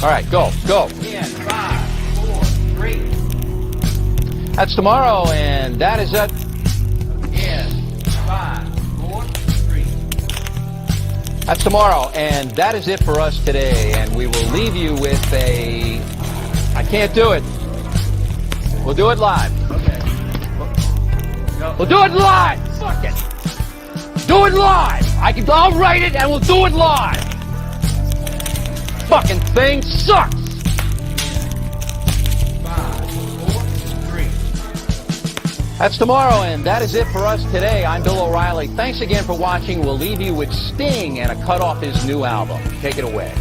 All right, go. In 5, 4, 3. That's tomorrow, and that is it. In 5, 4, 3. That's tomorrow, and that is it for us today. And we will leave you with a... I can't do it. We'll do it live. Okay. Go. We'll do it live. Fuck it. Do it live. I'll write it, and we'll do it live. Fucking thing sucks. 5, 4, 3. That's tomorrow, and that is it for us today. I'm Bill O'Reilly. Thanks again for watching. We'll leave you with Sting and a cut off his new album. Take it away.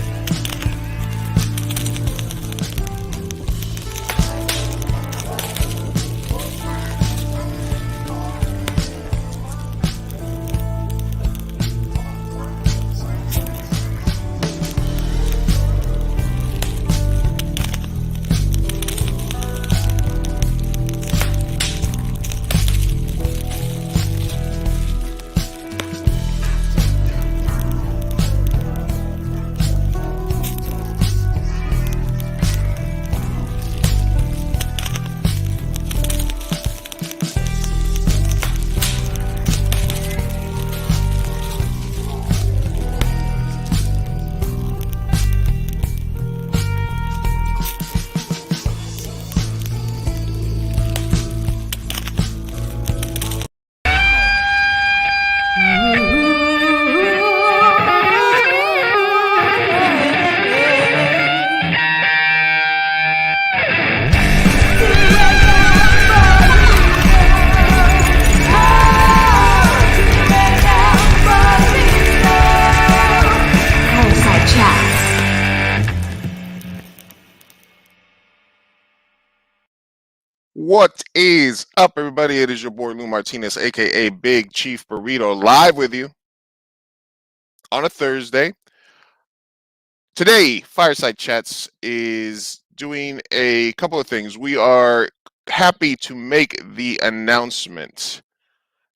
Fireside Chats. What is up, everybody? It is your boy Lou Martinez, aka Big Chief Burrito, live with you on a Thursday. Today, Fireside Chats is doing a couple of things. We are happy to make the announcement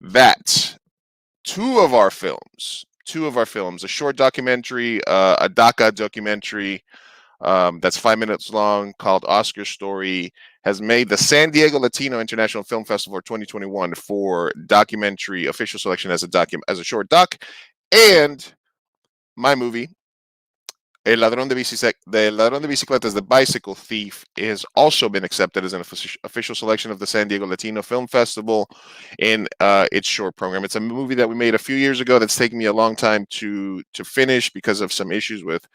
that two of our films, a short documentary, a DACA documentary that's 5 minutes long called Oscar Story, has made the San Diego Latino International Film Festival 2021 for documentary official selection as a short doc, and my movie, El Ladrón de Bicicletas, The Bicycle Thief, has also been accepted as an official selection of the San Diego Latino Film Festival in its short program. It's a movie that we made a few years ago that's taken me a long time to finish because of some issues with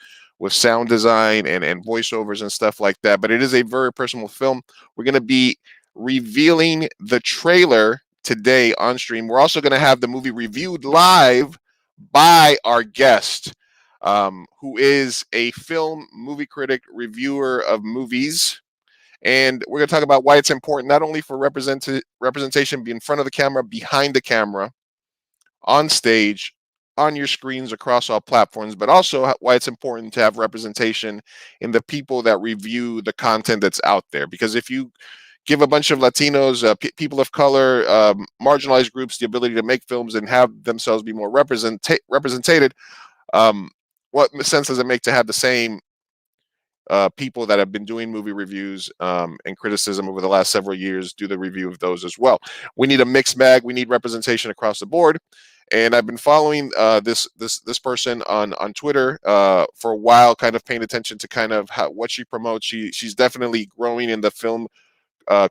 sound design and voiceovers and stuff like that. But it is a very personal film. We're going to be revealing the trailer today on stream. We're also going to have the movie reviewed live by our guest, who is a film movie critic, reviewer of movies. And we're going to talk about why it's important, not only for representation in front of the camera, behind the camera, on stage, on your screens across all platforms, but also why it's important to have representation in the people that review the content that's out there. Because if you give a bunch of Latinos, people of color, marginalized groups the ability to make films and have themselves be more represented, what sense does it make to have the same people that have been doing movie reviews and criticism over the last several years do the review of those as well? We need a mixed bag. We need representation across the board. And I've been following this person on Twitter for a while, kind of paying attention to kind of what she promotes. She's definitely growing in the film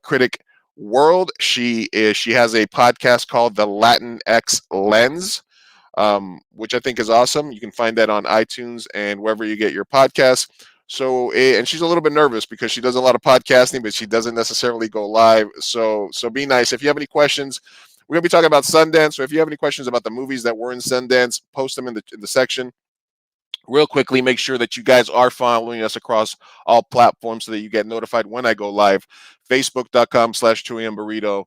critic world. She has a podcast called the LatinX Lens, which I think is awesome. You can find that on iTunes and wherever you get your podcasts. So, and she's a little bit nervous because she does a lot of podcasting, but she doesn't necessarily go live. So be nice. If you have any questions, we're going to be talking about Sundance. So if you have any questions about the movies that were in Sundance, post them in the section. Real quickly, make sure that you guys are following us across all platforms so that you get notified when I go live. Facebook.com/2amburrito,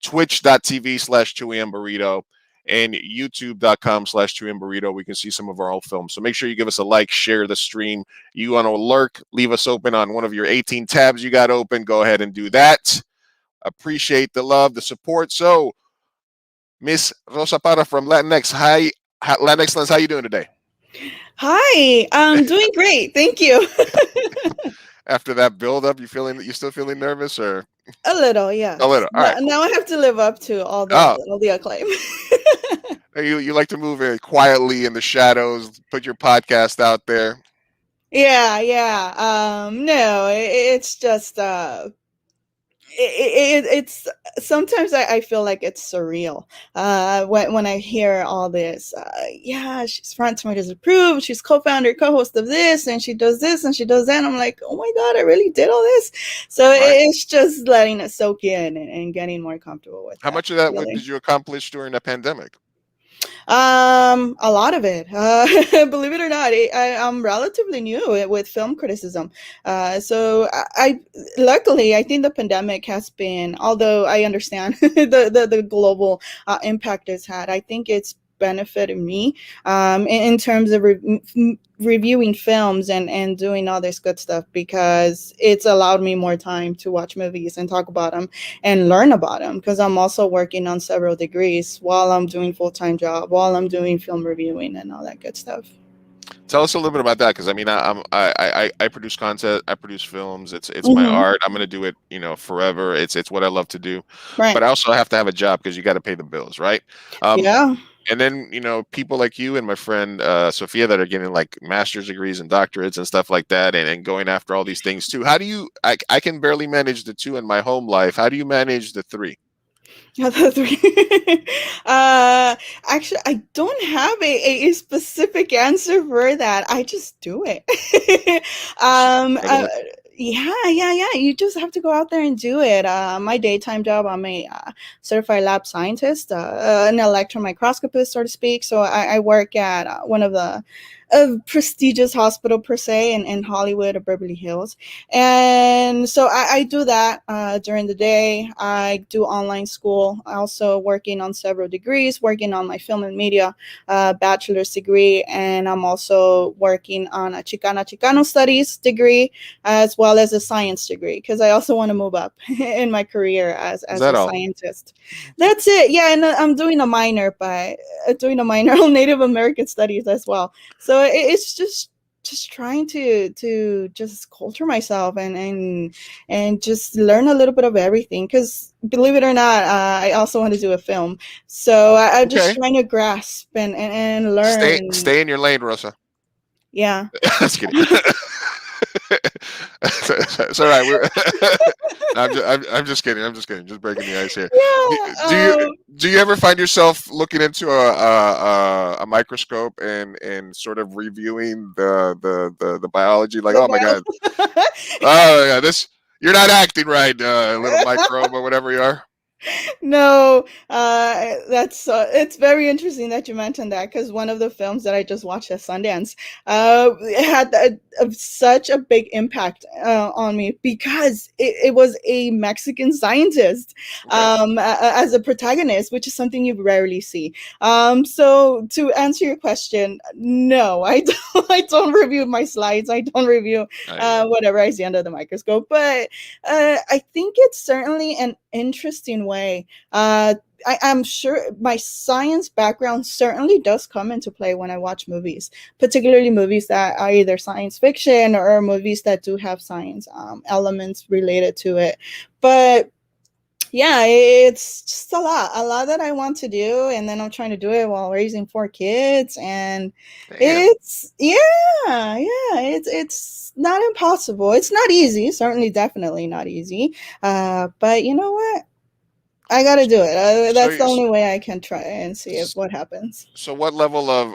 Twitch.tv/2amburrito, and YouTube.com/2amburrito. We can see some of our old films. So make sure you give us a like, share the stream. You want to lurk, leave us open on one of your 18 tabs you got open. Go ahead and do that. Appreciate the love, the support. So, Miss Rosa Parra from LatinX, Latinx Lens, how you doing today? Hi, I'm doing great. Thank you. After that build up, you still feeling nervous or A little, a yes. little? All right, cool. Now I have to live up to Oh, all the acclaim. you like to move very quietly in the shadows, put your podcast out there. Yeah, yeah. No, it's just it's sometimes I feel like it's surreal when I hear all this. Yeah, she's front to my disapprove. She's co-founder, co-host of this, and she does this and she does that. And I'm like, oh my god, I really did all this. So Right. it's just letting it soak in and getting more comfortable with How that much of that feeling. did you accomplish during the pandemic? A lot of it. Believe it or not, I'm relatively new with film criticism. So luckily, I think the pandemic has been, although I understand the global impact it's had, I think it's benefited me in terms of reviewing films and doing all this good stuff because it's allowed me more time to watch movies and talk about them and learn about them because I'm also working on several degrees while I'm doing full-time job, while I'm doing film reviewing and all that good stuff. Tell us a little bit about that, because I mean, I produce content, I produce films. It's my Mm-hmm. art. I'm gonna do it, forever. It's what I love to do, Right. but I also have to have a job because you got to pay the bills, right? Um, Yeah. and then people like you and my friend Sophia that are getting like master's degrees and doctorates and stuff like that, and going after all these things too. How do you? I can barely manage the two in my home life. How do you manage the three? Yeah, the three. uh, actually, I don't have a specific answer for that. I just do it. um, uh, Regular. yeah. You just have to go out there and do it. My daytime job, I'm a certified lab scientist, an electron microscopist, so to speak. So I work at one of the a prestigious hospital per se in Hollywood or Beverly Hills. And so I do that during the day. I do online school, also working on several degrees, working on my film and media bachelor's degree. And I'm also working on a Chicano studies degree as well as a science degree because I also want to move up in my career Is as that a all? scientist. That's it. Yeah, and I'm doing a minor, but doing a minor on Native American studies as well. So it's just trying to just culture myself and just learn a little bit of everything because believe it or not I also want to do a film, so I'm just Okay. trying to grasp and Stay learn. stay in your lane, Rosa. Yeah. Just kidding. It's all right. No, I'm just kidding. I'm just kidding. Just breaking the ice here. Do, Yeah. do you do you ever find yourself looking into a microscope and sort of reviewing the biology? Like, The oh my god, bio- oh yeah, this you're not acting right, little microbe or whatever you are. No, that's it's very interesting that you mentioned that because one of the films that I just watched at Sundance it had such a big impact on me because it was a Mexican scientist Okay. as a protagonist, which is something you rarely see. So to answer your question, no, I don't. I don't review my slides. I don't review I, whatever I see under the microscope, but I think it's certainly an interesting way. I'm sure my science background certainly does come into play when I watch movies, particularly movies that are either science fiction or movies that do have science elements related to it. But yeah, it's just a lot that I want to do, and then I'm trying to do it while raising 4 kids, and damn. it's it's not impossible. It's not easy, certainly, definitely not easy. But you know what? I gotta do it. So That's the you, only way I can try and see if what happens. So what level of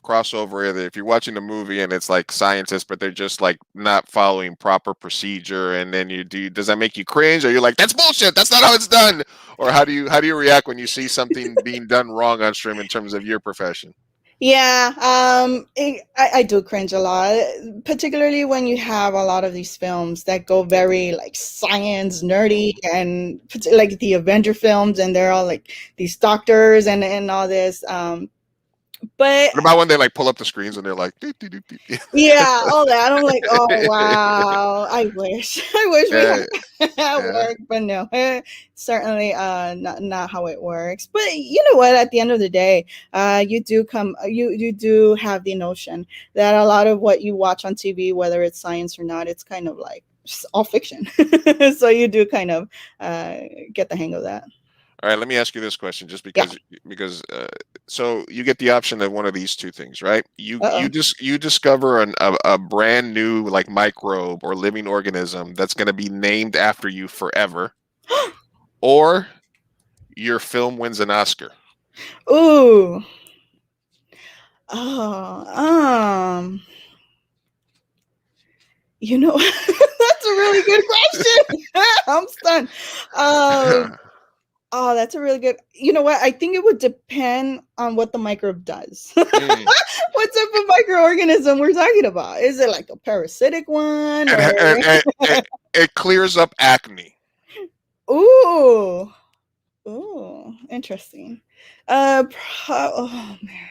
crossover is there? If you're watching a movie and it's like scientists, but they're just like not following proper procedure, and then does that make you cringe? Or you're like, that's bullshit, that's not how it's done? Or how do you react when you see something being done wrong on stream in terms of your profession? Yeah, I do cringe a lot, particularly when you have a lot of these films that go very like science nerdy and like the Avenger films, and they're all like these doctors and all this. But What about when they like pull up the screens and they're like, "Doo, doo, doo, doo." yeah, all that. I'm like, oh wow. I wish. I wish we Yeah, had that yeah. work, but no. Certainly not how it works. But you know what, at the end of the day, you do have the notion that a lot of what you watch on TV, whether it's science or not, it's kind of like just all fiction. So you do kind of uh get the hang of that. All right, let me ask you this question, just Yeah. because so you get the option of one of these two things, right? You Uh-oh. just you discover a brand new like microbe or living organism that's going to be named after you forever, or your film wins an Oscar. Ooh. Oh, that's a really good question. I'm stunned. Um, oh, that's a really good. You know what? I think it would depend on what the microbe does. What Mm. type of microorganism we're talking about? Is it like a parasitic one And, or? it clears up acne. Ooh, ooh, interesting. Oh man,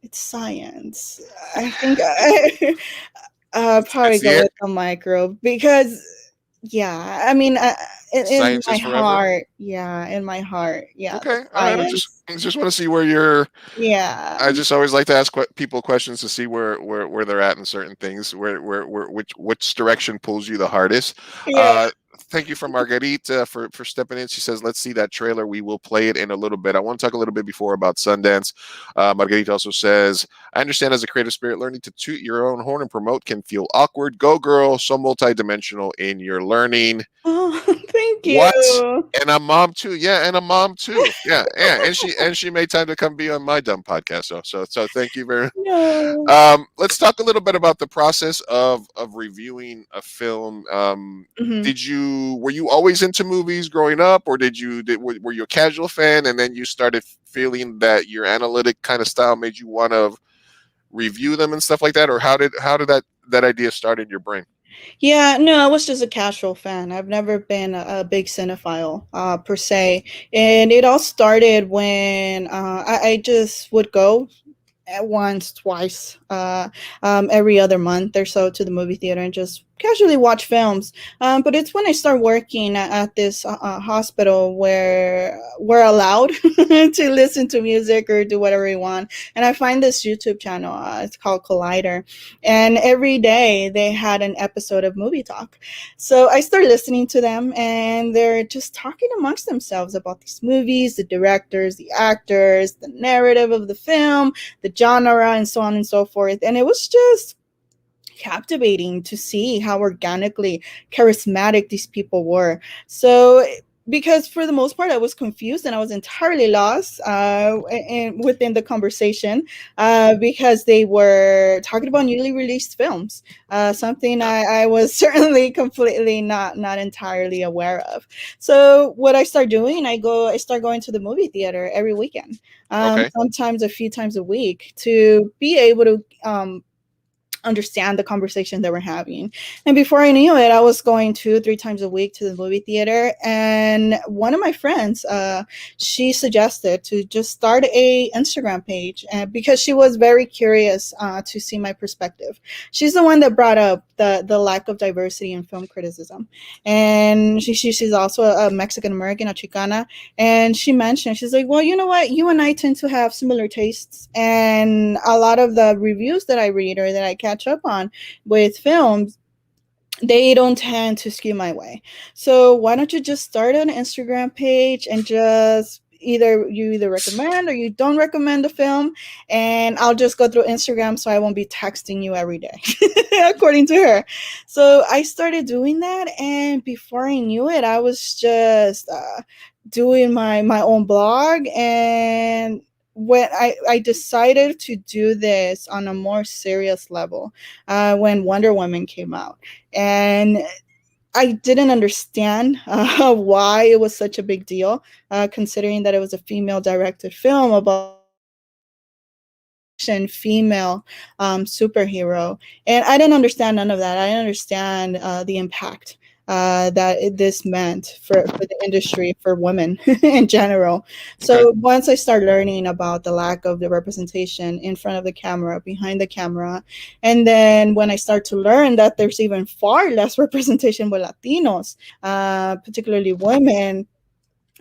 it's science. I think probably It's go the with the microbe because, yeah, I mean, in science my is forever. heart, yeah, in my heart, yeah, the Okay, all right. science, I just want to see where you're. yeah, I just always like to ask people questions to see where they're at in certain things, which direction pulls you the hardest. yeah. Uh, Thank you for Margarita for stepping in. She says, "Let's see that trailer. We will play it in a little bit." I want to talk a little bit before about Sundance. Margarita also says, "I understand as a creative spirit, learning to toot your own horn and promote can feel awkward. Go girl, so multidimensional in your learning." Oh, thank What? you. And a mom too. Yeah, and a mom too. Yeah, yeah. And she made time to come be on my dumb podcast. So thank you very. No. Let's talk a little bit about the process of reviewing a film. Mhm. Were you always into movies growing up, or were you a casual fan and then you started feeling that your analytic kind of style made you want to review them and stuff like that, or how did that idea start in your brain? Yeah, no, I was just a casual fan. I've never been a big cinephile, per se. And it all started when I just would go at once, twice, every other month or so to the movie theater and just casually watch films. But it's when I start working at this hospital where we're allowed to listen to music or do whatever we want. And I find this YouTube channel. It's called Collider, and every day they had an episode of Movie Talk. So I started listening to them, and they're just talking amongst themselves about these movies, the directors, the actors, the narrative of the film, the genre, and so on and so forth. And it was just captivating to see how organically charismatic these people were. So, because for the most part, I was confused and I was entirely lost within the conversation because they were talking about newly released films, something Yeah. I was certainly completely not entirely aware of. So what I start doing, I start going to the movie theater every weekend, Okay. sometimes a few times a week, to be able to understand the conversation that we're having. And before I knew it, I was going 2 3 times a week to the movie theater. And one of my friends, she suggested to just start a Instagram page, because she was very curious to see my perspective. She's the one that brought up the lack of diversity in film criticism. And she's also a Mexican American, a Chicana. And she mentioned, she's like, well, you know what? You and I tend to have similar tastes. And a lot of the reviews that I read or that I catch up on with films, they don't tend to skew my way. So why don't you just start an Instagram page and just either recommend or you don't recommend the film, and I'll just go through Instagram so I won't be texting you every day, according to her. So I started doing that, and before I knew it, I was just doing my own blog. And when I decided to do this on a more serious level, when Wonder Woman came out, and I didn't understand why it was such a big deal, considering that it was a female directed film about female superhero. And I didn't understand none of that. I didn't understand the impact this meant for the industry, for women in general. Okay. So once I started learning about the lack of the representation in front of the camera, behind the camera, and then when I start to learn that there's even far less representation with Latinos, particularly women,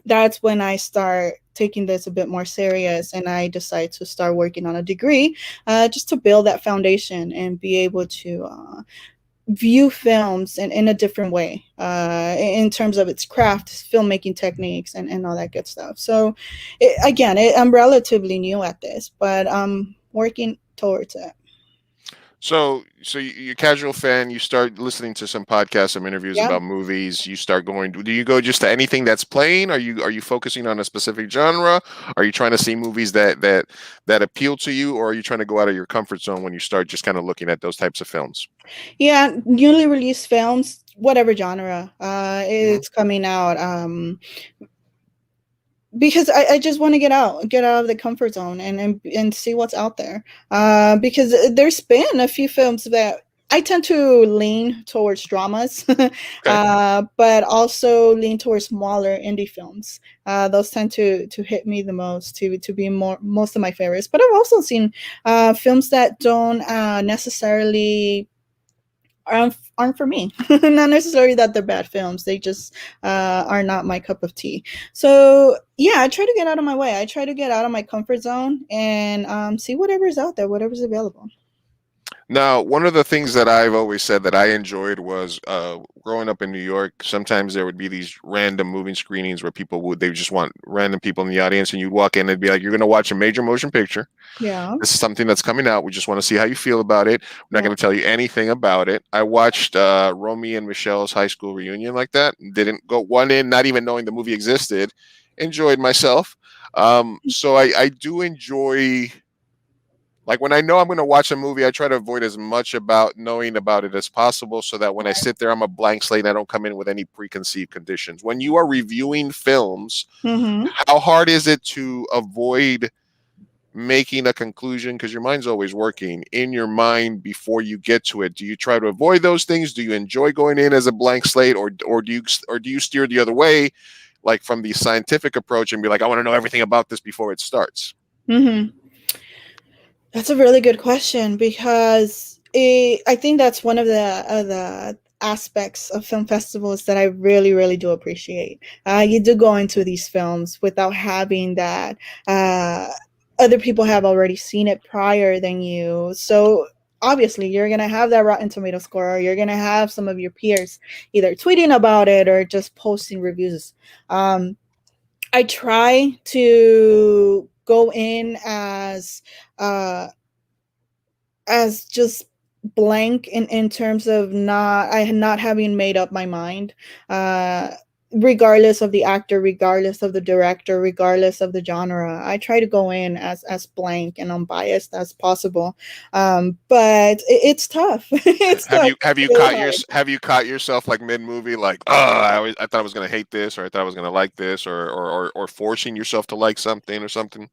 that's when I start taking this a bit more serious, and I decide to start working on a degree, just to build that foundation and be able to view films in a different way, in terms of its craft, filmmaking techniques, and all that good stuff. So, I'm relatively new at this, but I'm working towards it. So you're a casual fan. You start listening to some podcasts, some interviews Yeah. about movies. You start going. Do you go just to anything that's playing? Are you focusing on a specific genre? Are you trying to see movies that appeal to you, or are you trying to go out of your comfort zone when you start just kind of looking at those types of films? Yeah, newly released films, whatever genre Mhm. it's coming out. Because I just want to get out of the comfort zone and see what's out there. Because there's been a few films that I tend to lean towards dramas, Okay. but also lean towards smaller indie films. Those tend to hit me the most, to be most of my favorites. But I've also seen films that don't necessarily aren't for me. Not necessarily that they're bad films. They just are not my cup of tea. So yeah, I try to get out of my way. I try to get out of my comfort zone and see whatever's out there, whatever's available. Now, one of the things that I've always said that I enjoyed was growing up in New York. Sometimes there would be these random movie screenings where they just want random people in the audience, and you'd walk in and be like, "You're going to watch a major motion picture. Yeah. This is something that's coming out. We just want to see how you feel about it. We're not Yeah. going to tell you anything about it." I watched Romy and Michelle's high school reunion like that. Didn't go one in, not even knowing the movie existed. Enjoyed myself. So I do enjoy, like, when I know I'm going to watch a movie, I try to avoid as much about knowing about it as possible, so that when I Right. sit there, I'm a blank slate and I don't come in with any preconceived conditions. When you are reviewing films, Mm-hmm. how hard is it to avoid making a conclusion, because your mind's always working in your mind before you get to it? Do you try to avoid those things? Do you enjoy going in as a blank slate, or do you steer the other way, like from the scientific approach, and be like, I want to know everything about this before it starts? Mm-hmm. That's a really good question, because I think that's one of the aspects of film festivals that I really, really do appreciate. You do go into these films without having that. Other people have already seen it prior than you, so obviously you're gonna have that Rotten Tomato score, or you're gonna have some of your peers either tweeting about it or just posting reviews. I try to go in uh, as just blank in terms of not having made up my mind, uh regardless of the actor, regardless of the director, regardless of the genre. I try to go in as blank and unbiased as possible, but it's tough. It's Have tough. you It's really hard. have you caught yourself like mid movie, like, oh, I thought I was gonna hate this, or I thought I was gonna like this, or forcing yourself to like something or something?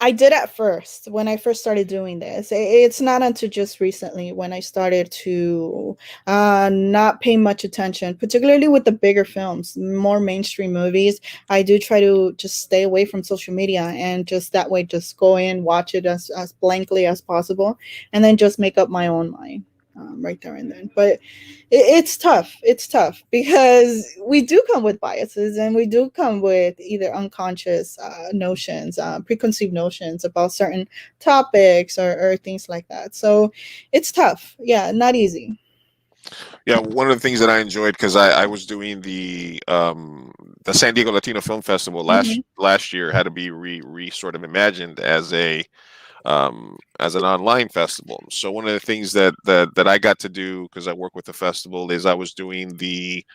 I did at first when I first started doing this. It's not until just recently when I started to not pay much attention, particularly with the bigger films, more mainstream movies. I do try to just stay away from social media, and just that way, just go in, watch it as blankly as possible, and then just make up my own mind, right there and then. But it's tough. It's tough because we do come with biases, and we do come with either unconscious notions, preconceived notions about certain topics, or things like that. So it's tough. Yeah, not easy. Yeah, one of the things that I enjoyed, because I was doing the San Diego Latino Film Festival Hmm. last year, had to be re sort of imagined as an online festival. So one of the things that I got to do, because I work with the festival, is I was doing the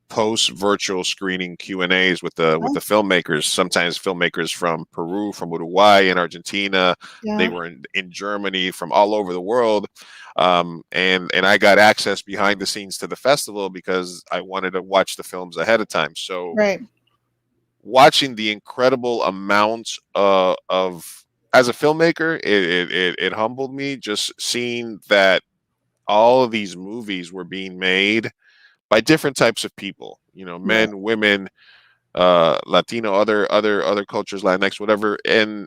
post virtual screening Q&As with the Oh, filmmakers. Sometimes filmmakers from Peru, from Uruguay, and Argentina. They yeah. were in Germany, from all over the world. And I got access behind the scenes to the festival because I wanted to watch the films ahead of time. So Right. watching the incredible amount of, as a filmmaker, it humbled me, just seeing that all of these movies were being made by different types of people, men, women, Latino, other cultures, Latinx, whatever, and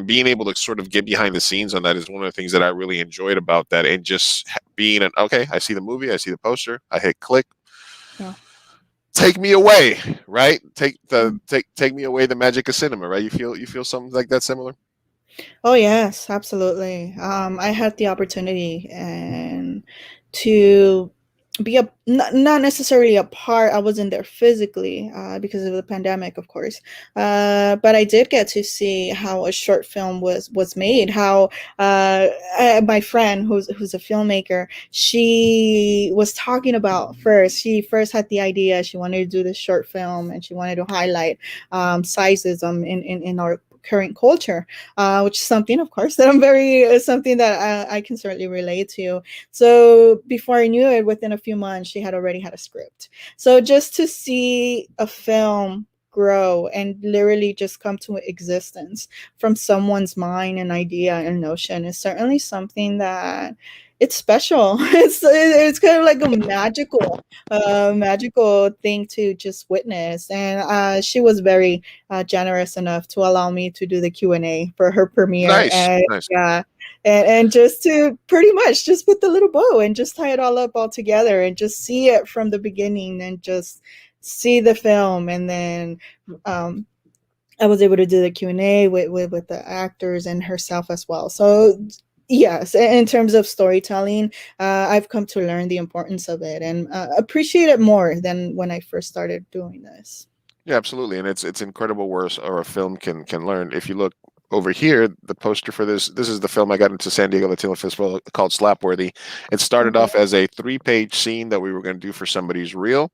being able to sort of get behind the scenes on that is one of the things that I really enjoyed about that, and just being okay, I see the movie, I see the poster, I hit click, Yeah. take me away, right? Take me away, the magic of cinema, right? You feel something like that similar? Oh yes, absolutely. I had the opportunity and to be not necessarily a part. I wasn't there physically because of the pandemic, of course. But I did get to see how a short film was made. How my friend, who's a filmmaker, she was talking about first. She first had the idea. She wanted to do this short film, and she wanted to highlight sizism in our current culture, which is something, of course, that I'm very something that I can certainly relate to. So before I knew it, within a few months, she had already had a script. So just to see a film grow and literally just come to existence from someone's mind and idea and notion is certainly something that it's special. It's kind of like a magical thing to just witness. And she was very generous enough to allow me to do the Q&A for her premiere. Nice, And nice. yeah, and just to pretty much just put the little bow and just tie it all together and just see it from the beginning and just see the film. And then I was able to do the Q&A with the actors and herself as well. So yes, in terms of storytelling, I've come to learn the importance of it and appreciate it more than when I first started doing this. Yeah, absolutely, and it's incredible where a film can learn. If you look over here, the poster for this is the film I got into San Diego Latino Festival called Slapworthy. It started off as a 3-page scene that we were going to do for somebody's reel,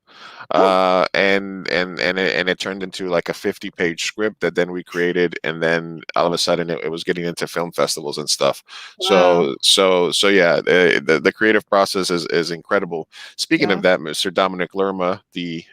and it turned into like a 50-page script that then we created, and then all of a sudden it was getting into film festivals and stuff. Wow. So yeah, the creative process is incredible. Speaking Yeah. of that, Mr. Dominic Lerma, the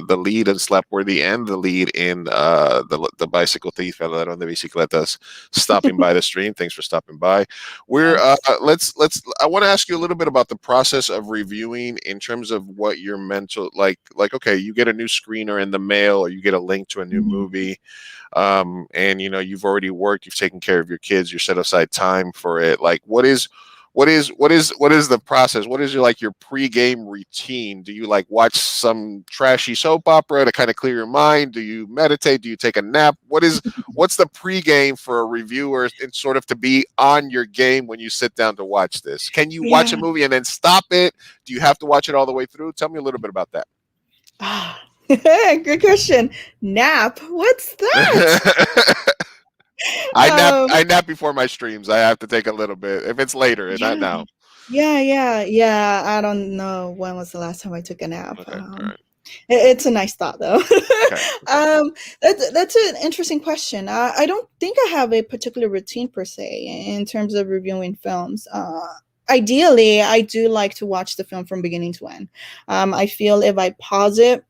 lead in Slapworthy and the lead in the Bicycle Thief, El Ladrón de Bicicletas, stopping by the stream. Thanks for stopping by. We're Yes. let's I want to ask you a little bit about the process of reviewing in terms of what your mental like okay, you get a new screener in the mail or you get a link to a new movie, and you've already worked, you've taken care of your kids, you set aside time for it. Like what is the process? What is your pregame routine? Do you like watch some trashy soap opera to kind of clear your mind? Do you meditate? Do you take a nap? What's the pregame for a reviewer and sort of to be on your game when you sit down to watch this? Can you watch a Yeah. movie and then stop it? Do you have to watch it all the way through? Tell me a little bit about that. Good question. Nap? What's that? Um, I nap before my streams. I have to take a little bit if it's later, not yeah. now. Yeah. I don't know when was the last time I took a nap. Okay, all right. It's a nice thought, though. Okay. That's an interesting question. I don't think I have a particular routine per se in terms of reviewing films. Ideally, I do like to watch the film from beginning to end. I feel if I pause it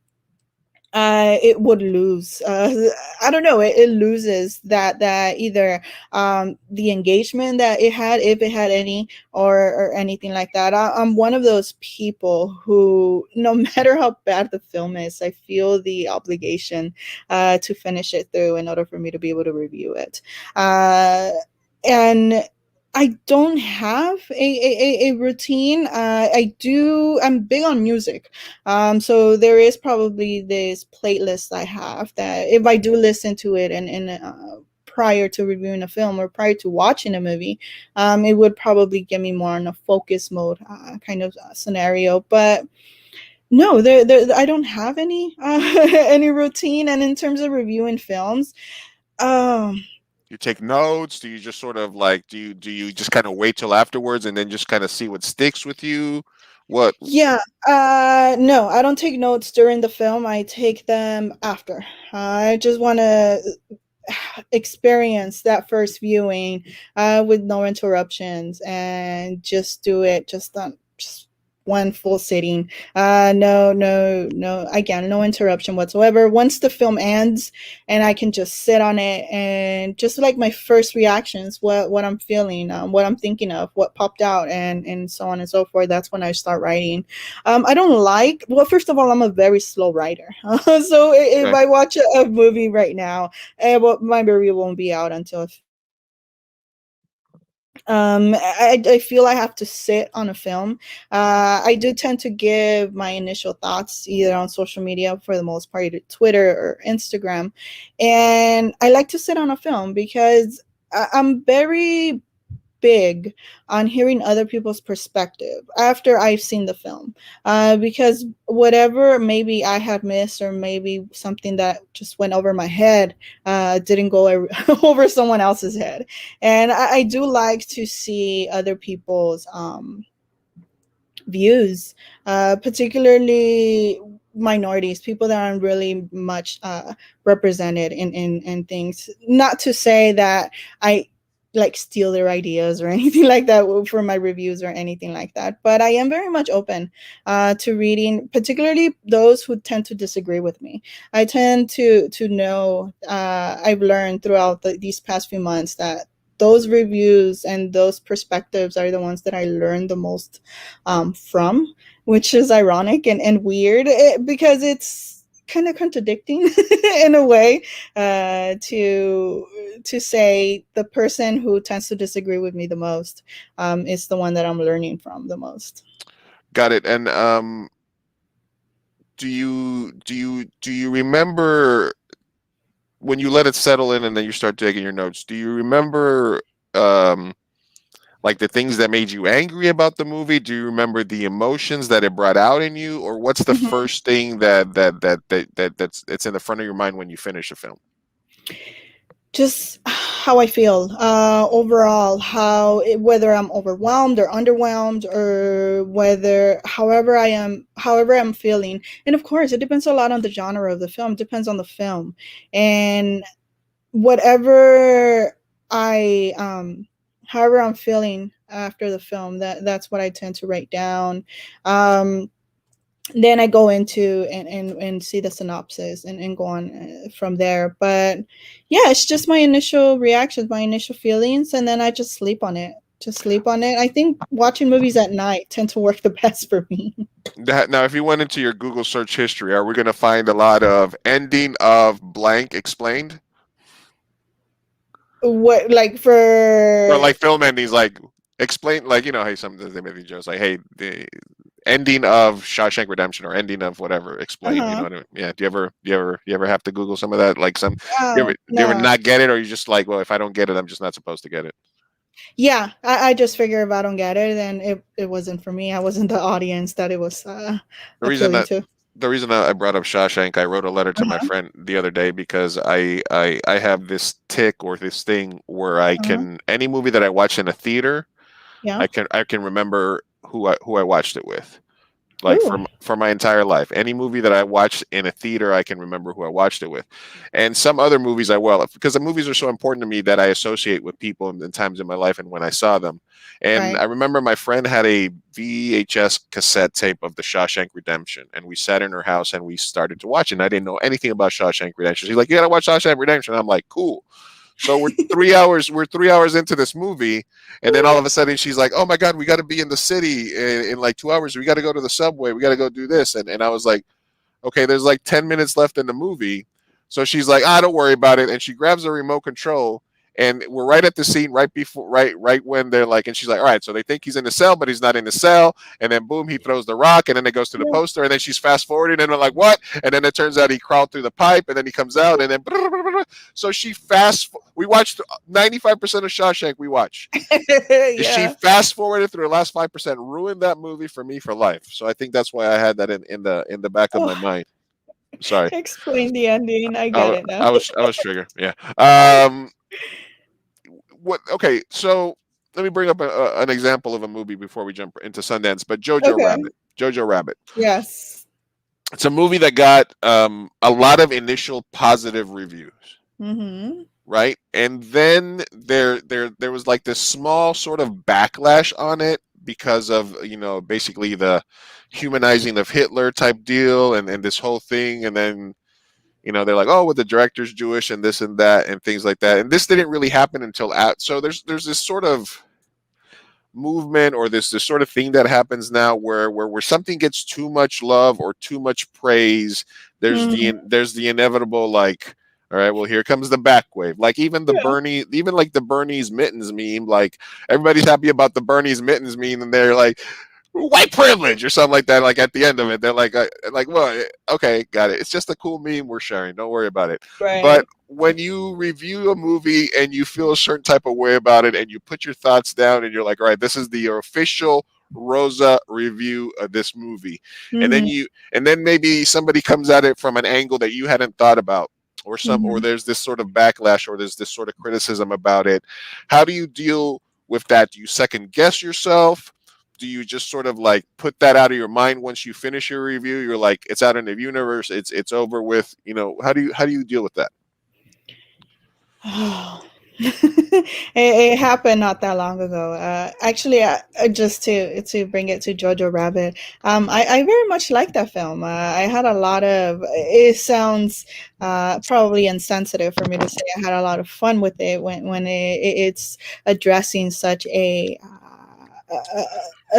would lose. I don't know. It loses that either the engagement that it had, if it had any, or anything like that. I'm one of those people who, no matter how bad the film is, I feel the obligation to finish it through in order for me to be able to review it. And I don't have a routine. I'm big on music. So there is probably this playlist I have that if I do listen to it and prior to reviewing a film or prior to watching a movie, it would probably get me more in a focus mode kind of scenario. But no, I don't have any any routine. And in terms of reviewing films, um, You take notes? Do you just sort of do you just kind of wait till afterwards and then just kind of see what sticks with you? What yeah, no, I don't take notes during the film. I take them after. I just want to experience that first viewing with no interruptions and just do it just one full sitting. No, again, no interruption whatsoever. Once the film ends, and I can just sit on it and just like my first reactions, what I'm feeling, what I'm thinking of, what popped out, and so on and so forth. That's when I start writing. I don't like. Well, first of all, I'm a very slow writer, so if Okay. I watch a movie right now, well, my review won't be out until I feel I have to sit on a film. I do tend to give my initial thoughts either on social media, for the most part, either Twitter or Instagram, and I like to sit on a film because I'm very big on hearing other people's perspective after I've seen the film, because whatever maybe I had missed, or maybe something that just went over my head didn't go over someone else's head. And I do like to see other people's views, particularly minorities, people that aren't really much represented in things. Not to say that I like steal their ideas or anything like that for my reviews or anything like that, but I am very much open to reading, particularly those who tend to disagree with me. I tend to know, I've learned throughout these past few months that those reviews and those perspectives are the ones that I learn the most from, which is ironic and weird, because it's kind of contradicting in a way, to say the person who tends to disagree with me the most is the one that I'm learning from the most. Got it. And do you remember when you let it settle in and then you start taking your notes? Do you remember um like the things that made you angry about the movie? Do you remember the emotions that it brought out in you, or what's the Mhm. first thing that's in the front of your mind when you finish a film? Just how I feel overall, whether I'm overwhelmed or underwhelmed, or whether however I'm feeling. And of course, it depends a lot on the genre of the film. It depends on the film, and whatever I however I'm feeling after the film, that's what I tend to write down. Then I go into and see the synopsis, and go on from there. But yeah, it's just my initial reactions, my initial feelings, and then I just sleep on it. Just sleep on it. I think watching movies at night tend to work the best for me. Now, if you went into your Google search history, are we going to find a lot of ending of blank explained? What, like, Or for like film endings, like explain, like, you know, hey, sometimes they make these jokes, like, hey, the ending of Shawshank Redemption or ending of whatever explained. You know uh-huh. what I mean? Yeah. Do you ever have to Google some of that? Like some, do you ever No. not get it, or you just like, well, if I don't get it, I'm just not supposed to get it. Yeah, I just figure if I don't get it, then it wasn't for me. I wasn't the audience that it was The reason appealing that to. the reason that I brought up Shawshank, I wrote a letter to my Uh-huh. friend the other day because I have this tick or this thing where I Uh-huh. can, any movie that I watch in a theater, Yeah. I can remember who I watched it with. Like Ooh. for my entire life, any movie that I watched in a theater, I can remember who I watched it with. And some other movies I will, because the movies are so important to me that I associate with people and times in my life and when I saw them. And I Right. remember my friend had a VHS cassette tape of The Shawshank Redemption, and we sat in her house and we started to watch it. And I didn't know anything about Shawshank Redemption. She's like, "You gotta watch Shawshank Redemption." I'm like, "Cool." So we're 3 hours into this movie, and then all of a sudden she's like, "Oh my God, we got to be in the city in like 2 hours. We got to go to the subway. We got to go do this." And I was like, "Okay, there's like 10 minutes left in the movie." So she's like, "Ah, don't worry about it." And she grabs the remote control, and we're right at the scene right before, right when they're like, and she's like, "All right, so they think he's in the cell, but he's not in the cell." And then boom, he throws the rock, and then it goes to the Yeah. poster, and then she's fast forwarding, and they're like, "What?" And then it turns out he crawled through the pipe, and then he comes out, and then so we watched 95% of Shawshank. We watch. She Yeah. fast forwarded through the last 5%, ruined that movie for me for life. So I think that's why I had that in the back of Oh, my mind. Sorry. explain the ending. I I, get wa- it now. I was triggered. Yeah. What? Okay. So let me bring up an example of a movie before we jump into Sundance. But Jojo Okay. Rabbit. Jojo Rabbit. Yes. It's a movie that got a lot of initial positive reviews, Mm-hmm. right? And then there was like this small sort of backlash on it because of basically the humanizing of Hitler type deal and this whole thing, and then they're like, oh, well, the director's Jewish and this and that and things like that, and this didn't really happen until so there's this sort of movement or this sort of thing that happens now where something gets too much love or too much praise. There's the inevitable, like, all right, well, here comes the back wave. Like even Yeah. like the Bernie's mittens meme, like everybody's happy about the Bernie's mittens meme, and they're like, white privilege or something like that. Like at the end of it, they're like, well, okay, got it. It's just a cool meme we're sharing. Don't worry about it. But Right. when you review a movie and you feel a certain type of way about it, and you put your thoughts down, and you're like, all right, this is the official Rosa review of this movie, and then Hmm. maybe somebody comes at it from an angle that you hadn't thought about, or Hmm. there's this sort of backlash, or there's this sort of criticism about it. How do you deal with that? Do you second guess yourself? Do you just sort of like put that out of your mind once you finish your review? You're like, it's out in the universe, it's over with. How do you deal with that? Oh. It happened not that long ago. Actually, just to bring it to Jojo Rabbit, I very much like that film. I had a lot of. It sounds probably insensitive for me to say. I had a lot of fun with it when it's addressing such a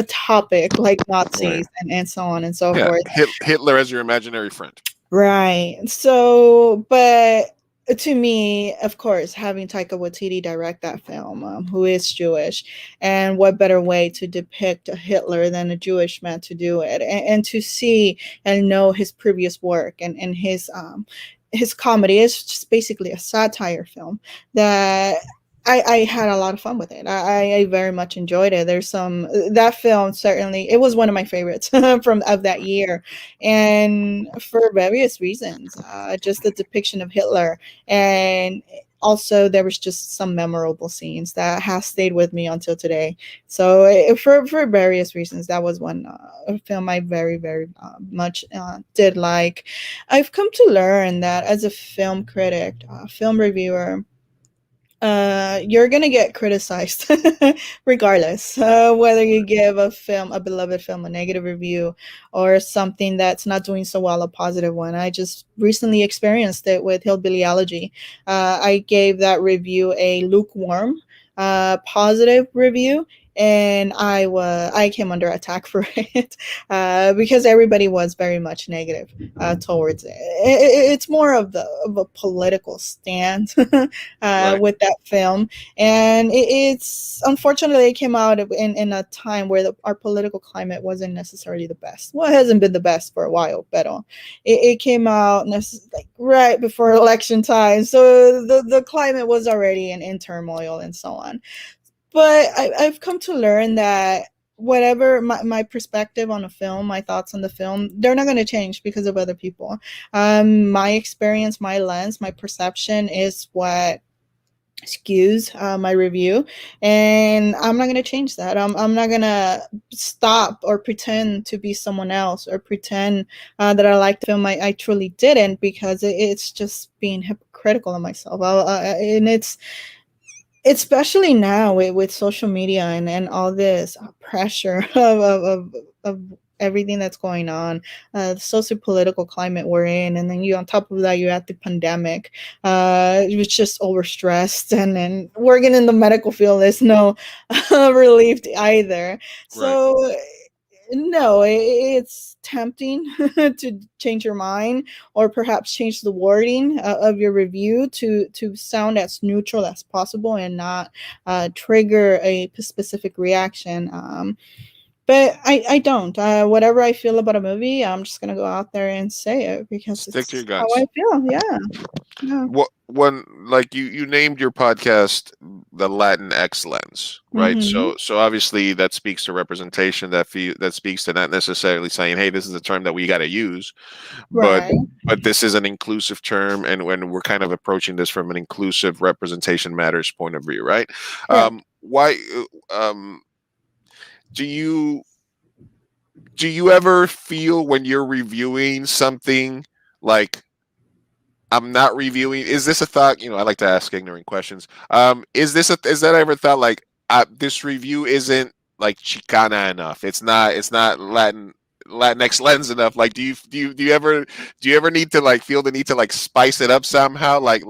topic like Right. Nazis and so on and so Yeah. forth. Hitler as your imaginary friend. Right. So, but to me, of course, having Taika Waititi direct that film, who is Jewish, and what better way to depict a Hitler than a Jewish man to do it, and to see and know his previous work and his comedy is just basically a satire film that. I had a lot of fun with it. I very much enjoyed it. There's some that film certainly it was one of my favorites from of that year, and for various reasons, just the depiction of Hitler, and also there was just some memorable scenes that has stayed with me until today. So for various reasons, that was one film I very much did like. I've come to learn that as a film critic, film reviewer, you're gonna get criticized regardless, whether you give a beloved film, a negative review, or something that's not doing so well, a positive one. I just recently experienced it with Hillbilly Elegy. I gave that review a lukewarm, positive review, and I came under attack for it because everybody was very much negative towards it. It's more of a political stand Right. with that film, and it's unfortunately it came out in a time where our political climate wasn't necessarily the best. Well, it hasn't been the best for a while, but it came out like right before election time, so the climate was already in turmoil and so on. But I've come to learn that whatever my perspective on a film, my thoughts on the film, they're not going to change because of other people. My experience, my lens, my perception is what skews my review, and I'm not going to change that. I'm not going to stop or pretend to be someone else or pretend that I like the film. I truly didn't, because it's just being hypocritical of myself. And it's especially now with social media and all this pressure of everything that's going on, the socio-political climate we're in, and then you on top of that you had the pandemic, which just overstressed, and then working in the medical field is no relief either. Right. So no, it's tempting to change your mind, or perhaps change the wording of your review to sound as neutral as possible and not trigger a specific reaction. But I don't. Whatever I feel about a movie, I'm just gonna go out there and say it because Stick to your it's how I guns. feel. Yeah, yeah. What one like you named your podcast the LatinX Lens, right? Mm-hmm. So obviously that speaks to representation. That speaks to not necessarily saying, hey, this is a term that we got to use, but Right. this is an inclusive term, and when we're kind of approaching this from an inclusive representation matters point of view, right? Correct. Why do you ever feel when you're reviewing something like, I'm not reviewing? Is this a thought? I like to ask ignorant questions. Is that ever thought like, this review isn't like Chicana enough. It's not Latinx Lens enough. Like, do you ever need to like feel the need to like spice it up somehow? Like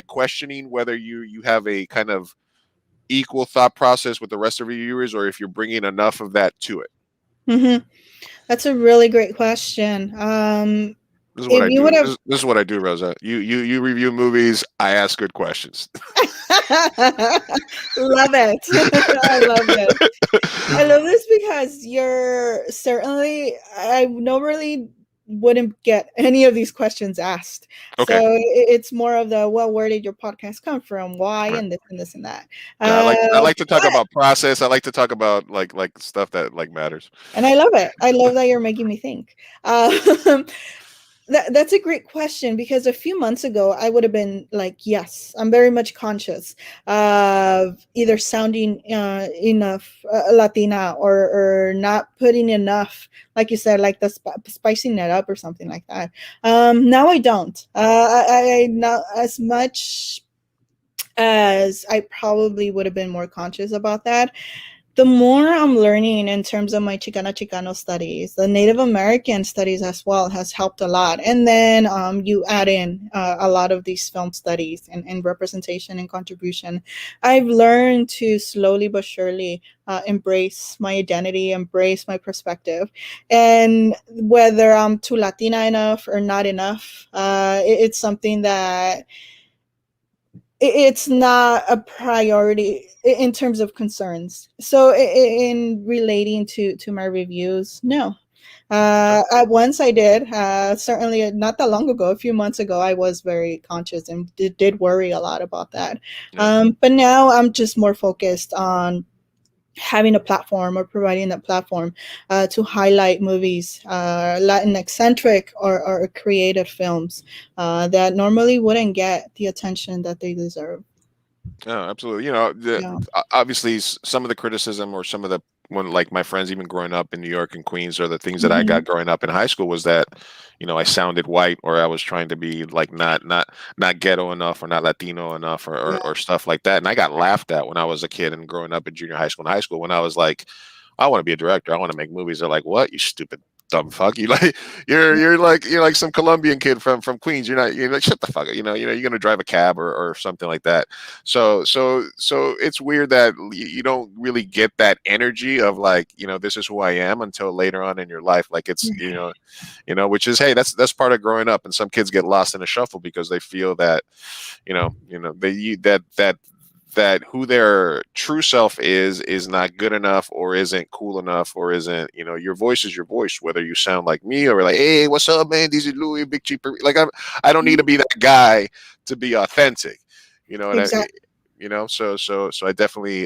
questioning whether you have a kind of equal thought process with the rest of your viewers, or if you're bringing enough of that to it. Hmm. That's a really great question. This is what If I you do. would have This is what I do, Rosa. You review movies. I ask good questions. love it, I love it. I love this because you're certainly, I normally wouldn't get any of these questions asked. So Okay, it's more of the, well, where did your podcast come from? Why? right. And this and this and that. Right. I like to talk But about process. I like to talk about like stuff that like matters. and I love it. I love that you're making me think. Um, that's a great question because a few months ago I would have been like, yes, I'm very much conscious of either sounding enough Latina or not putting enough, like you said, like the spicing it up or something like that. Now I don't. I not as much as I probably would have been more conscious about that. The more I'm learning in terms of my Chicano studies, the Native American studies as well has helped a lot. And then you add in a lot of these film studies and representation and contribution. I've learned to slowly but surely embrace my identity, embrace my perspective. And whether I'm too Latina enough or not enough, it's something that it's not a priority in terms of concerns. So in relating to my reviews, no. Okay. At once I did. Certainly not that long ago, a few months ago, I was very conscious and did worry a lot about that. Yeah. But now I'm just more focused on having a platform or providing that platform to highlight movies, Latinx centric or creative films that normally wouldn't get the attention that they deserve. Oh, absolutely. Yeah. Obviously, some of the criticism or some of the when like my friends even growing up in New York and Queens, or the things that I Hmm. got growing up in high school was that, I sounded white, or I was trying to be like not ghetto enough, or not Latino enough, or, Yeah. or stuff like that. And I got laughed at when I was a kid and growing up in junior high school and high school, when I was like, I want to be a director. I want to make movies. They're like, what? You stupid dumb fuck. You like you're like some Colombian kid from Queens. You're like, shut the fuck up. You're gonna drive a cab or something like that. So it's weird that you don't really get that energy of like, this is who I am until later on in your life. Like it's which is, hey, that's part of growing up. And some kids get lost in a shuffle because they feel that that who their true self is not good enough, or isn't cool enough, or isn't, your voice is your voice, whether you sound like me or like, hey, what's up, man, this is Louis, big cheaper. Like I don't need to be that guy to be authentic, and Exactly. so I definitely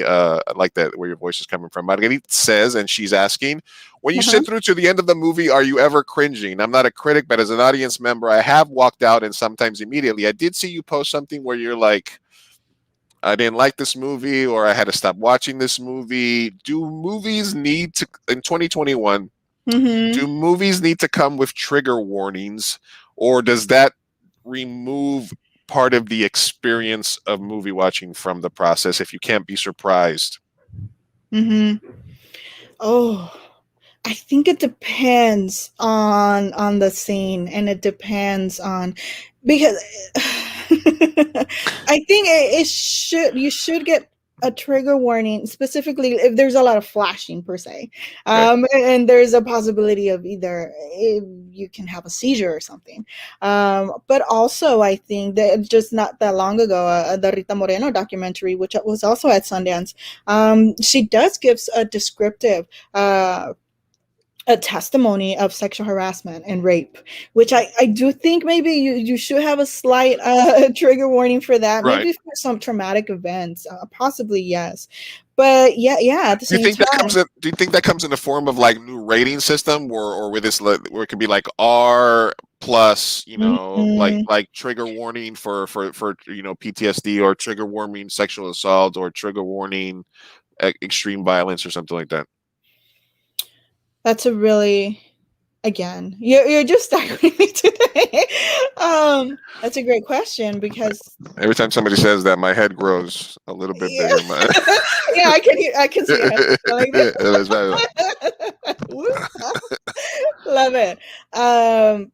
like that, where your voice is coming from. Marguerite says, and she's asking, when you Uh-huh. sit through to the end of the movie, are you ever cringing? I'm not a critic, but as an audience member, I have walked out, and sometimes immediately. I did see you post something where you're like, I didn't like this movie, or I had to stop watching this movie. Do movies need to, in 2021, Hmm. do movies need to come with trigger warnings, or does that remove part of the experience of movie watching from the process if you can't be surprised? Hmm. Oh, I think it depends on the scene, and it depends on, because I think it should, you should get a trigger warning specifically if there's a lot of flashing per se, Okay. and there's a possibility of either you can have a seizure or something. But also I think that just not that long ago, the Rita Moreno documentary, which was also at Sundance, she does gives a descriptive a testimony of sexual harassment and rape, which I do think maybe you should have a slight trigger warning for that. Right. Maybe for some traumatic events, possibly yes. But yeah, at the Do you same think that comes time, in? Do you think that comes in the form of like new rating system, or with this, where it could be like R plus, mhm, like trigger warning for PTSD, or trigger warning sexual assault, or trigger warning extreme violence, or something like that? that's a really Again, you're just staggering me today. That's a great question because Every time somebody says that, my head grows a little bit yeah, bigger. yeah, I can see your head like That's right. that. Whoop. Love it. I'm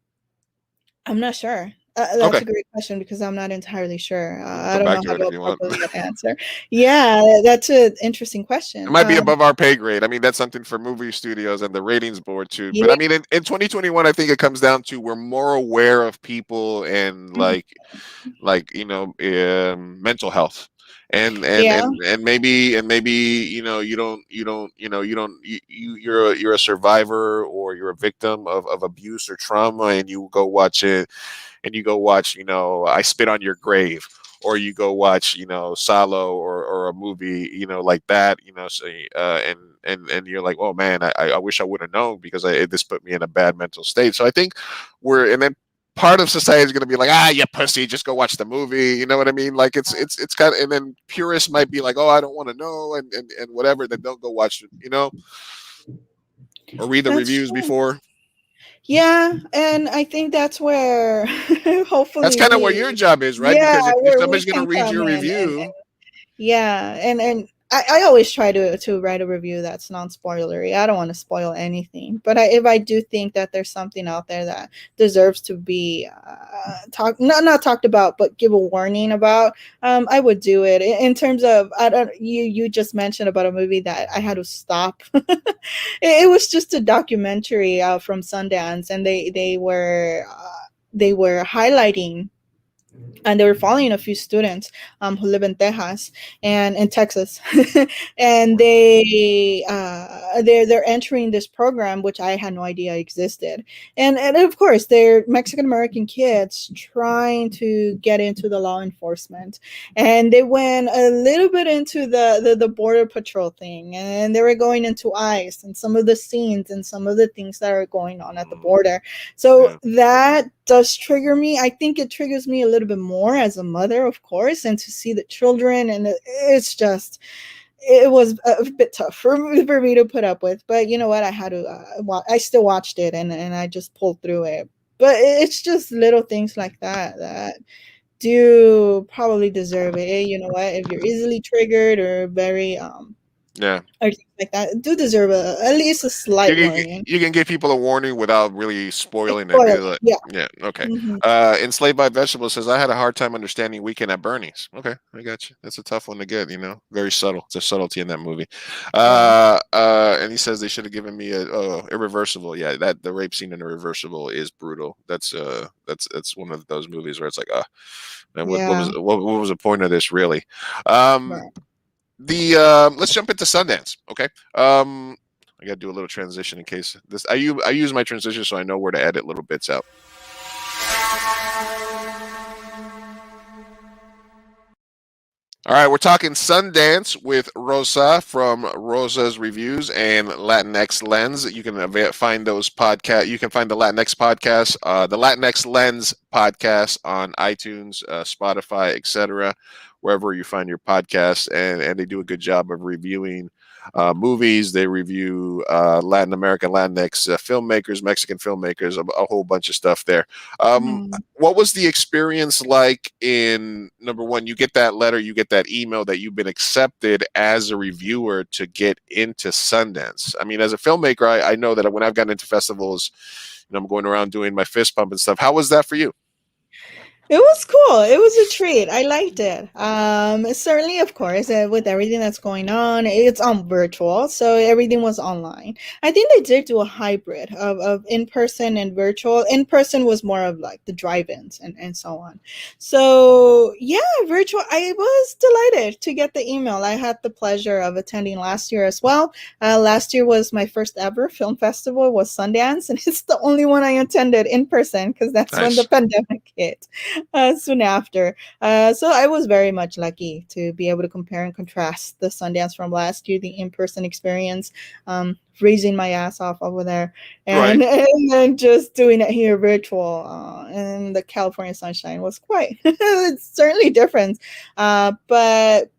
not sure. That's Okay, a great question because I'm not entirely sure. we can I come don't back know to how it if to you want. appropriately answer. Yeah, that's an interesting It question. might be above our pay grade. I mean, that's something for movie studios and the ratings board too. But Yeah. I mean, in 2021, I think it comes down to we're more aware of people and Mhm. mental health, Yeah. and maybe you're a survivor or you're a victim of abuse or trauma, and you go watch it and you go watch, I Spit on Your Grave, or you go watch, Salo, or a movie, like that, so, and you're like, oh man, I wish I would have known because this put me in a bad mental state. So I think and then part of society is going to be like, you pussy, just go watch the movie. You know what I mean? Like it's kind of, and then purists might be like, oh, I don't want to know, and whatever. Then don't go watch it, or read the That's reviews true. before. Yeah, and I think that's where That's hopefully kind of where your job is, right? yeah, Because if where we somebody's going to can read come your in review, yeah, and I always try to write a review that's non-spoilery. I don't want to spoil anything, but if I do think that there's something out there that deserves to be not talked about, but give a warning about, I would do it. In terms of, I don't, you just mentioned about a movie that I had to stop. It was just a documentary from Sundance, and they were highlighting and they were following a few students who live in Texas and in Texas, and they're entering this program which I had no idea existed, and of course they're Mexican American kids trying to get into the law enforcement, and they went a little bit into the border patrol thing, and they were going into ICE and some of the scenes and some of the things that are going on at the border. So yeah. that does trigger me. I think it triggers me a little bit more as a mother, of course, and to see the children, and it's just, it was a bit tough for me to put up with. But you know what? I had to. I still watched it, and I just pulled through it. But it's just little things like that that do probably deserve it. You know what? If you're easily triggered or very Yeah. or things like that, do deserve at least a You slight can, warning. you can give people a warning without really spoiling it. Spoiler, Be like, yeah. yeah, okay. Hmm. Enslaved by Vegetables says I had a hard time understanding Weekend at Bernie's. Okay, I got you. That's a tough one to get. Very subtle. It's a subtlety in that movie. Yeah. And he says they should have given me a Irreversible. Yeah, that the rape scene in Irreversible is brutal. That's one of those movies where it's like, man, Yeah. what was the point of this really? Um, Right. Let's jump into Sundance. Okay. I got to do a little transition in case this. I use my transition so I know where to edit little bits out. All right, we're talking Sundance with Rosa from Rosa's Reviews and LatinX Lens. You can find those podcast. You can find the LatinX podcast, the LatinX Lens podcast on iTunes, Spotify, etc., wherever you find your podcasts. And they do a good job of reviewing movies. They review Latin American, Latinx filmmakers, Mexican filmmakers, a whole bunch of stuff there. Mhm. What was the experience like in number one? You get that letter, you get that email that you've been accepted as a reviewer to get into Sundance. I mean, as a filmmaker, I know that when I've gotten into festivals, I'm going around doing my fist pump and stuff. How was that for you? It was cool. It was a treat. I liked it. Certainly, of course, with everything that's going on, it's on virtual, so everything was online. I think they did do a hybrid of in person and virtual. In person was more of like the drive-ins and so on. So yeah, virtual. I was delighted to get the email. I had the pleasure of attending last year as well. Last year was my first ever film festival. It was Sundance, and it's the only one I attended in person because that's when the Nice. pandemic hit. Soon after. So I was very much lucky to be able to compare and contrast the Sundance from last year, the in-person experience, freezing my ass off over there, Right. and then just doing it here virtual. And the California sunshine was quite, it's certainly different. But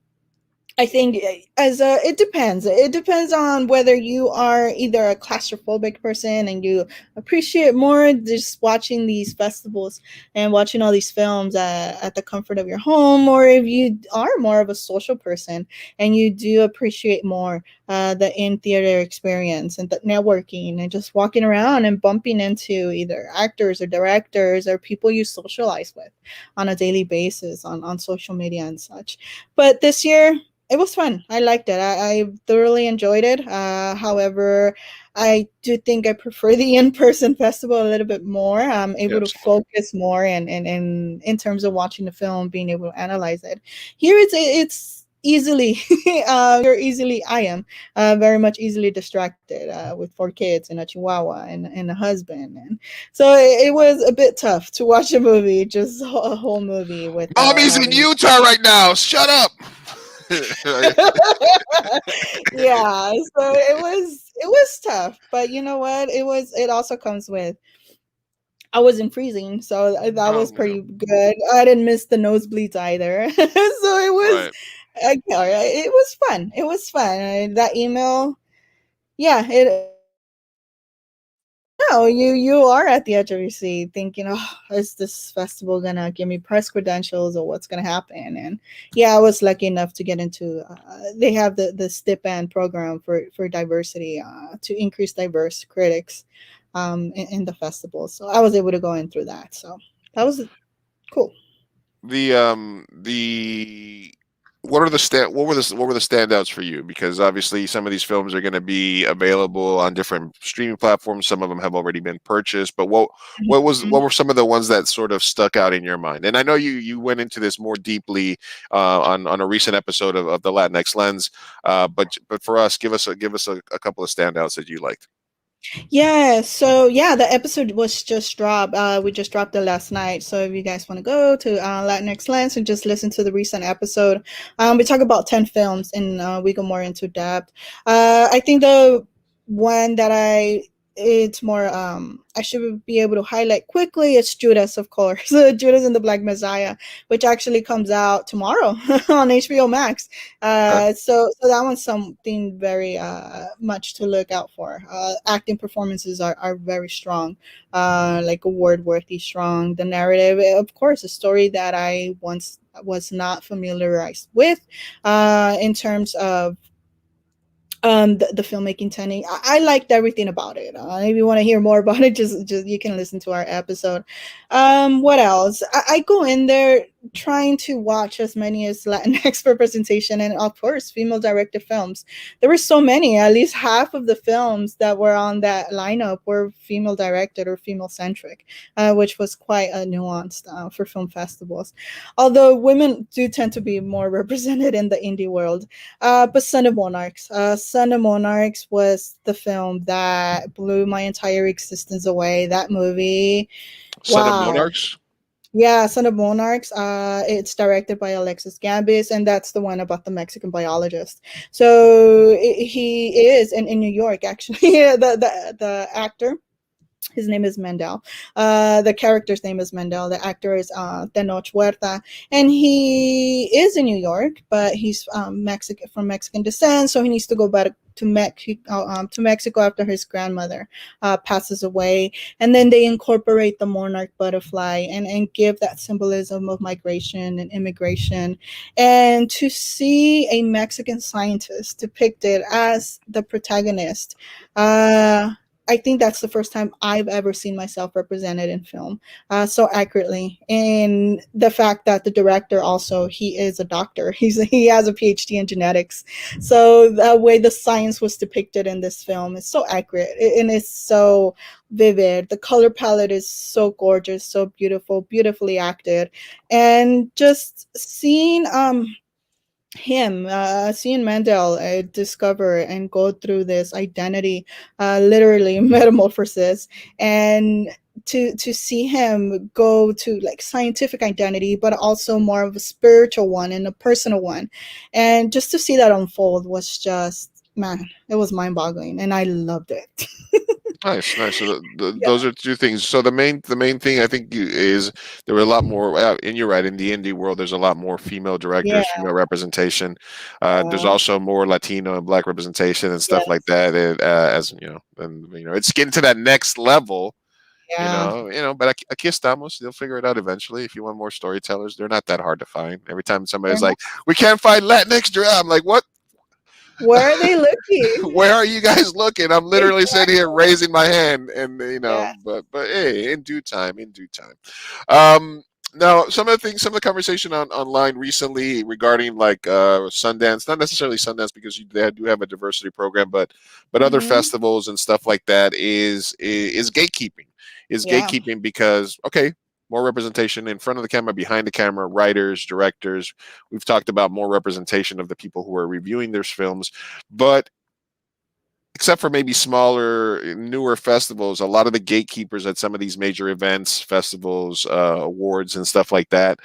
I think it depends. It depends on whether you are either a claustrophobic person and you appreciate more just watching these festivals and watching all these films at the comfort of your home, or if you are more of a social person and you do appreciate more the in theater experience and the networking and just walking around and bumping into either actors or directors or people you socialize with on a daily basis on social media and such. But this year, it was fun. I liked it. I thoroughly enjoyed it. However, I do think I prefer the in-person festival a little bit more. I'm able to Yes. focus more and in terms of watching the film, being able to analyze it. Here it's easily you're easily I am very much easily distracted with four kids and a chihuahua and a husband, and so it was a bit tough to watch a movie, just a whole movie without Mommy's in having. Utah right now. Shut up. Yeah, so it was tough, but you know what, it also comes with, I wasn't freezing, so that Oh was no. pretty good. I didn't miss the nosebleeds either. So it was, Right. it was fun, it was fun. That email, yeah, it, no, you are at the edge of your seat thinking, oh, is this festival gonna give me press credentials or what's gonna happen? And yeah, I was lucky enough to get into. They have the stipend program for diversity to increase diverse critics in the festival. So I was able to go in through that. So that was cool. The what were the standouts for you? Because obviously some of these films are going to be available on different streaming platforms. Some of them have already been purchased. But what were some of the ones that sort of stuck out in your mind? And I know you went into this more deeply on a recent episode of the Latinx Lens. But for us, give us a couple of standouts that you liked. Yeah, so yeah, the episode was just dropped. We just dropped it last night. So if you guys want to go to Latinx Lens and just listen to the recent episode, we talk about 10 films and we go more into depth. I think the one that it's more, I should be able to highlight quickly, it's Judas, of course. Judas and the Black Messiah, which actually comes out tomorrow on HBO Max. Okay. So that one's something very much to look out for. Acting performances are very strong, like award worthy strong. The narrative, of course, a story that I once was not familiarized with, in terms of the filmmaking technique. I liked everything about it. If you want to hear more about it, just you can listen to our episode. What else? I go in there trying to watch as many as Latinx representation and of course female directed films. There were so many, at least half of the films that were on that lineup were female directed or female centric, which was quite nuanced for film festivals. Although women do tend to be more represented in the indie world. But Son of Monarchs. Son of Monarchs was the film that blew my entire existence away. That movie, Son of wow. Monarchs. Yeah, Son of Monarchs. It's directed by Alexis Gambis, and that's the one about the Mexican biologist. So he is in New York, actually. The actor, his name is Mendel. The character's name is Mendel. The actor is Tenoch Huerta, and he is in New York, but he's Mexican from Mexican descent, so he needs to go back to Mexico after his grandmother passes away, and then they incorporate the monarch butterfly and give that symbolism of migration and immigration, and to see a Mexican scientist depicted as the protagonist. I think that's the first time I've ever seen myself represented in film so accurately. And the fact that the director also, he is a doctor. He has a PhD in genetics. So the way the science was depicted in this film is so accurate and it's so vivid. The color palette is so gorgeous, so beautiful, beautifully acted. And just seeing Mandel discover and go through this identity, literally metamorphosis, and to see him go to like scientific identity, but also more of a spiritual one and a personal one, and just to see that unfold was just, man, it was mind boggling, and I loved it. Nice, nice. So Yeah, those are two things. So the main thing I think is there were a lot more. And you're right. In the indie world, there's a lot more female yeah, directors, female representation. There's uh, also more Latino and Black representation and stuff like yes, that. And, as you know, and it's getting to that next level. yeah. But aquí estamos. They'll figure it out eventually. If you want more storytellers, they're not that hard to find. Every time They're somebody's not. like, "We can't find Latinx," I'm like, "What? Where are they looking? Where are you guys looking?" I'm literally sitting here Exactly. raising my hand, and Yeah. but hey, in due time, in due time. Um, Now, some of the conversation online recently regarding like Sundance, not necessarily Sundance because they do have a diversity program, but other Hmm. festivals and stuff like that is gatekeeping, Yeah. because okay. More representation in front of the camera, behind the camera, writers, directors. We've talked about more representation of the people who are reviewing their films, but except for maybe smaller, newer festivals, a lot of the gatekeepers at some of these major events, festivals, awards, and stuff like that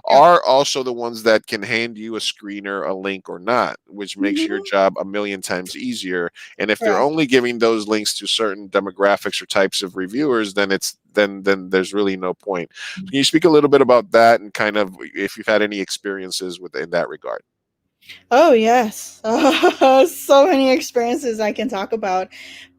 Yeah. are also the ones that can hand you a screener, a link, or not, which makes your Hmm. job a million times easier. And if they're Correct. only giving those links to certain demographics or types of reviewers, then then there's really no point. Can you speak a little bit about that and kind of if you've had any experiences with in that regard? Oh yes, so many experiences I can talk about,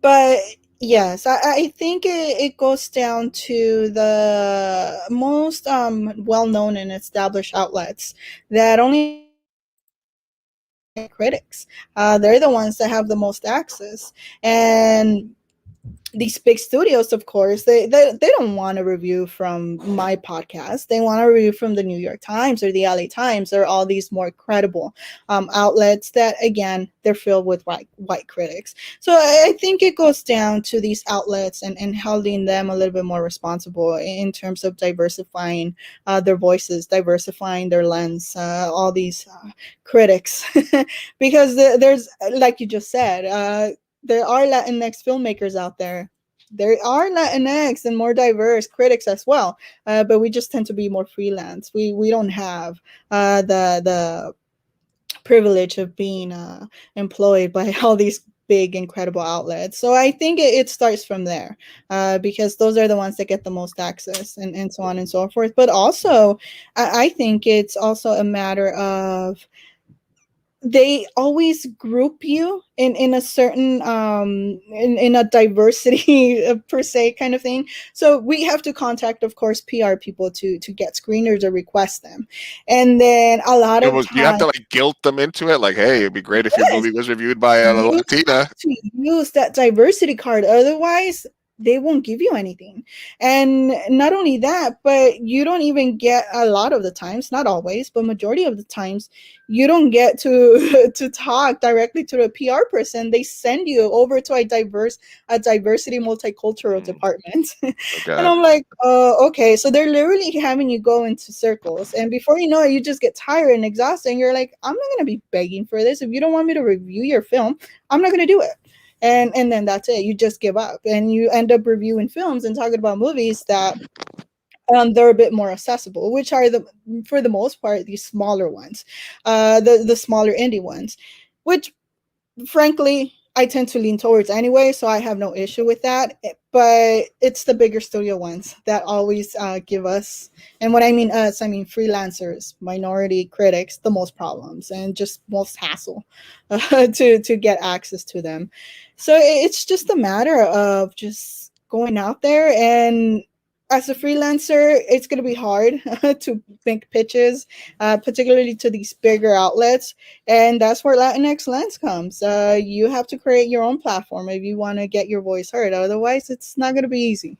but yes, I think it goes down to the most well-known and established outlets that only critics. They're the ones that have the most access, and these big studios, of course, they don't want a review from my podcast. They want a review from the New York Times or the LA Times or all these more credible outlets that, again, they're filled with white critics. So I think it goes down to these outlets and holding them a little bit more responsible in terms of diversifying their voices, diversifying their lens, all these critics. Because there's, like you just said, there are Latinx filmmakers out there. There are Latinx and more diverse critics as well, but we just tend to be more freelance. We don't have the privilege of being employed by all these big incredible outlets. So I think it starts from there, because those are the ones that get the most access and so on and so forth. But also, I think it's also a matter of they always group you in a certain in a diversity per se kind of thing. So we have to contact, of course, PR people to get screeners or request them, and then a lot It of was you have times, to like guilt them into it, like, hey, it'd be great if your yes, movie was reviewed by a you Latina. have to use that diversity card, otherwise they won't give you anything. And not only that, but you don't even get, a lot of the times, not always, but majority of the times, you don't get to to talk directly to the PR person. They send you over to a diversity multicultural Mm, department. And okay. I'm like, okay, so they're literally having you go into circles, and before you know it, you just get tired and exhausted, and you're like, I'm not going to be begging for this. If you don't want me to review your film, I'm not going to do it. And then that's it. You just give up, and you end up reviewing films and talking about movies that they're a bit more accessible, which are the, for the most part, the smaller ones, the smaller indie ones, which frankly I tend to lean towards anyway, so I have no issue with that. But it's the bigger studio ones that always give us, and when I mean us, I mean freelancers, minority critics, the most problems and just most hassle to get access to them. So it's just a matter of just going out there, and as a freelancer, it's going to be hard to make pitches, particularly to these bigger outlets, and that's where Latinx Lens comes. You have to create your own platform if you want to get your voice heard. Otherwise, it's not going to be easy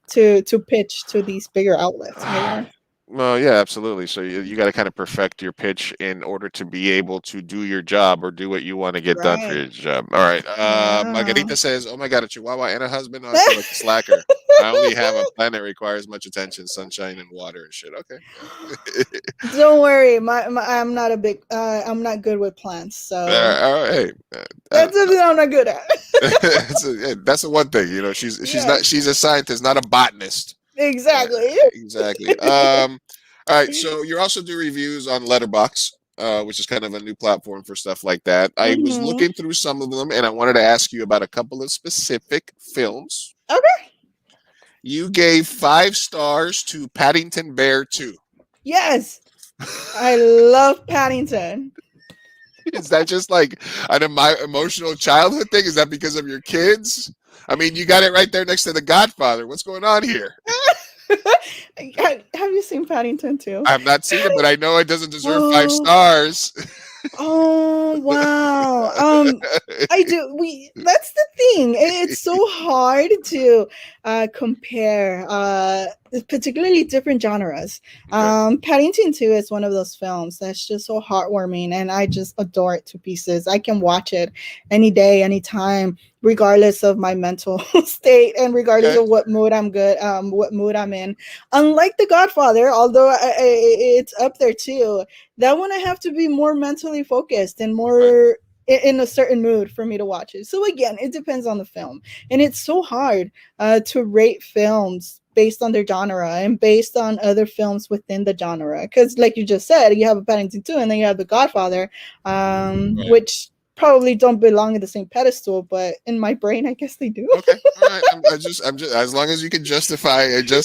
to pitch to these bigger outlets either. Well, yeah, absolutely. So you got to kind of perfect your pitch in order to be able to do your job or do what you want to get done for Right. your job. All right. Yeah. Margarita says, "Oh my God, a Chihuahua and a husband. Oh, I feel like a slacker. I only have a plan that requires much attention, sunshine, and water and shit." Okay. Yeah. Don't worry, I'm not good with plants, so All right. Hey, that's something I'm not good at. that's the one thing. Yes, She's a scientist, not a botanist. Uh, exactly. exactly. All right. So you also do reviews on Letterbox. which is kind of a new platform for stuff like that. I was Mm-hmm. looking through some of them, and I wanted to ask you about a couple of specific films. Okay. You gave 5 stars to Paddington Bear 2. Yes, I love Paddington. Is that just like an emotional childhood thing? Is that because of your kids? I mean, you got it right there next to The Godfather. What's going on here? Have you seen Paddington too? I've not seen it, but I know it doesn't deserve 5 Oh. stars. Oh wow. I do. That's the thing. It's so hard to compare particularly different genres. Okay. Paddington 2 is one of those films that's just so heartwarming, and I just adore it to pieces. I can watch it any day, anytime, regardless of my mental state and regardless Okay. of what mood I'm in. Unlike The Godfather, although it's up there too, that one I have to be more mentally focused and more in a certain mood for me to watch it. So again, it depends on the film, and it's so hard to rate films based on their genre and based on other films within the genre. Because, like you just said, you have a Paddington 2 and then you have The Godfather, which probably don't belong in the same pedestal, but in my brain, I guess they do. Okay, all right. I'm just as long as you can justify it. No,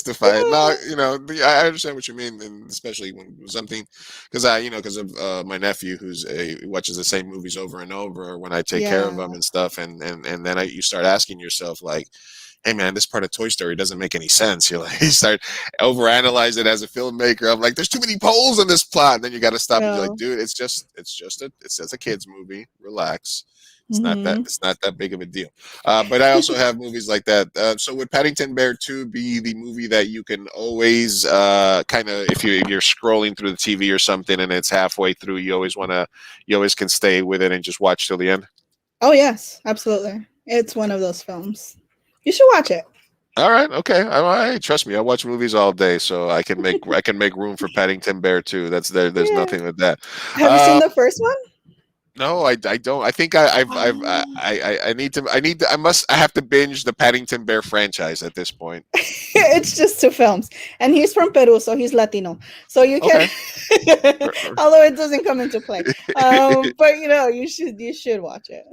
I understand what you mean, and especially when something, because of my nephew who watches the same movies over and over. When I take care of Yeah. him and stuff, and then you start asking yourself like, hey man, this part of Toy Story doesn't make any sense. You start overanalyze it as a filmmaker. I'm like, there's too many holes in this plot. And then you got to stop and be like, dude, it's just a kid's movie. Relax. It's not that big of a deal. But I also have movies like that. So would Paddington Bear 2 be the movie that you can always kind of, if you're scrolling through the TV or something and it's halfway through, you always can stay with it and just watch till the end? Oh yes, absolutely. It's one of those films. You should watch it. All right, okay. I trust me. I watch movies all day, so I can make room for Paddington Bear 2. There's nothing with that. Have you seen the first one? No, I don't. I think I have to binge the Paddington Bear franchise at this point. It's just 2 films, and he's from Peru, so he's Latino. So you can, although it doesn't come into play, but you should watch it.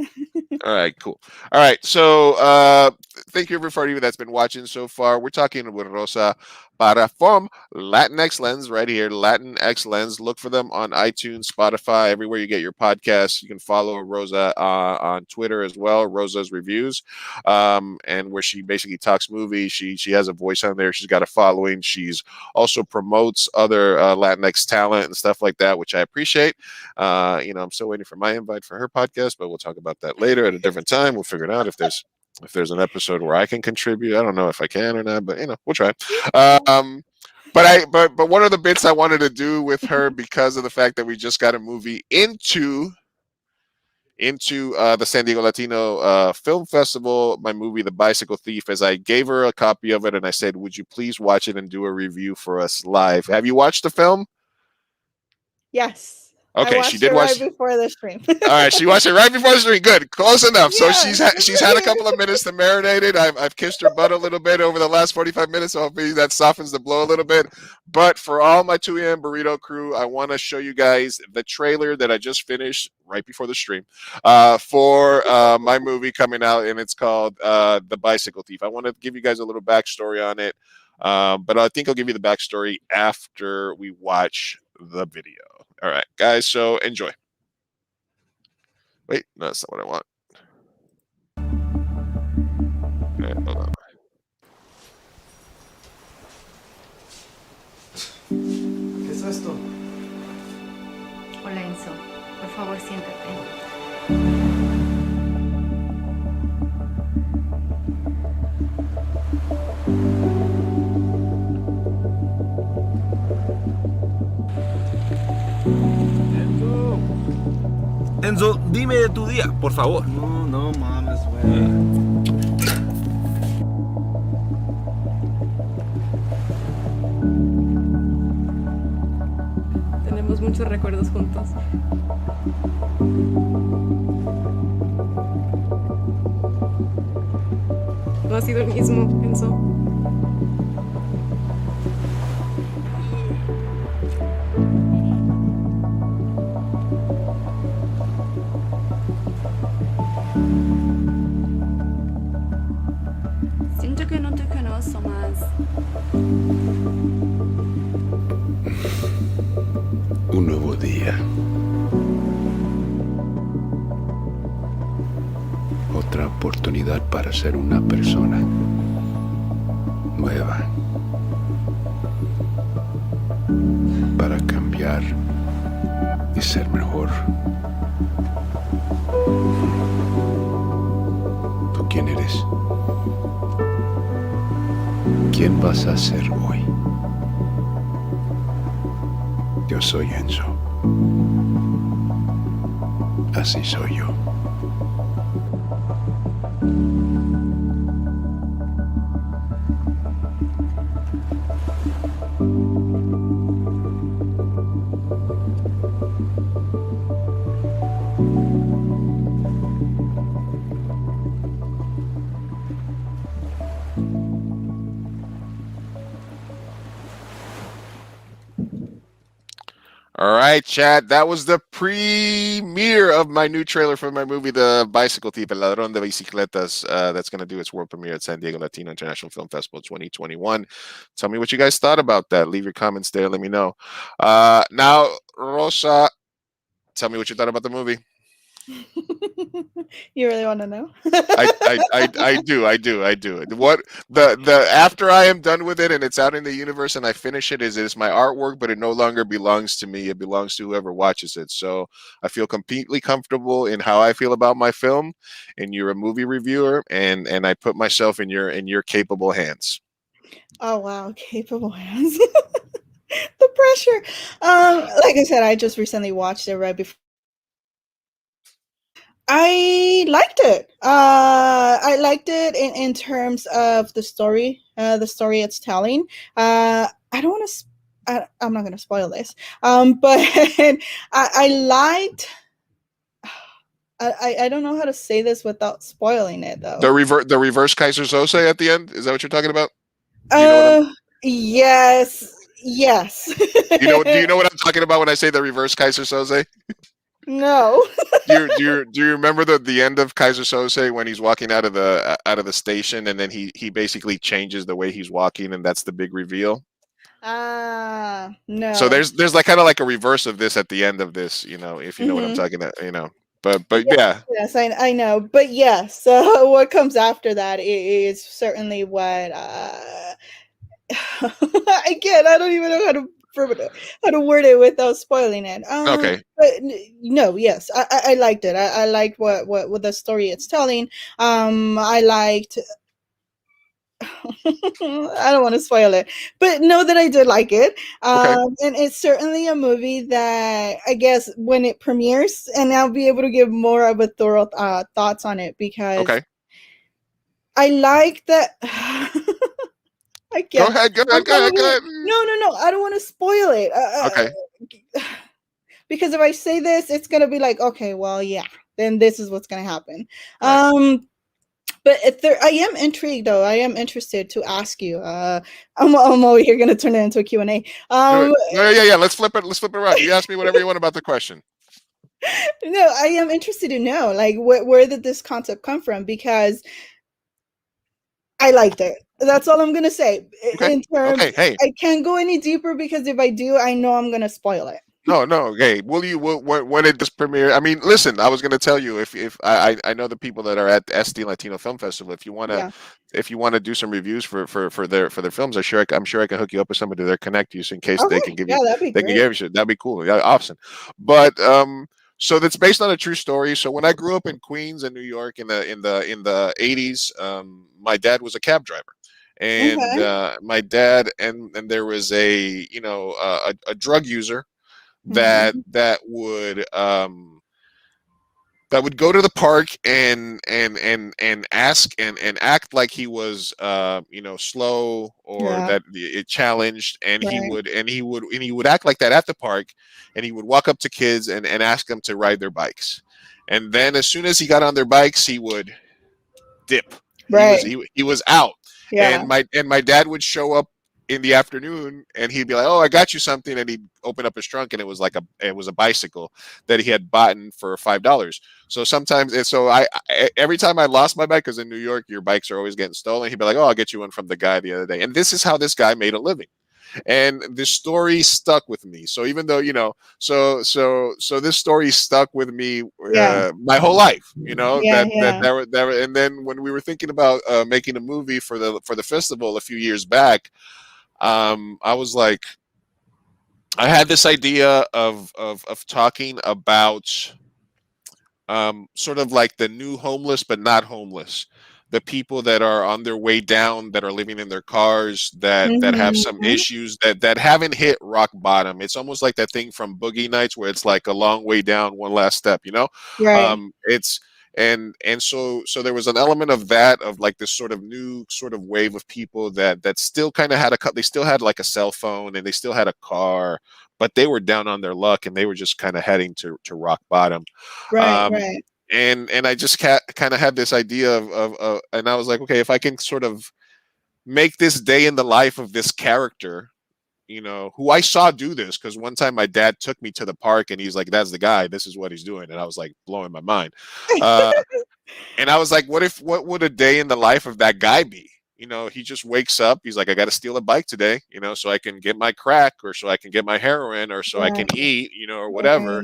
All right, cool. All right, so thank you everybody that's been watching so far. We're talking with Rosa Parra from LatinX Lens right here. LatinX Lens. Look for them on iTunes, Spotify, everywhere you get your podcasts. You can follow Rosa on Twitter as well. Rosa's Reviews, and where she basically talks movies. She has a voice on there. She's got a following. She's also promotes other Latinx talent and stuff like that, which I appreciate. I'm still waiting for my invite for her podcast, but we'll talk about that later at a different time. We'll figure it out if there's an episode where I can contribute. I don't know if I can or not, but we'll try. But one of the bits I wanted to do with her, because of the fact that we just got a movie into the San Diego Latino Film Festival, my movie The Bicycle Thief, as I gave her a copy of it and I said, would you please watch it and do a review for us live? Have you watched the film? Yes. Okay, she did watch right before the stream. All right, she watched it right before the stream. Good, close enough. So Yeah. she's had a couple of minutes to marinate it. I've kissed her butt a little bit over the last 45 minutes, so hopefully that softens the blow a little bit. But for all my 2 a.m. Burrito crew, I want to show you guys the trailer that I just finished right before the stream for my movie coming out, and it's called The Bicycle Thief. I want to give you guys a little backstory on it, but I think I'll give you the backstory after we watch the video. All right, guys, so enjoy. Wait, no, that's not what I want. Okay, hold on. ¿Qué es esto? Hola Enzo, por favor siéntate. Enzo, dime de tu día, por favor. No mames, güey. Tenemos muchos recuerdos juntos. No ha sido el mismo, Enzo. otra oportunidad para ser una persona nueva, para cambiar y ser mejor. ¿Tú quién eres? ¿Quién vas a ser hoy? Yo soy Enzo. Así soy yo. All right, chat. That was the premiere of my new trailer for my movie, The Bicycle Thief, El Ladrón de Bicicletas. That's going to do its world premiere at San Diego Latino International Film Festival 2021. Tell me what you guys thought about that. Leave your comments there. Let me know. Now, Rosa, tell me what you thought about the movie. You really want to know? I do. What the after I am done with it and it's out in the universe and I finish it is my artwork, but it no longer belongs to me. It belongs to whoever watches it. So I feel completely comfortable in how I feel about my film, and you're a movie reviewer, and I put myself in your capable hands. Oh wow, capable hands. The pressure. Like I said, I just recently watched it right before. I liked it. I liked it in terms of the story it's telling. I don't want to. I'm not going to spoil this. But I liked. I don't know how to say this without spoiling it though. The reverse Kaiser Sose at the end. Is that what you're talking about? Do you know yes. Do you know what I'm talking about when I say the reverse Kaiser Sose? No. do you remember the end of Kaiser Sose when he's walking out of the station and then he basically changes the way he's walking and that's the big reveal? No. So there's like kind of like a reverse of this at the end of this, if you know what I'm talking about, But yeah. Yes, I know. But yes, so what comes after that is certainly what again, I don't even know how to word it without spoiling it. Okay. But no, yes, I liked it. I liked what the story it's telling. I liked. I don't want to spoil it, but know that I did like it. Okay. And it's certainly a movie that I guess when it premieres, and I'll be able to give more of a thorough thoughts on it because Okay. I like that. I Go guess. ahead. No. I don't want to spoil it. Okay. Because if I say this, it's gonna be like, okay, well, yeah, then this is what's gonna happen. Right. But I am intrigued though. I am interested to ask you. I'm over here gonna turn it into a Q&A. Yeah. Let's flip it around. You ask me whatever you want about the question. No, I am interested to know, like, where did this concept come from? Because I liked it. That's all I'm gonna say. Okay. In terms, Okay. Hey. I can't go any deeper because if I do, I know I'm gonna spoil it. No. Okay. When it does premiere? I mean, listen. I was going to tell you if I know the people that are at SD Latino Film Festival. If you want to do some reviews for their films, I'm sure I can hook you up with somebody that connect you in case they can give you. That'd be they great. can give you shit. That'd be cool. Yeah, awesome. But so that's based on a true story. So when I grew up in Queens and New York in the 80s, my dad was a cab driver. And my dad and there was a drug user that would go to the park and ask and act like he was slow or that it challenged, and he would act like that at the park, and he would walk up to kids and ask them to ride their bikes, and then as soon as he got on their bikes he would dip. He was out. And my dad would show up in the afternoon and he'd be like, "Oh, I got you something," and he'd open up his trunk and it was a bicycle that he had bought for $5. So sometimes I every time I lost my bike, because in New York your bikes are always getting stolen, he'd be like, "Oh, I'll get you one from the guy the other day." And this is how this guy made a living. and this story stuck with me. So even though so this story stuck with me Yeah. my whole life. Yeah. Yeah. And then when we were thinking about making a movie for the festival a few years back, I was like, I had this idea of talking about sort of like the new homeless, but not homeless. The people that are on their way down, that are living in their cars, that have some Mhm. issues, that haven't hit rock bottom. It's almost like that thing from Boogie Nights where it's like a long way down, one last step. Right. It's and so there was an element of that, of like this sort of new sort of wave of people that still kind of had they still had like a cell phone and they still had a car, but they were down on their luck and they were just kind of heading to rock bottom. Right. um, Right. and I just kind of had this idea of and I was like, okay, if I can sort of make this day in the life of this character, who I saw do this, because one time my dad took me to the park and he's like, that's the guy, this is what he's doing, and I was like blowing my mind. uh, and I was like, what would a day in the life of that guy be? He just wakes up, he's like, I got to steal a bike today, so I can get my crack, or so I can get my heroin, or so I can Right. eat, or whatever.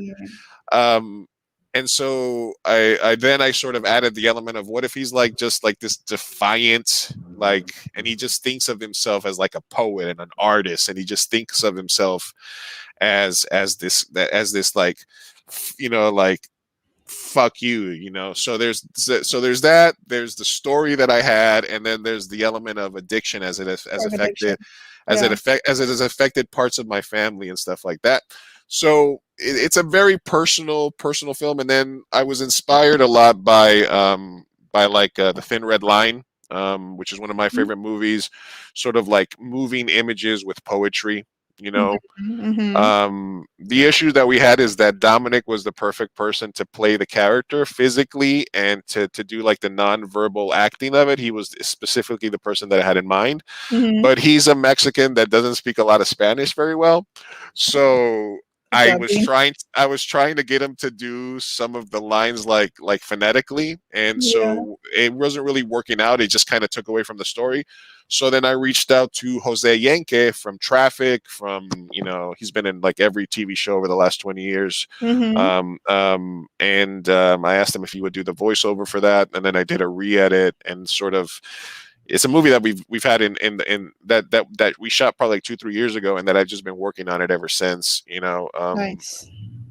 Right. um and so I sort of added the element of, what if he's like just like this defiant, like, and he just thinks of himself as like a poet and an artist, and he just thinks of himself as this like, like, fuck you, so there's that, there's the story that I had, and then there's the element of addiction as it has Drug addiction. affected as Yeah. it has affected parts of my family and stuff like that. So it's a very personal film. And then I was inspired a lot by like The Thin Red Line, which is one of my favorite movies, sort of like moving images with poetry. Mhm. The issue that we had is that Dominic was the perfect person to play the character physically and to do like the non-verbal acting of it. He was specifically the person that I had in mind, Mhm. but he's a Mexican that doesn't speak a lot of Spanish very well. So Dubbing. I was trying to get him to do some of the lines like phonetically, and Yeah. so it wasn't really working out. It just kind of took away from the story. So then I reached out to Jose Yenke from Traffic, he's been in like every TV show over the last 20 years. Mhm. And I asked him if he would do the voiceover for that. And then I did a re-edit, and sort of, it's a movie that we've had in that we shot probably like 2-3 years ago, and that I've just been working on it ever since. Nice.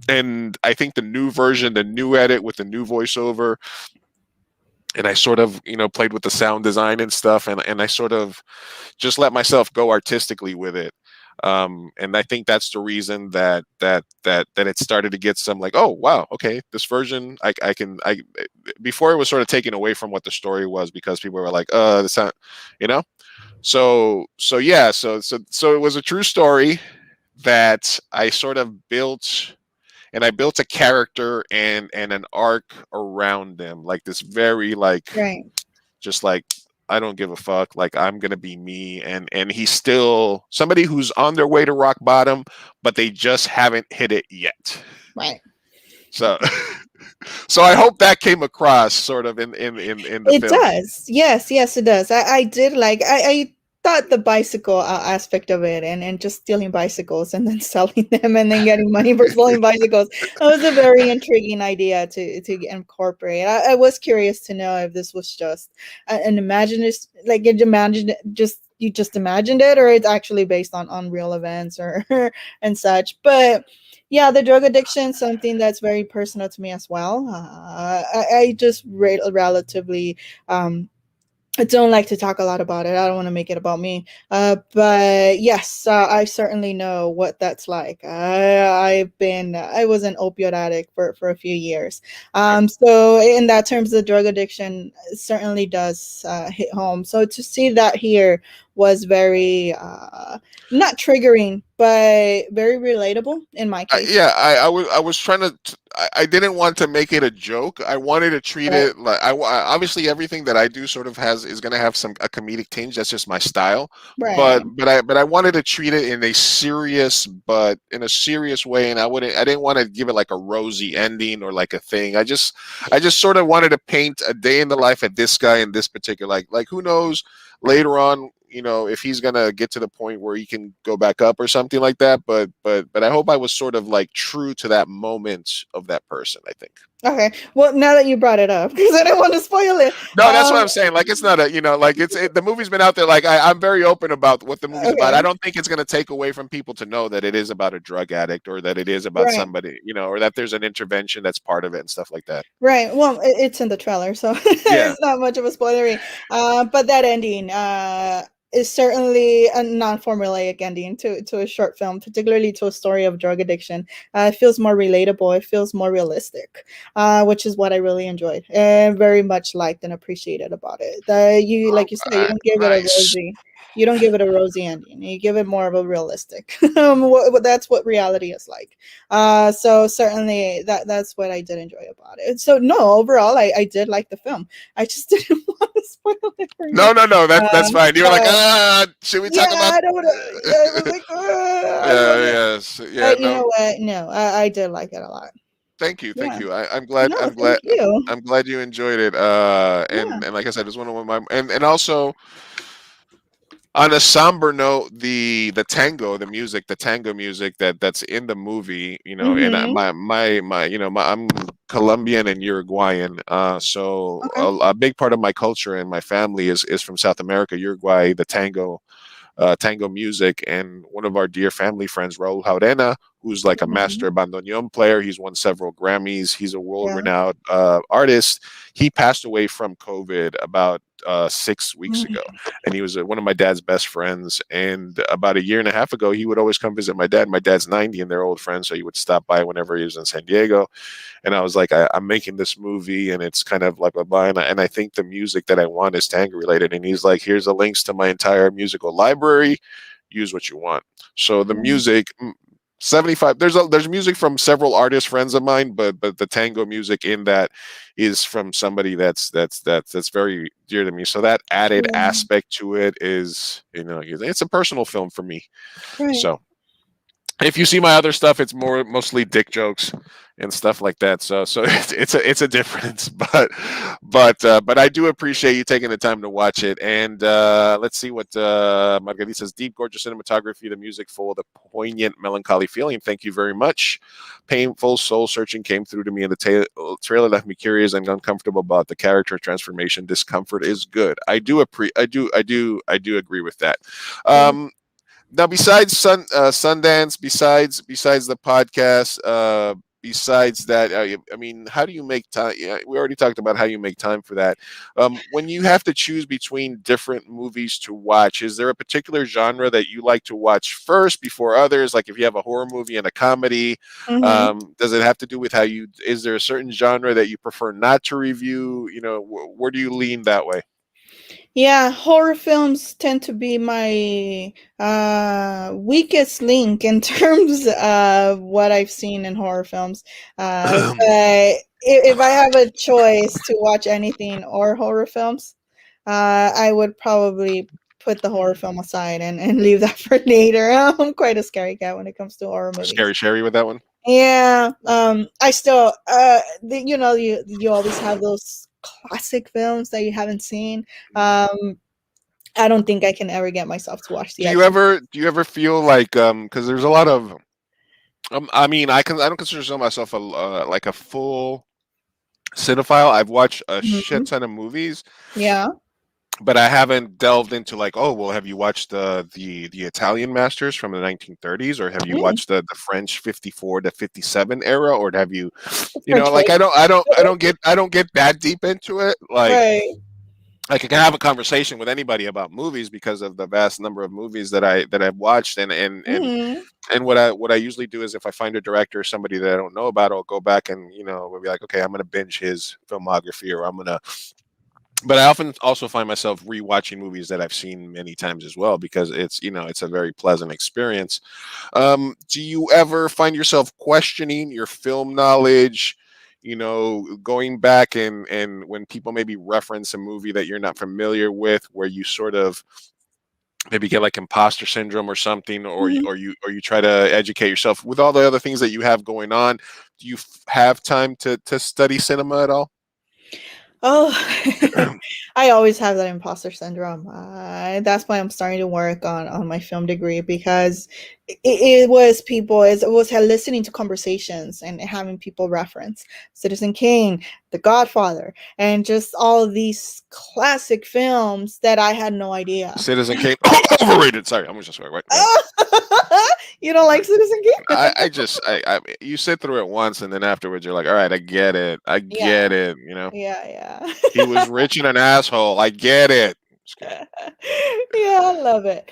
And I think the new version, the new edit with the new voiceover, and I sort of played with the sound design and stuff, and I sort of just let myself go artistically with it. And I think that's the reason that it started to get some like, oh wow, okay, this version I before it was sort of taken away from what the story was, because people were like, the sound, so yeah, so it was a true story that I sort of built, and I built a character and an arc around them, like this very like, Right. just like, I don't give a fuck, like, I'm gonna be me, and he's still somebody who's on their way to rock bottom, but they just haven't hit it yet. Right. So so I hope that came across sort of in the It film. does. Yes, yes, it does. I did like, I thought the bicycle aspect of it, and just stealing bicycles and then selling them and then getting money for stealing bicycles. That was a very intriguing idea to incorporate. I was curious to know if this was just an imagination, like you just imagined it, or it's actually based on real events or and such. But yeah, the drug addiction, something that's very personal to me as well. I just relatively I don't like to talk a lot about it. I don't want to make it about me. But yes, I certainly know what that's like. I was an opioid addict for a few years. So in that terms, the drug addiction certainly does hit home. So to see that here was very, not triggering, but very relatable in my case. Yeah, I was trying to. I didn't want to make it a joke. I wanted to treat Right. it like, obviously everything that I do sort of is going to have a comedic tinge. That's just my style. Right. But I wanted to treat it in a serious way, and I didn't want to give it like a rosy ending or like a thing. I just sort of wanted to paint a day in the life of this guy in this particular, like who knows, later on, if he's gonna get to the point where he can go back up or something like that. But I hope I was sort of like true to that moment of that person, I think. Okay. Well, now that you brought it up, because I don't want to spoil it. No, that's what I'm saying. Like, it's not a, like the movie's been out there. Like, I'm very open about what the movie's about. I Okay. don't think it's going to take away from people to know that it is about a drug addict, or that it is about Right. somebody, or that there's an intervention that's part of it and stuff like that. Right. Well, it's in the trailer, so Yeah. it's not much of a spoilery. But that ending is certainly a non-formulaic ending to a short film, particularly to a story of drug addiction. It feels more relatable. It feels more realistic, which is what I really enjoyed and very much liked and appreciated about it. Like you said, you don't give it a Nice. rosy. You don't give it a rosy ending. You give it more of a realistic. That's what reality is like. So certainly that's what I did enjoy about it. So no, overall, I did like the film. I just didn't want to spoil it for you. No, that's fine. You were like, should we talk Yeah, about? I don't wanna, I was like, I don't wanna. Yes, yeah. But you No, know what? No, I did like it a lot. thank you. Yeah. I'm glad. No, I'm glad. thank you. I'm glad you enjoyed it. Yeah. And like I said, it's one of my and also. On a somber note, the tango music that's in the movie, and I'm Colombian and Uruguayan, so Okay. a big part of my culture and my family is from South America, Uruguay, the tango music, and one of our dear family friends, Raul Jaurena, who's like a master bandoneon player. He's won several Grammys. He's a world-renowned artist. He passed away from COVID about 6 weeks ago, and he was one of my dad's best friends. And about a year and a half ago, he would always come visit my dad. My dad's 90, and they're old friends, so he would stop by whenever he was in San Diego. And I was like, I'm making this movie, and it's kind of like blah, blah, and I think the music that I want is tango related. And he's like, here's the links to my entire musical library. Use what you want. So the music. 75 there's music from several artists friends of mine, but the tango music in that is from somebody that's very dear to me, so that added aspect to it is, it's a personal film for me. Right. So if you see my other stuff, it's mostly dick jokes and stuff like that. So it's a difference, but I do appreciate you taking the time to watch it. And let's see what Margarita says. Deep, gorgeous cinematography, the music full of the poignant, melancholy feeling. Thank you very much. Painful, soul searching came through to me, and the trailer left me curious and uncomfortable about the character transformation. Discomfort is good. I do agree with that. Now, besides Sundance, besides the podcast, besides that, I mean, how do you make time? Yeah, we already talked about how you make time for that. When you have to choose between different movies to watch, is there a particular genre that you like to watch first before others? Like if you have a horror movie and a comedy, does it have to do with is there a certain genre that you prefer not to review? Where do you lean that way? Yeah, horror films tend to be my weakest link in terms of what I've seen in horror films. But if I have a choice to watch anything or horror films, I would probably put the horror film aside and leave that for later. I'm quite a scary cat when it comes to horror movies. Scary Sherry with that one? Yeah, I still, you always have those classic films that you haven't seen. I don't think I can ever get myself to watch the. Do you ever feel like because there's a lot of I mean, I don't consider myself like a full cinephile. I've watched a shit ton of movies. Yeah. But I haven't delved into like, oh well, have you watched the Italian masters from the 1930s, or have you watched the French 54 to 57 era, or have you, like I don't get that deep into it. Like, like I can have a conversation with anybody about movies because of the vast number of movies that I've watched, and what I usually do is if I find a director or somebody that I don't know about, I'll go back and we'll be like, okay, I'm gonna binge his filmography, or I'm gonna. But I often also find myself rewatching movies that I've seen many times as well, because it's it's a very pleasant experience. Do you ever find yourself questioning your film knowledge? Going back and when people maybe reference a movie that you're not familiar with, where you sort of maybe get like imposter syndrome or something, or you try to educate yourself with all the other things that you have going on. Do you have time to study cinema at all? Oh, I always have that imposter syndrome. That's why I'm starting to work on my film degree because it was it was listening to conversations and having people reference Citizen Kane, The Godfather, and just all of these classic films that I had no idea. Citizen Kane overrated. Sorry, I'm just right. You don't like Citizen Kane? I you sit through it once and then afterwards you're like, all right, I get it. I Yeah, get it. You know, yeah, he was rich and an asshole. I get it. Just kidding. yeah. Yeah, I love it.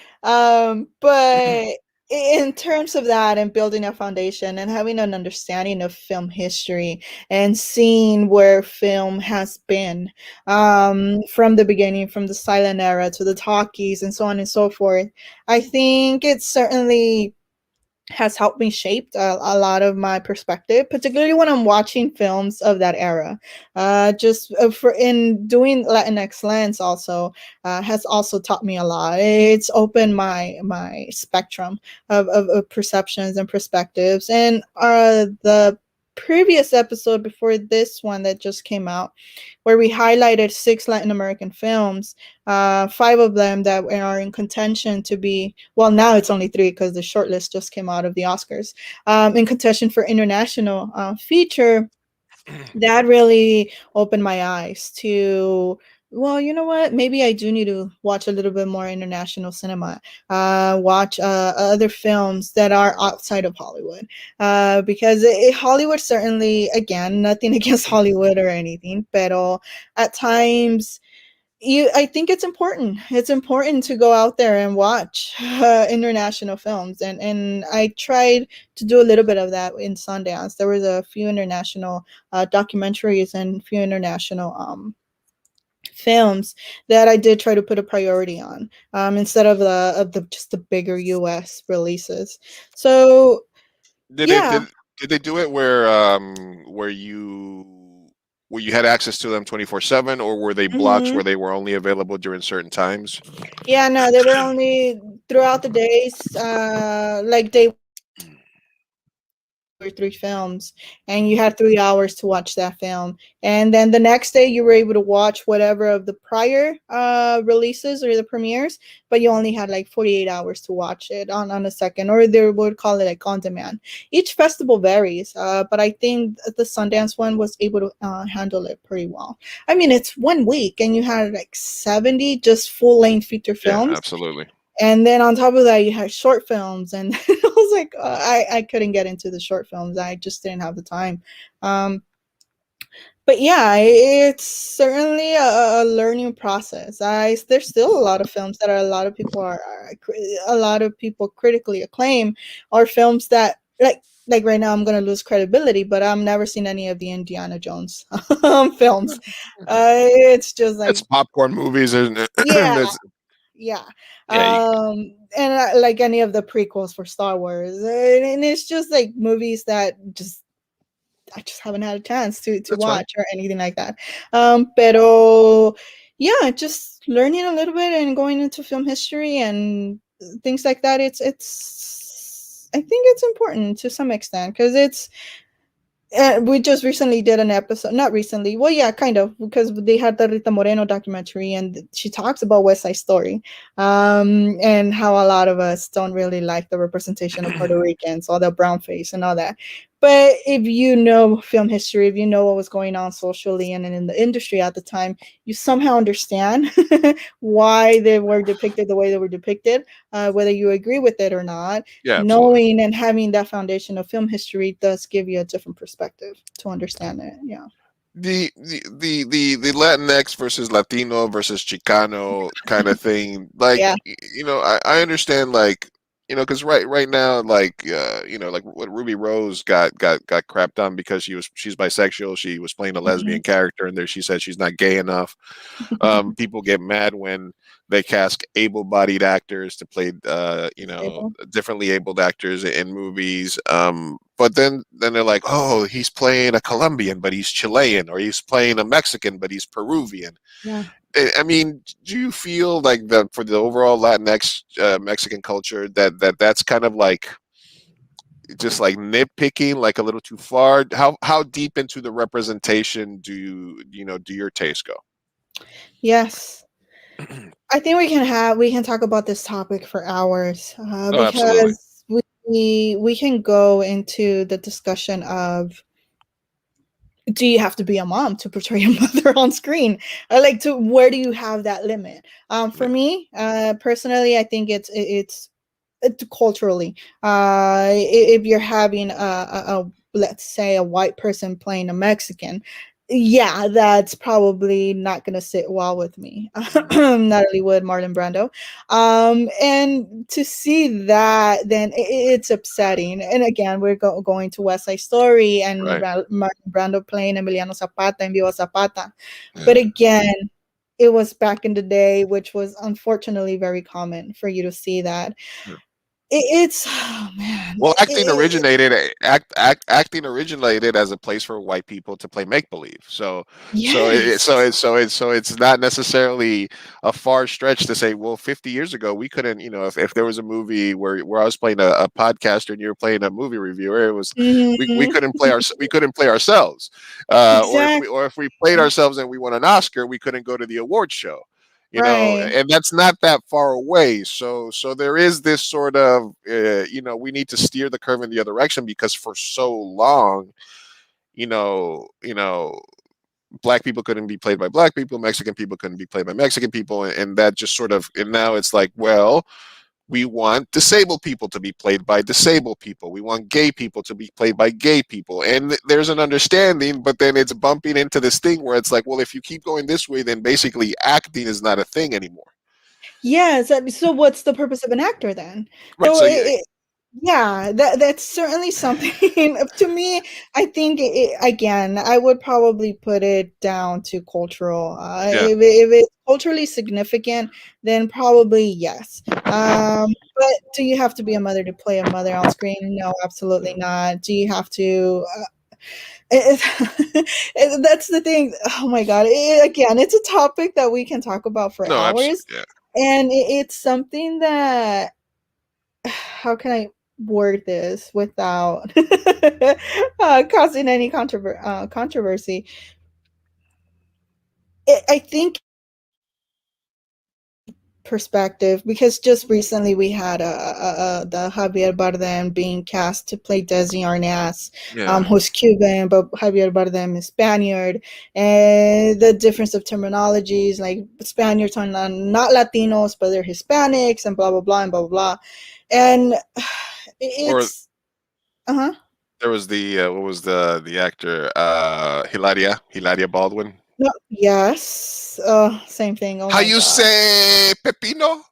But in terms of that and building a foundation and having an understanding of film history and seeing where film has been from the beginning, from the silent era to the talkies and so on and so forth, I think it certainly has helped me shape a lot of my perspective, particularly when I'm watching films of that era. Just for in doing Latinx Lens also has also taught me a lot. It's opened my spectrum of perceptions and perspectives. And the previous episode before this one that just came out, where we highlighted 6 Latin American films, 5 of them that are in contention to be, well, now it's only 3 because the shortlist just came out of the Oscars, in contention for international feature. That really opened my eyes to, well, you know what, maybe I do need to watch a little bit more international cinema, watch other films that are outside of Hollywood, because Hollywood certainly, again, nothing against Hollywood or anything, but at times I think it's important to go out there and watch international films, and I tried to do a little bit of that in Sundance. There was a few international documentaries and a few international films that I did try to put a priority on, instead of the just the bigger US releases. So Did it yeah. did they do it where you had access to them 24/7, or were they blocks where Hmm. they were only available during certain times? Yeah, no, they were only throughout the days, like day or 3 films, and you had 3 hours to watch that film, and then the next day you were able to watch whatever of the prior releases or the premieres, but you only had like 48 hours to watch it on a second, or they would call it like on demand. Each festival varies, but I think the Sundance one was able to handle it pretty well. I mean, it's 1 week and you had like 70 just full-length feature Yeah, films, absolutely. and then on top of that you had short films, and I was like, I couldn't get into the short films. I just didn't have the time. um but yeah, it's certainly a learning process. There's still a lot of films that a lot of people a lot of people critically acclaim, or films that like right now I'm gonna lose credibility, but I've never seen any of the Indiana Jones films. It's just It's like, popcorn movies, isn't it? yeah, That's yeah. yeah. And like any of the prequels for Star Wars, and it's just like movies that just I just haven't had a chance to That's fine. watch or anything like that. Pero yeah, just learning a little bit and going into film history and things like that. It's I think it's important to some extent because it's we just recently did an episode, not recently, well, yeah, kind of, because they had the Rita Moreno documentary, and she talks about West Side Story, and how a lot of us don't really like the representation of Puerto Ricans, all the brown face and all that. But if you know film history, if you know what was going on socially and in the industry at the time, you somehow understand why they were depicted the way they were depicted, whether you agree with it or not. Yeah, absolutely. Knowing and having that foundation of film history does give you a different perspective to understand it. Yeah. The Latinx versus Latino versus Chicano kind of thing. Like Yeah. I understand, like, because right now, like, like what Ruby Rose got crapped on because she's bisexual. She was playing a Mhm. lesbian character, and there she said she's not gay enough. People get mad when they cast able-bodied actors to play, Disabled. differently abled actors in movies. But then they're like, oh, he's playing a Colombian, but he's Chilean, or he's playing a Mexican, but he's Peruvian. Yeah. I mean, do you feel like that for the overall Latinx Mexican culture that's kind of like just like nitpicking like a little too far? How deep into the representation do your tastes go? Yes. I think we can talk about this topic for hours, Oh, absolutely. because we can go into the discussion of, do you have to be a mom to portray a mother on screen? Like, to where do you have that limit? For Yeah. me, personally, I think it's culturally. If you're having a let's say a white person playing a Mexican, yeah, that's probably not gonna sit well with me. Natalie Wood, Marlon Brando, and to see that, then it's upsetting. And again, we're going to West Side Story and Right. Marlon Brando playing Emiliano Zapata in Viva Zapata, Yeah. but again, it was back in the day, which was unfortunately very common for you to see that. It's oh man, Well, acting originated as a place for white people to play make believe. yes. So it's not necessarily a far stretch to say, well, 50 years ago we couldn't, if there was a movie where I was playing a podcaster and you were playing a movie reviewer, it was we Mhm. couldn't play ourselves, Exactly. or if we played ourselves and we won an Oscar, we couldn't go to the award show. Right. And that's not that far away. So there is this sort of we need to steer the curve in the other direction, because for so long, you know you know black people couldn't be played by black people, Mexican people couldn't be played by Mexican people, and that just sort of, and now it's like, well, we want disabled people to be played by disabled people. We want gay people to be played by gay people. And there's an understanding, but then it's bumping into this thing where it's like, well, if you keep going this way, then basically acting is not a thing anymore. Yes. So what's the purpose of an actor then? Right. So So yeah, yeah, that's certainly something. To me, I think again, I would probably put it down to cultural. yeah. If it's culturally significant, then probably yes. But do you have to be a mother to play a mother on screen? No, absolutely not. Do you have to? That's the thing. Oh my god! Again, it's a topic that we can talk about for No, hours, absolutely. Yeah. and it's something that, how can I word this without causing any controversy? I think perspective, because just recently we had the Javier Bardem being cast to play Desi Arnaz, Yeah. who's Cuban, but Javier Bardem is Spaniard, and the difference of terminologies, like Spaniards are not Latinos, but they're Hispanics, and blah blah blah and blah blah blah, and Or it's uh-huh. there was the what was the actor, Hilaria Baldwin. No, yes. Same thing. Oh How my you god. say pepino?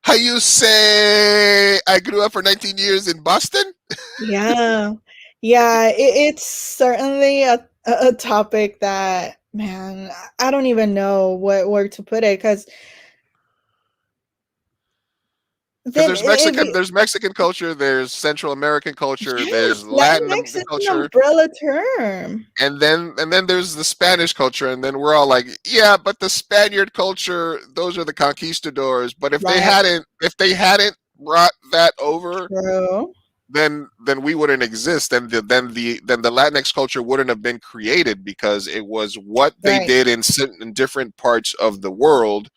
How you say I grew up for 19 years in Boston? Yeah. Yeah, it's certainly a topic that, man, I don't even know where to put it, because Because then if you, there's Mexican culture, there's Central American culture, there's yes, Latin Latinx is an culture, umbrella term. and then there's the Spanish culture, and then we're all like, yeah, but the Spaniard culture, those are the conquistadors. But Right. if they hadn't brought that over, True. then we wouldn't exist. Then the Latinx culture wouldn't have been created, because it was what they Right. did in different parts of the world,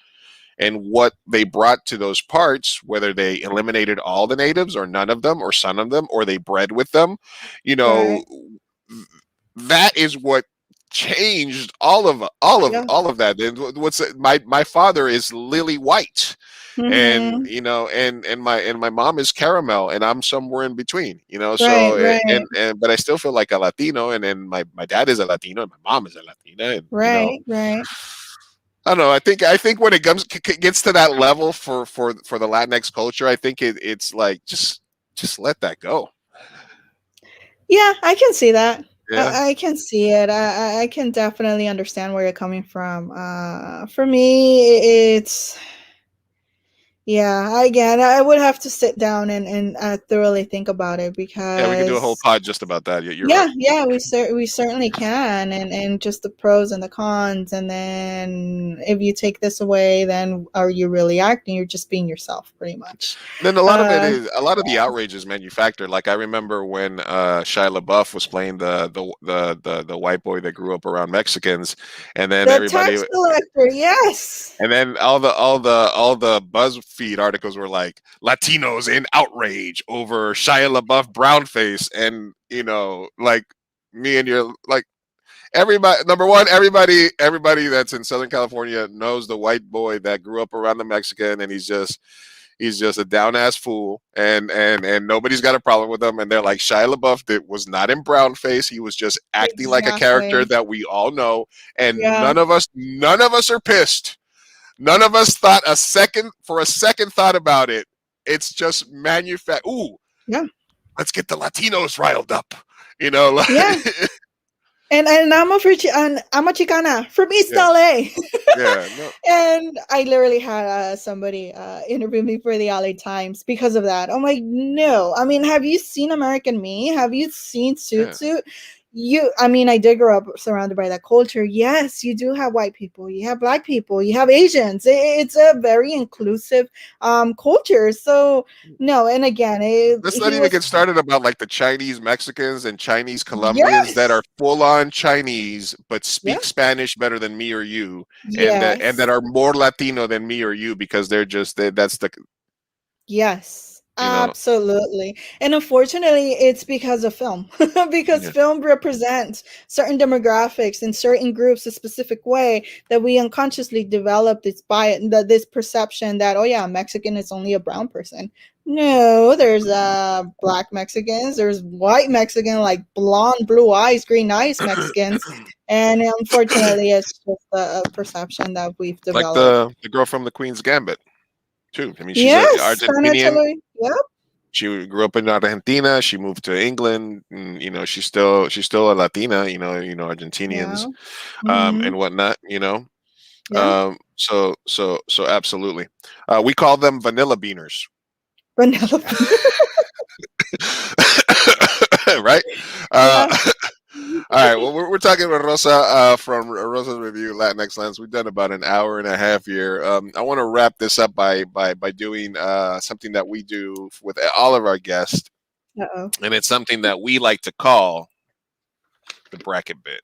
and what they brought to those parts, whether they eliminated all the natives or none of them or some of them, or they bred with them, you know, Right. that is what changed Yeah. all of that. And what's my father is lily white, and Mm-hmm. my mom is caramel, and I'm somewhere in between, Right. so Right. but I still feel like a Latino, and then my dad is a Latino and my mom is a Latina, and Right. Right. I don't know. I think when it gets to that level for the Latinx culture, I think it's like, just let that go. Yeah, I can see that. Yeah. I can see it. I can definitely understand where you're coming from. For me, Yeah, again, I would have to sit down and thoroughly think about it Yeah, we could do a whole because pod just about that. You're yeah, right. yeah, we certainly can, and just the pros and the cons, and then if you take this away, then are you really acting? You're just being yourself, pretty much. Then a lot of it Uh, is a lot of the outrage is manufactured. Like I remember when Shia LaBeouf was playing the white boy that grew up around Mexicans, and then the everybody, tax collector, yes, and then all the BuzzFeed articles were like Latinos in outrage over Shia LaBeouf brownface, and like me and you're like everybody. Number one, everybody that's in Southern California knows the white boy that grew up around the Mexican, and he's just a down ass fool, and nobody's got a problem with him. And they're like Shia LaBeouf was not in brown face. He was just acting like a character exactly. that we all know, and Yeah, none of us are pissed. None of us thought for a second thought about it. It's just Ooh, yeah, let's get the Latinos riled up. Like, yeah. And I'm a Chicana from East yeah, LA. yeah, no, And I literally had somebody interview me for the LA Times because of that. I'm like, no. I mean, have you seen American Me? Have you seen Suit yeah. Suit? I mean, I did grow up surrounded by that culture. Yes, you do have white people, you have black people, you have Asians. It's a very inclusive culture. So no, and again, Let's not he even was get started about like the Chinese Mexicans and Chinese Colombians that are yes, full on Chinese but yeah, speak Spanish better than me or you, and that yes. are more Latino than me or you because that's the Yes, you know absolutely. And unfortunately, it's because of film, because yeah, film represents certain demographics and certain groups a specific way that we unconsciously develop this bias, this perception that, oh yeah, Mexican is only a brown person. No, there's black Mexicans, there's white Mexican, like blonde, blue eyes, green eyes Mexicans. And unfortunately, it's just a perception that we've like developed. the girl from the Queen's Gambit too. I mean, she's a Yes, Argentinian. financially. Yep. She grew up in Argentina. She moved to England. And, she's still a Latina. Yeah. Argentinians Mhm. and whatnot. Yeah. So absolutely, we call them vanilla beaners. Vanilla bean. Right? Uh, Yeah. all right. Well, we're talking about Rosa from Rosa's Review Latinx Lens. We've done about an hour and a half here. I want to wrap this up by doing something that we do with all of our guests, Uh-oh. and it's something that we like to call the bracket bit.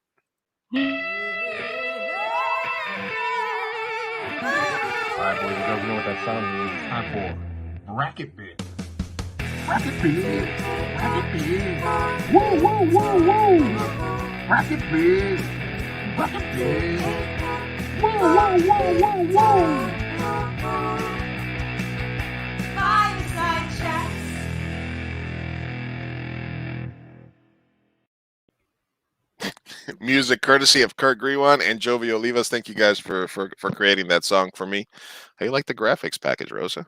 All right, boys and girls, you know what that sound means. It's time for bracket bit. Bracket bit. Bracket bit. Whoa, whoa, whoa, whoa. Bracket bit. Bracket bit. Whoa, whoa, whoa, whoa, whoa. Fireside chats. Music courtesy of Kurt Grewan and Jovi Olivas. Thank you guys for creating that song for me. How you like the graphics package, Rosa?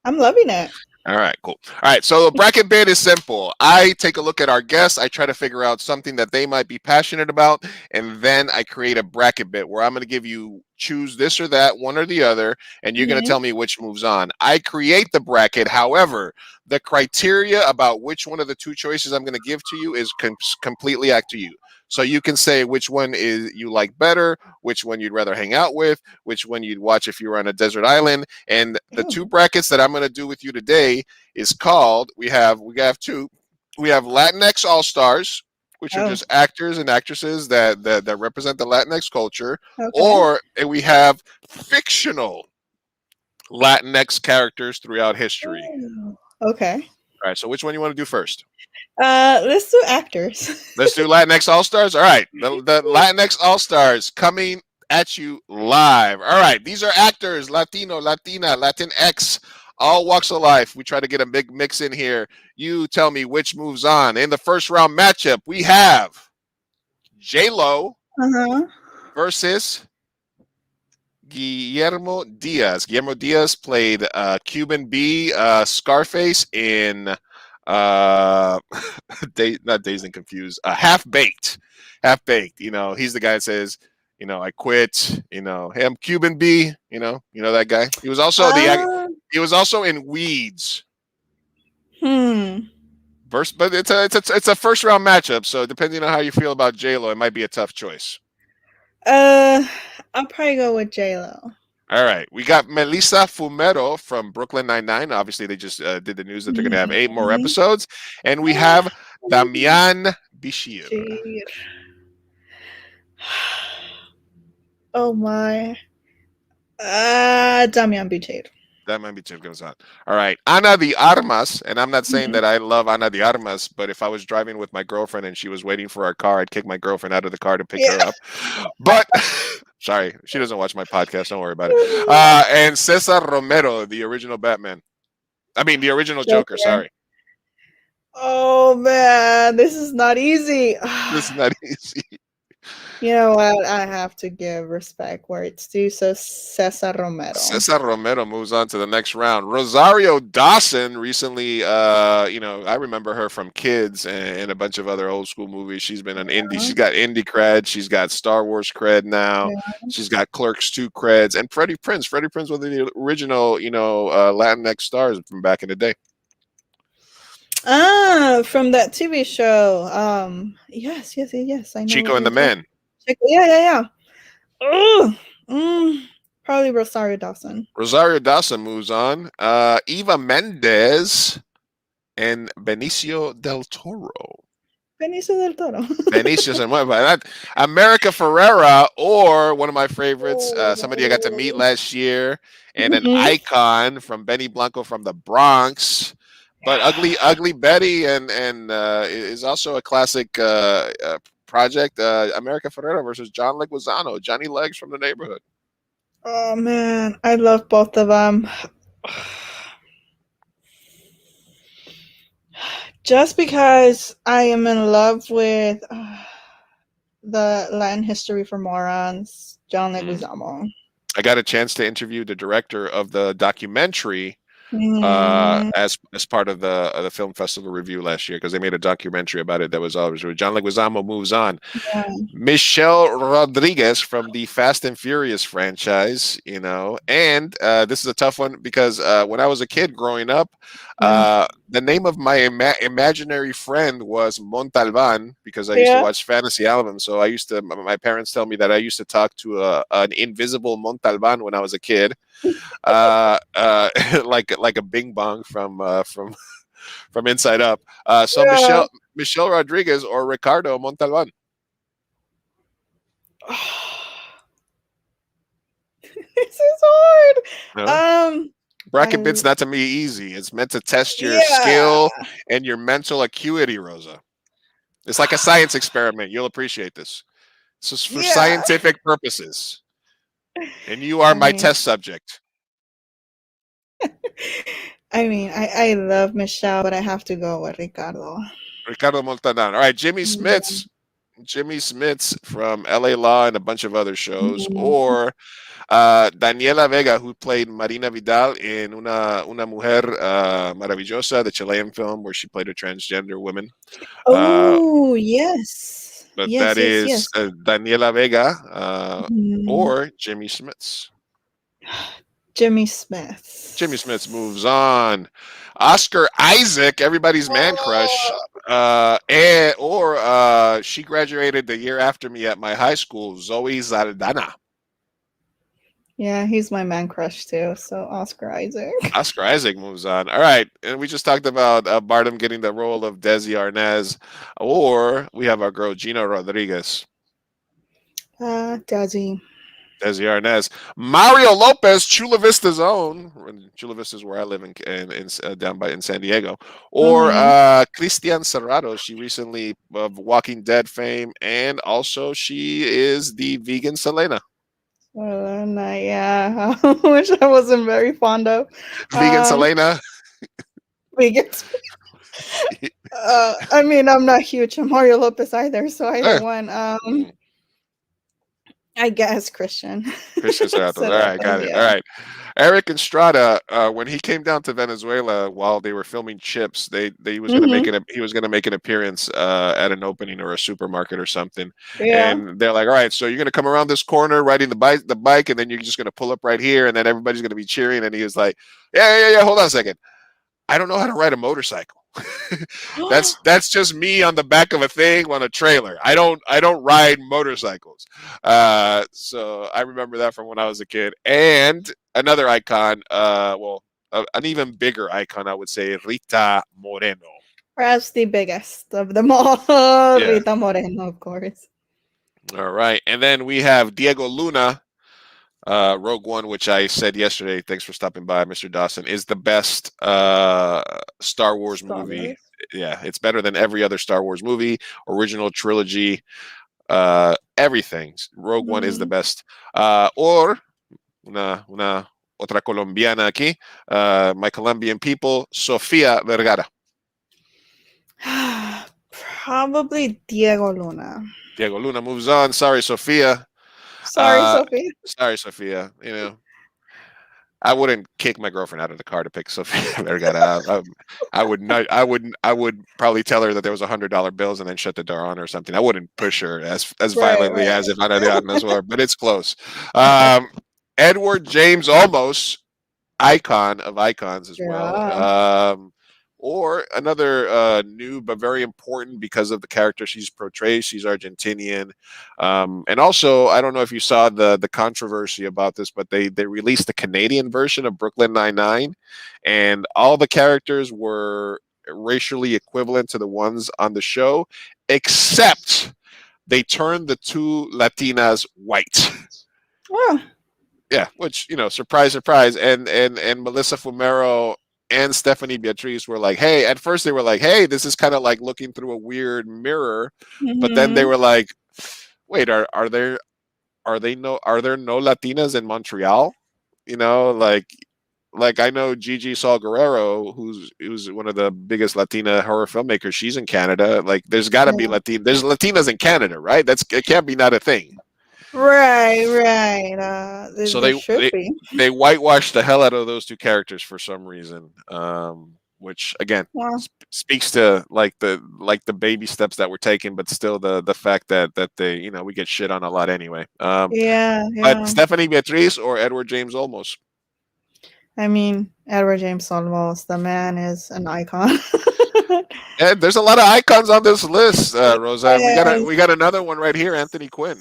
I'm loving it. All right, cool. All right, so the bracket bid is simple. I take a look at our guests. I try to figure out something that they might be passionate about, and then I create a bracket bid where I'm going to give you choose this or that, one or the other, and you're going to Mhm. tell me which moves on. I create the bracket. However, the criteria about which one of the two choices I'm going to give to you is completely up to you. So you can say which one is you like better, which one you'd rather hang out with, which one you'd watch if you were on a desert island. And the two Oh. brackets that I'm going to do with you today is called we have two. We have Latinx All Stars, which are Oh. just actors and actresses that represent the Latinx culture, Okay. and we have fictional Latinx characters throughout history. Oh. Okay. All right, so which one you want to do first? Let's do actors. Let's do Latinx All Stars. All right, the Latinx All Stars coming at you live. All right, these are actors, Latino, Latina, Latinx, all walks of life. We try to get a big mix in here. You tell me which moves on. In the first round matchup, we have J-Lo Uh-huh. versus Guillermo Diaz. Guillermo Diaz played Cuban B, Scarface in not Dazed and Confused, Half Baked. Half Baked. He's the guy that says, I quit. Hey, I'm Cuban B. You know that guy. He was also the Uh, He was also in Weeds. Hmm. But it's a first round matchup, so depending on how you feel about J-Lo, it might be a tough choice. I'll probably go with J-Lo. All right, we got Melissa Fumero from Brooklyn Nine-Nine. Obviously, they just did the news that they're going to have 8 more episodes, and we have Damien Bichir. Oh my. Damien Bichir. That might be Tim goes on. All right. Ana de Armas. And I'm not saying that I love Ana de Armas, but if I was driving with my girlfriend and she was waiting for our car, I'd kick my girlfriend out of the car to pick her up. But sorry, she doesn't watch my podcast. Don't worry about it. And Cesar Romero, the original Batman. I mean, the original Joker. Sorry. Oh man, this is not easy. This is not easy. You know what? I have to give respect where it's due. So Cesar Romero. Cesar Romero moves on to the next round. Rosario Dawson recently, I remember her from Kids and a bunch of other old school movies. She's been an indie. She's got indie cred. She's got Star Wars cred now. Yeah. She's got Clerks 2 creds. And Freddie Prinze. Freddie Prinze was the original, Latinx stars from back in the day. From that TV show. Yes. I know Chico and the Man. Yeah. Probably Rosario Dawson. Rosario Dawson moves on. Eva Mendes and Benicio del Toro. Benicio and what about that? America Ferrera, or one of my favorites, somebody I got to meet last year, and an icon from Benny Blanco from the Bronx. But Ugly Betty and is also a classic project. America Ferrera versus John Leguizamo, Johnny Legs from The Neighborhood. Oh man, I love both of them. Just because I am in love with the Latin History for Morons, John Leguizamo. I got a chance to interview the director of the documentary as part of the film festival review last year, because they made a documentary about it that was always John Leguizamo moves on. Michelle Rodriguez from the Fast and Furious franchise, and this is a tough one because when I was a kid growing up, the name of my imaginary friend was Montalban, because I used to watch fantasy albums. So my parents tell me that I used to talk to an invisible Montalban when I was a kid. Like a Bing Bong from Inside Up. Michelle Rodriguez or Ricardo Montalban. This is hard. No? Bracket bit's not to me easy. It's meant to test your skill and your mental acuity, Rosa. It's like a science experiment. You'll appreciate this. This is for scientific purposes. And you are my test subject. I mean, I love Michelle, but I have to go with Ricardo. Ricardo Montalban. All right, Jimmy Smits. Jimmy Smits from LA Law and a bunch of other shows. Or Daniela Vega, who played Marina Vidal in Una Mujer Maravillosa, the Chilean film where she played a transgender woman. Oh, yes. But that is Daniela Vega or Jimmy Smits. Jimmy Smith. Jimmy Smith moves on. Oscar Isaac, everybody's man crush. She graduated the year after me at my high school, Zoe Saldana. Yeah, he's my man crush too. So Oscar Isaac. Oscar Isaac moves on. All right. And we just talked about Bardem getting the role of Desi Arnaz. Or we have our girl, Gina Rodriguez. Desi Arnaz. Mario Lopez, Chula Vista's own. Chula Vista is where I live in San Diego. Or Christian Serrato. She recently of Walking Dead fame, and also she is the vegan Selena. Yeah, which I wasn't very fond of. Vegan Selena. Vegan. I mean, I'm not huge on Mario Lopez either, so either one. I guess Christian. Christian Santos. All So right, got it. All yeah. right. Eric Estrada, when he came down to Venezuela while they were filming Chips, he was going to Hmm. he was going to make an appearance at an opening or a supermarket or something, Yeah. and they're like, "All right, so you're going to come around this corner riding the bike, and then you're just going to pull up right here, and then everybody's going to be cheering." And he was like, "Yeah. Hold on a second. I don't know how to ride a motorcycle. That's just me on the back of a thing on a trailer. I don't ride motorcycles." So I remember that from when I was a kid. And another icon, an even bigger icon, I would say, Rita Moreno. Perhaps the biggest of them all. Yeah. Rita Moreno, of course. All right. And then we have Diego Luna. Rogue One, which I said yesterday, thanks for stopping by, Mr. Dawson, is the best Star Wars Star movie. Wars. Yeah, it's better than every other Star Wars movie, original trilogy, everything. Rogue One is the best. Or una otra colombiana aquí, my Colombian people, Sofia Vergara. Probably Diego Luna. Diego Luna moves on. Sorry, Sofia. Sorry, Sophie. Sorry, Sofia. I wouldn't kick my girlfriend out of the car to pick Sofia Vergara. I would not. I would probably tell her that there was $100 bills and then shut the door on her or something. I wouldn't push her as violently as if Ana de Armas were, but it's close. Edward James Olmos, icon of icons as well. Or another new but very important because of the character she's portrayed. She's Argentinian. And also, I don't know if you saw the controversy about this, but they released the Canadian version of Brooklyn Nine-Nine, and all the characters were racially equivalent to the ones on the show, except they turned the two Latinas white. Oh. Yeah, which, surprise, surprise. And Melissa Fumero and Stephanie Beatriz were like, hey, at first they were like, hey, this is kind of like looking through a weird mirror. But then they were like, wait, are there no Latinas in Montreal? Like I know Gigi Saul Guerrero, who's one of the biggest Latina horror filmmakers. She's in Canada. Like, there's got to be there's Latinas in Canada, right? It can't be not a thing. Right. So they whitewashed the hell out of those two characters for some reason, which again speaks to like the baby steps that were taken, but still the fact that they we get shit on a lot anyway. But Stephanie Beatriz or Edward James Olmos? I mean, Edward James Olmos, the man is an icon. And there's a lot of icons on this list, Rosa. We got another one right here, Anthony Quinn.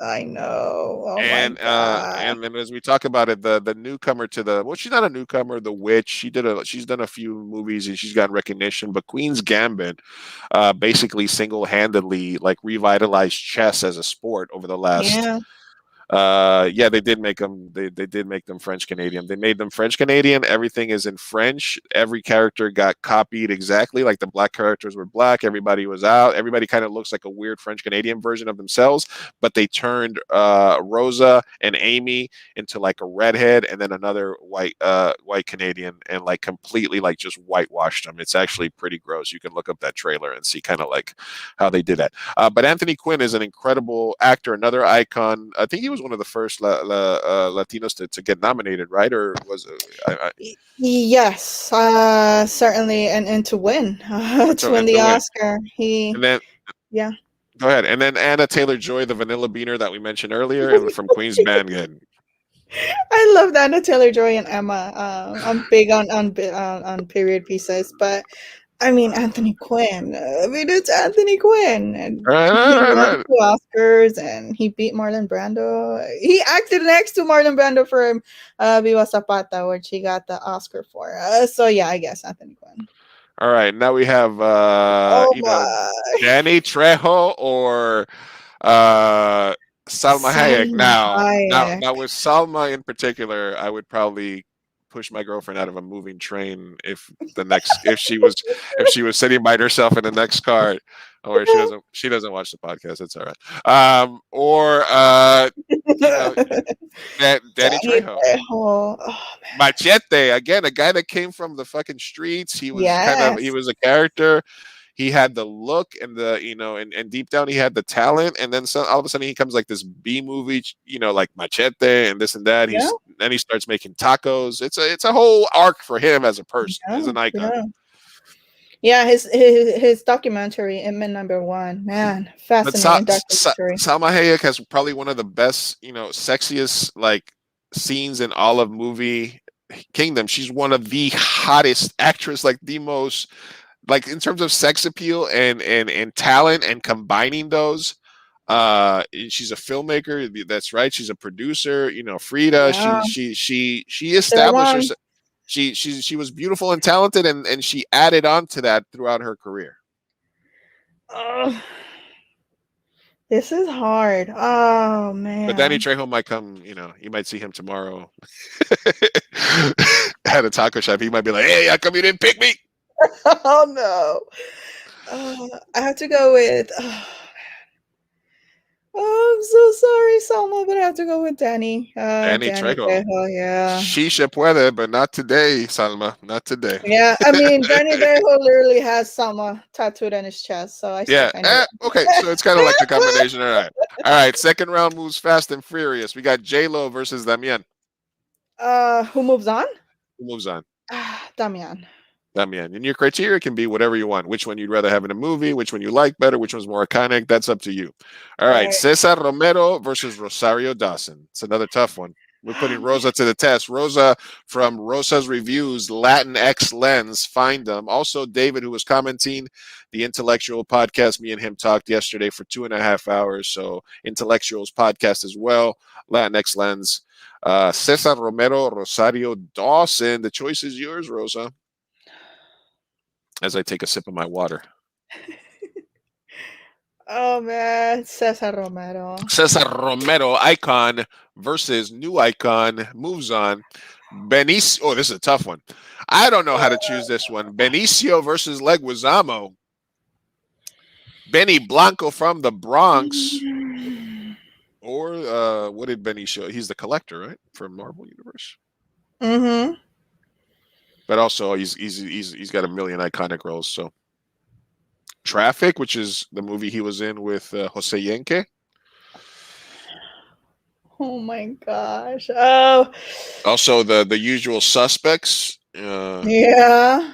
I know. Oh and my God. And then as we talk about it, the newcomer to she's not a newcomer, the witch. She's done a few movies and she's gotten recognition. But Queen's Gambit, basically single-handedly like revitalized chess as a sport over the last. They did make them. They did make them French Canadian. They made them French Canadian. Everything is in French. Every character got copied exactly. Like the black characters were black. Everybody was out. Everybody kind of looks like a weird French Canadian version of themselves. But they turned Rosa and Amy into like a redhead, and then another white Canadian, and like completely like just whitewashed them. It's actually pretty gross. You can look up that trailer and see kind of like how they did that. But Anthony Quinn is an incredible actor. Another icon. I think he was one of the first Latinos to get nominated, right? Or was it? Yes, certainly, and to win, to win the Oscar. Go ahead. And then Anna Taylor-Joy, the Vanilla Beaner that we mentioned earlier, and from Queen's Gambit. I love Anna Taylor-Joy and Emma. I'm big on period pieces, but I mean, Anthony Quinn. It's Anthony Quinn. And he won 2 Oscars, and he beat Marlon Brando. He acted next to Marlon Brando for Viva Zapata, which he got the Oscar for. So, yeah, I guess Anthony Quinn. All right. Now we have, Danny Trejo or Salma Hayek. Now, with Salma in particular, I would probably push my girlfriend out of a moving train if she was sitting by herself in the next car, or she doesn't watch the podcast. It's all right. Danny Trejo. Oh, Machete, again, a guy that came from the fucking streets. He was he was a character. he had the look and the and deep down he had the talent, and then all of a sudden he comes like this B movie, like Machete and this and that. Yeah, Then he starts making tacos. It's a whole arc for him as a person. yeah, He's an icon. yeah. Yeah, his documentary, Inman Number One, man, But fascinating documentary. Salma Hayek has probably one of the best, sexiest like scenes in all of movie kingdom. She's one of the hottest actress, like the most, like in terms of sex appeal and talent, and combining those. She's a filmmaker. That's right. She's a producer. Frida. Yeah, She they're established one. herself. She was beautiful and talented, and she added on to that throughout her career. Ugh, this is hard. Oh But Danny man. Trejo might come. You might see him tomorrow at a taco shop. He might be like, "Hey, how come you didn't pick me?" Oh no. I have to go with. Oh, I'm so sorry, Selma, but I have to go with Danny. Danny Danny Trejo. Trejo, yeah. She se puede, but not today, Salma. Not today. Yeah, I mean, Danny Trejo literally has Selma tattooed on his chest, so I still Yeah. kind of. Okay. So it's kind of like the combination. All right. All right. Second round moves fast and furious. We got J-Lo versus Damien. Who moves on? Who moves on? Damian. Damien. And your criteria can be whatever you want. Which one you'd rather have in a movie, which one you like better, which one's more iconic. That's up to you. All right. Right. Cesar Romero versus Rosario Dawson. It's another tough one. We're putting Rosa to the test. Rosa from Rosa's Reviews, LatinX Lens. Find them. Also, David, who was commenting the Intellectual podcast. Me and him talked yesterday for 2.5 hours. So, Intellectuals podcast as well. LatinX Lens. Cesar Romero, Rosario Dawson. The choice is yours, Rosa. As I take a sip of my water. Oh man, Cesar Romero. Cesar Romero, icon versus new icon, moves on. Benicio. Oh, this is a tough one. I don't know how to choose this one. Benicio versus Leguizamo. Benny Blanco from the Bronx. Or what did Benicio? He's the collector, right? From Marvel Universe. Mm-hmm. But also he's got a million iconic roles. So Traffic, which is the movie he was in with Jose Yenke. Oh my gosh. Oh. Also the Usual Suspects. Yeah.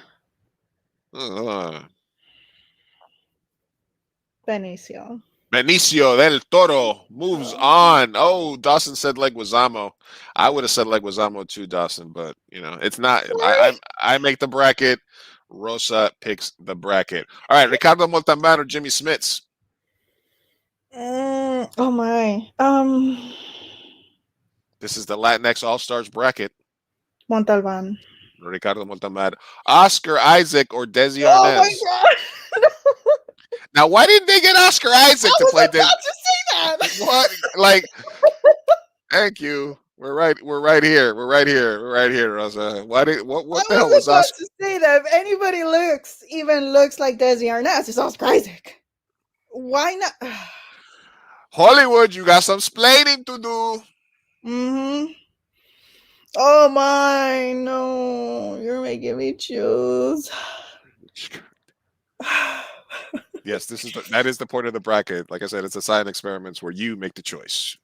Benicio. Benicio del Toro moves on. Oh, Dawson said Leguizamo. I would have said Leguizamo too, Dawson, but it's not. I make the bracket. Rosa picks the bracket. All right, Ricardo Montalban or Jimmy Smits. Oh my. This is the Latinx All Stars bracket. Montalban. Ricardo Montalban. Oscar Isaac or Desi Oh Arnaz. my god. Now, why didn't they get Oscar Isaac to play Desi? To say that. What? Like, thank you. We're right here. We're right here, Rosa. What the hell was about Oscar? to say that if anybody even looks like Desi Arnaz, it's Oscar Isaac. Why not? Hollywood, you got some splaining to do. Mm-hmm. Oh my, no. You're making me choose. Yes, that is the point of the bracket. Like I said, it's a science experiments where you make the choice.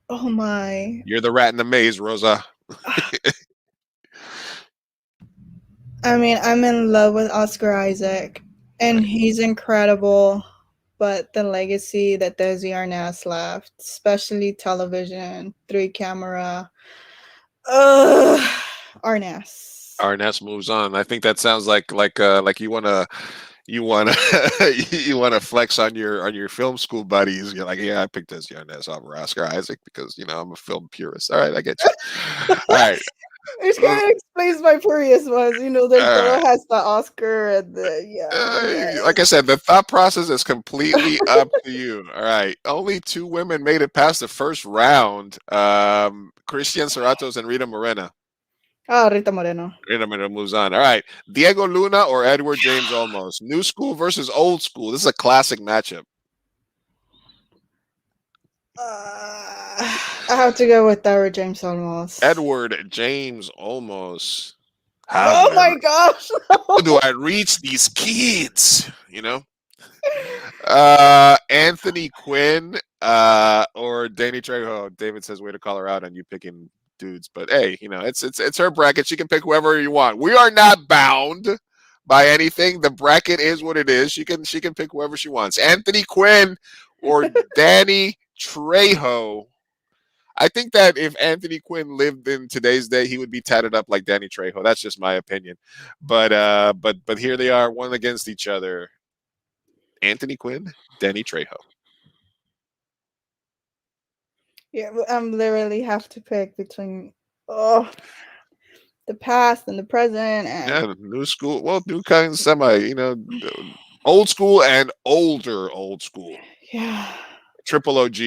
Oh my. You're the rat in the maze, Rosa. I mean, I'm in love with Oscar Isaac, and he's incredible. But the legacy that Desi Arnaz left, especially television, 3-camera, Arnaz. Arnaz moves on. I think that sounds like you wanna you wanna flex on your film school buddies. You're like, yeah, I picked Desi Arnaz over Oscar Isaac because I'm a film purist. All right, I get you. All right. Which kind of explains my previous ones. The girl has the Oscar and the like I said, the thought process is completely up to you. All right. Only 2 women made it past the first round. Christian Serratos and Rita Moreno. Oh, Rita Moreno. Rita Moreno moves on. All right. Diego Luna or Edward James Olmos. New school versus old school. This is a classic matchup. I have to go with Edward James Olmos. Edward James Olmos. How Oh do I my gosh. how do I reach these kids? Anthony Quinn or Danny Trejo. David says way to call her out on you picking dudes, but hey, it's her bracket. She can pick whoever you want. We are not bound by anything. The bracket is what it is. She can pick whoever she wants. Anthony Quinn or Danny Trejo. I think that if Anthony Quinn lived in today's day, he would be tatted up like Danny Trejo. That's just my opinion. But here they are, one against each other. Anthony Quinn, Danny Trejo. Yeah, I'm literally have to pick between the past and the present and Yeah, new school. Well, new kind of semi, old school and old school. yeah. Triple OG,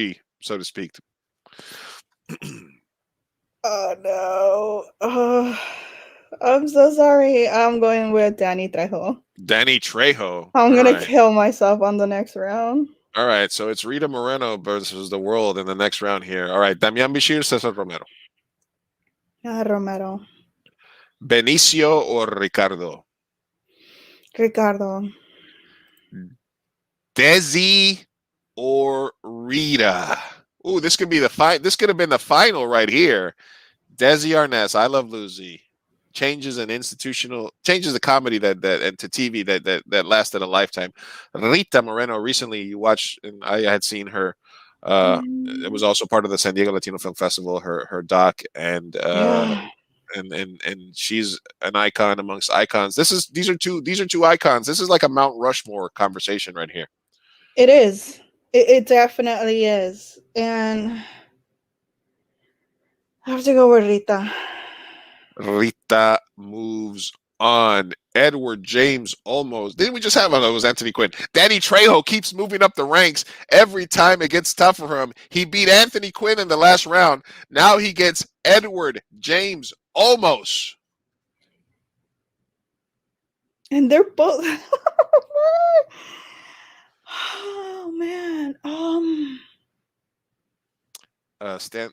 so to speak. Oh no. I'm so sorry. I'm going with Danny Trejo. Danny Trejo. I'm All gonna right. kill myself on the next round. All right, so it's Rita Moreno versus the world in the next round here. All right, Damien Bishir, Cesar Romero. Romero. Benicio or Ricardo? Ricardo. Desi or Rita? Ooh, this could be this could have been the final right here. Desi Arnaz, I Love Lucy. Changes the comedy that and to TV that lasted a lifetime. Rita Moreno, recently you watched, and I had seen her. It was also part of the San Diego Latino Film Festival. Her doc, and Yeah. and she's an icon amongst icons. These are two icons. This is like a Mount Rushmore conversation right here. It is. It definitely is. And I have to go with Rita. Rita moves on. Edward James almost. Didn't we just have? Oh, no, it was Anthony Quinn. Danny Trejo keeps moving up the ranks. Every time it gets tough for him. He beat Anthony Quinn in the last round. Now he gets Edward James almost. And they're both. Oh man.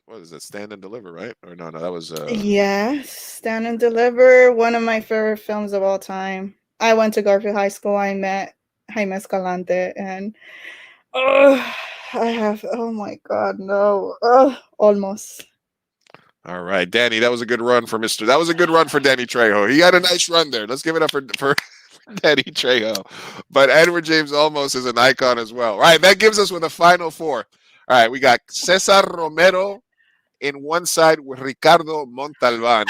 What is it? Stand and Deliver, right? Or no, that was Yes, Stand and Deliver, one of my favorite films of all time. I went to Garfield High School. I met Jaime Escalante, and I have. Oh my God, no! Almost. All right, Danny, that was a good run for Mr. That was a good run for Danny Trejo. He had a nice run there. Let's give it up for Danny Trejo. But Edward James almost is an icon as well. All right, that gives us with a final four. All right, we got Cesar Romero in one side with Ricardo Montalban.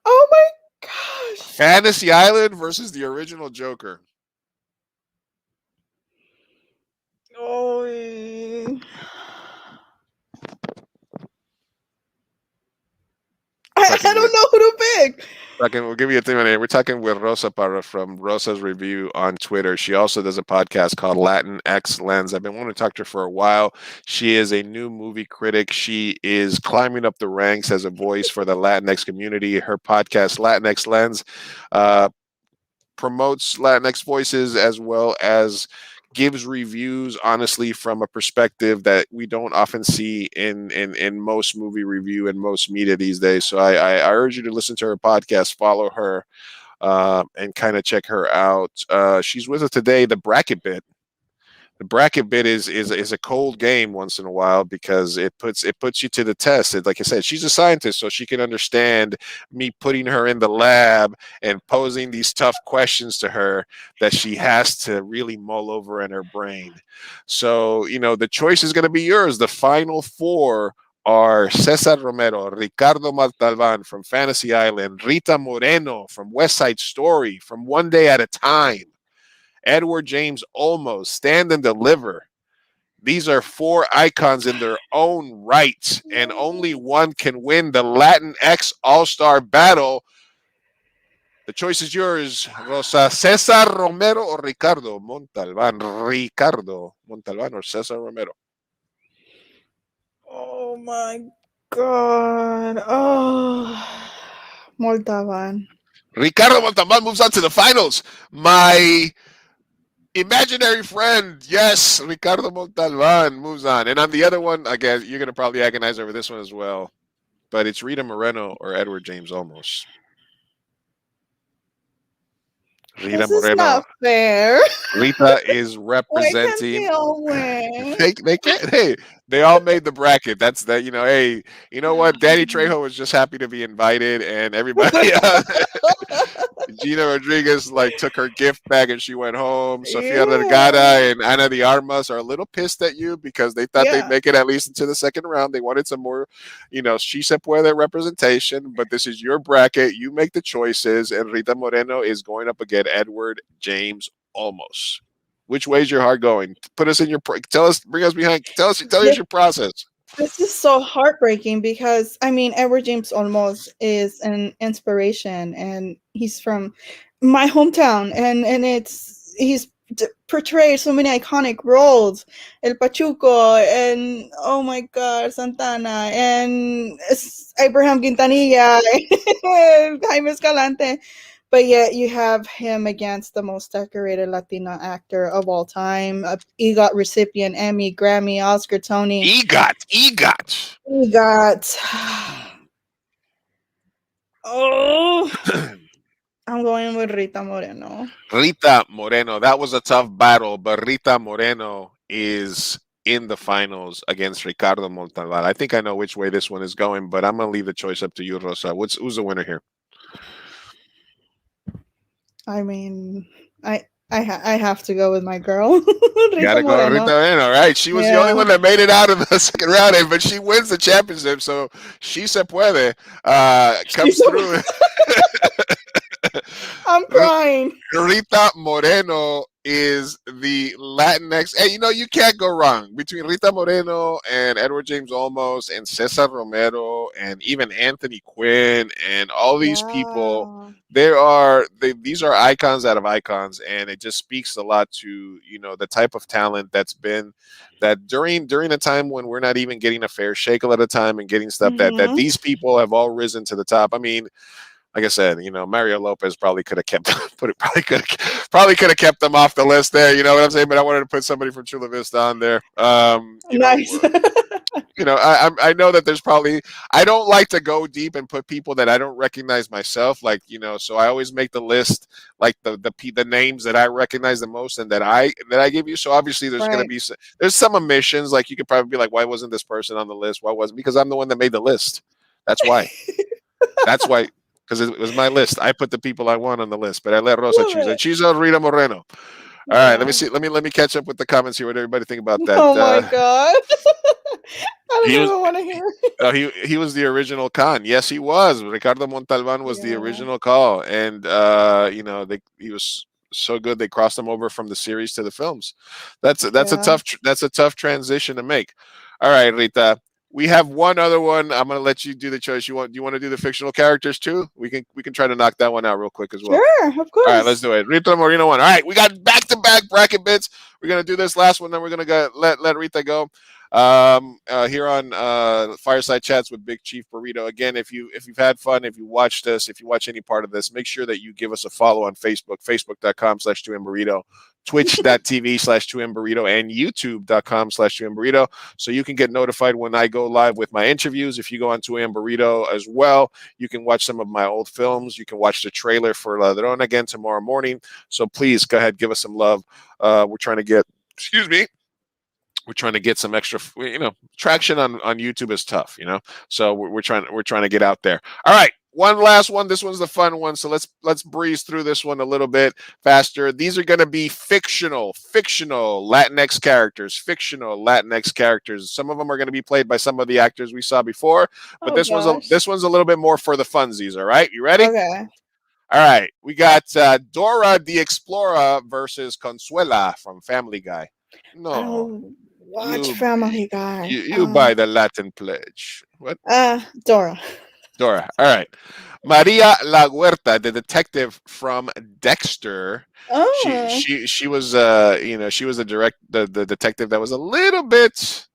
Oh my gosh! Fantasy Island versus the original Joker. Oh. I don't know who to pick. We'll give you a thing on here. We're talking with Rosa Parra from Rosa's Review on Twitter. She also does a podcast called LatinX Lens. I've been wanting to talk to her for a while. She is a new movie critic. She is climbing up the ranks as a voice for the Latinx community. Her podcast, LatinX Lens, promotes Latinx voices as well as gives reviews honestly from a perspective that we don't often see in most movie review and most media these days. So I urge you to listen to her podcast, follow her, and kind of check her out. She's with us today. The bracket bit is a cold game once in a while because it puts you to the test. Like I said, she's a scientist, so she can understand me putting her in the lab and posing these tough questions to her that she has to really mull over in her brain. So, the choice is going to be yours. The final four are Cesar Romero, Ricardo Montalban from Fantasy Island, Rita Moreno from West Side Story, from One Day at a Time, Edward James Olmos, Stand and Deliver. These are four icons in their own right, and only one can win the Latinx All-Star Battle. The choice is yours, Rosa. Cesar Romero or Ricardo Montalban? Ricardo Montalban or Cesar Romero? Oh my God. Oh, Montalban. Ricardo Montalban moves on to the finals. My imaginary friend, yes, Ricardo Montalban moves on. And on the other one, I guess you're going to probably agonize over this one as well. but it's Rita Moreno or Edward James Olmos. Rita This is Moreno. not fair. Rita is Why can't representing. they all win? They can't. Hey, they all made the bracket. That's that. Hey, you know what? Danny Trejo was just happy to be invited, and everybody. Gina Rodriguez took her gift bag and she went home. Sofia Vergara and Ana de Armas are a little pissed at you because they thought they'd make it at least into the second round. They wanted some more, she se puede representation, but this is your bracket. You make the choices, and Rita Moreno is going up against Edward James Olmos. Which way's your heart going? Put us in your tell us, bring us behind. Tell us your process. This is so heartbreaking because Edward James Olmos is an inspiration, and he's from my hometown, and he's portrayed so many iconic roles, El Pachuco, and oh my God, Santana, and Abraham Quintanilla, and Jaime Escalante. But yet you have him against the most decorated Latina actor of all time, EGOT recipient, Emmy, Grammy, Oscar, Tony. EGOT. Oh, I'm going with Rita Moreno. Rita Moreno. That was a tough battle, but Rita Moreno is in the finals against Ricardo Montalban. I think I know which way this one is going, but I'm going to leave the choice up to you, Rosa. Who's the winner here? I have to go with my girl. You gotta go with Rita Moreno, right? She was the only one that made it out of the second round, but she wins the championship, so she se puede comes through. I'm crying. Rita Moreno is the Latinx. Hey, you can't go wrong between Rita Moreno and Edward James Olmos and Cesar Romero and even Anthony Quinn and all these people. These are icons out of icons, and it just speaks a lot to the type of talent that's been that during a time when we're not even getting a fair shake a lot of time and getting stuff that these people have all risen to the top. Like I said, Mario Lopez probably could have kept them off the list there. You know what I'm saying? But I wanted to put somebody from Chula Vista on there. Nice. I know that there's probably. I don't like to go deep and put people that I don't recognize myself. So I always make the list the names that I recognize the most and that I give you. So obviously there's going to be there's some omissions. Like you could probably be like, why wasn't this person on the list? Why wasn't? Because I'm the one that made the list. That's why. That's why. Because it was my list. I put the people I want on the list, but I let Rosa choose. I choose Rita Moreno. All right, let me see. Let me catch up with the comments here. What everybody think about that? Oh my God. I don't even want to hear. He was the original Khan. Yes, he was. Ricardo Montalban was the original call, and he was so good they crossed him over from the series to the films. That's a tough transition to make. All right, Rita. We have one other one. I'm going to let you do the choice. Do you want to do the fictional characters too? We can try to knock that one out real quick as well. Sure, of course. All right, let's do it. Rita Moreno one. All right, we got back-to-back bracket bits. We're going to do this last one, then we're going to let Rita go. Here on Fireside Chats with Big Chief Burrito. Again, if you've had fun, if you watched us, if you watch any part of this, make sure that you give us a follow on Facebook, facebook.com/2mburrito, twitch.tv/2mburrito, and youtube.com/2mburrito, so you can get notified when I go live with my interviews. If you go on 2mburrito as well, you can watch some of my old films. You can watch the trailer for Ladrón again tomorrow morning. So please go ahead, give us some love. We're trying to get, we're trying to get some extra, traction on YouTube is tough, so we're trying to get out there. All right. One last one. This one's the fun one. So let's breeze through this one a little bit faster. These are going to be fictional Latinx characters. Some of them are going to be played by some of the actors we saw before, but this one's a little bit more for the funsies. All right. You ready? Okay. All right. We got Dora the Explorer versus Consuela from Family Guy. No. Watch Family Guy. You buy the Latin pledge. What? Dora. All right. Maria La Huerta, the detective from Dexter. Oh. She was she was the detective that was a little bit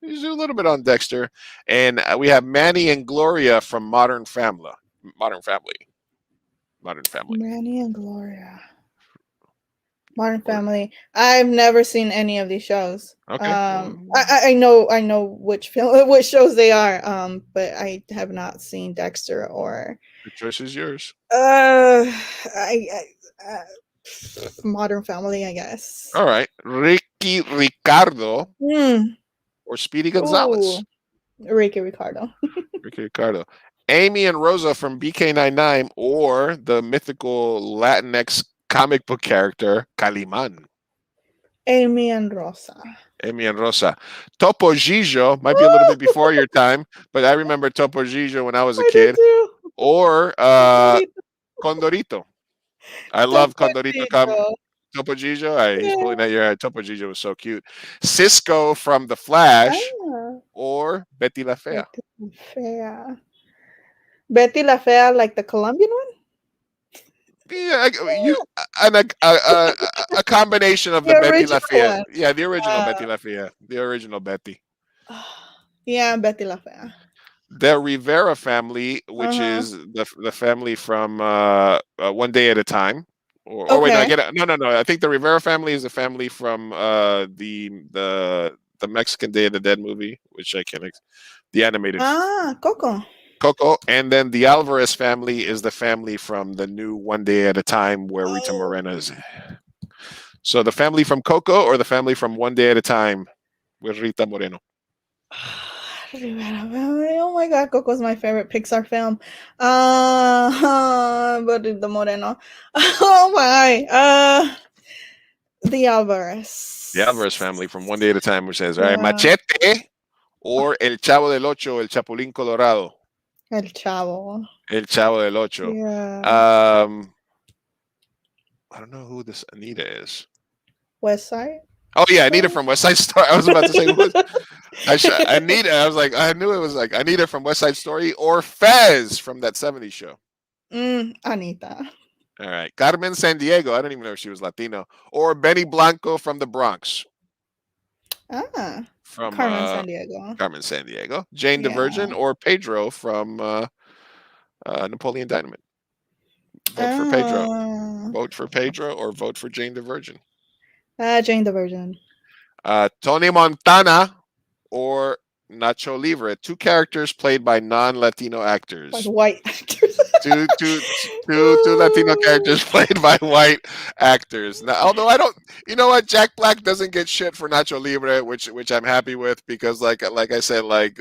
on Dexter. And we have Manny and Gloria from Modern Family. Manny and Gloria. Modern Family. I've never seen any of these shows. Okay. I know which film, which shows they are. But I have not seen Dexter or The choice is yours. I Modern Family, I guess. All right. Ricky Ricardo Hmm. or Speedy Gonzalez. Ooh, Ricky Ricardo. Ricky Ricardo. Amy and Rosa from BK99 or the mythical Latinx comic book character Calimán. Amy and Rosa. Amy and Rosa. Topo Gigio might be a little bit before your time, but I remember Topo Gigio when I was a I kid. do too. Or Condorito. Condorito. I love Condorito. Topo Topo Gigio. He's Yeah. pulling at your head. Topo Gigio was so cute. Cisco from The Flash Ah, or Betty La Fea. Betty La Fea. Betty La Fea, like the Colombian one? Yeah, a combination of the The Betty La original Fea. one. Yeah, the original Betty La Fea. The original Betty. Yeah, Betty La Fea. The Rivera family, which is the family from One Day at a Time. Or wait, no, I Okay. get it. No. I think the Rivera family is the family from the Mexican Day of the Dead movie, which I can't. The animated Coco. Coco, and then the Alvarez family is the family from the new One Day at a Time where Rita Moreno is. So the family from Coco or the family from One Day at a Time with Rita Moreno. Oh my god, Coco's my favorite Pixar film. But the Moreno. Oh my. The Alvarez. The Alvarez family from One Day at a Time, which says, all right, Yeah. Machete or El Chavo del Ocho, El Chapulín Colorado. El Chavo. El Chavo del Ocho. Yeah. I don't know who this Anita is. West Side. Oh yeah, Anita from West Side Story. I was about to say Anita. I was like, I knew it was like Anita from West Side Story or Fez from that '70s show. Anita. All right, Carmen Sandiego. I don't even know if she was Latino or Benny Blanco from the Bronx. From Carmen Sandiego. Carmen Sandiego. Jane the Yeah. Virgin or Pedro from Napoleon Dynamite. Vote for Pedro. Vote for Pedro or vote for Jane the Virgin. Jane the Virgin. Tony Montana or Nacho Libre. Two characters played by non-Latino actors. Like white actors. two Latino characters played by white actors. Now, although I don't, you know what, Jack Black doesn't get shit for Nacho Libre, which I'm happy with because like I said, like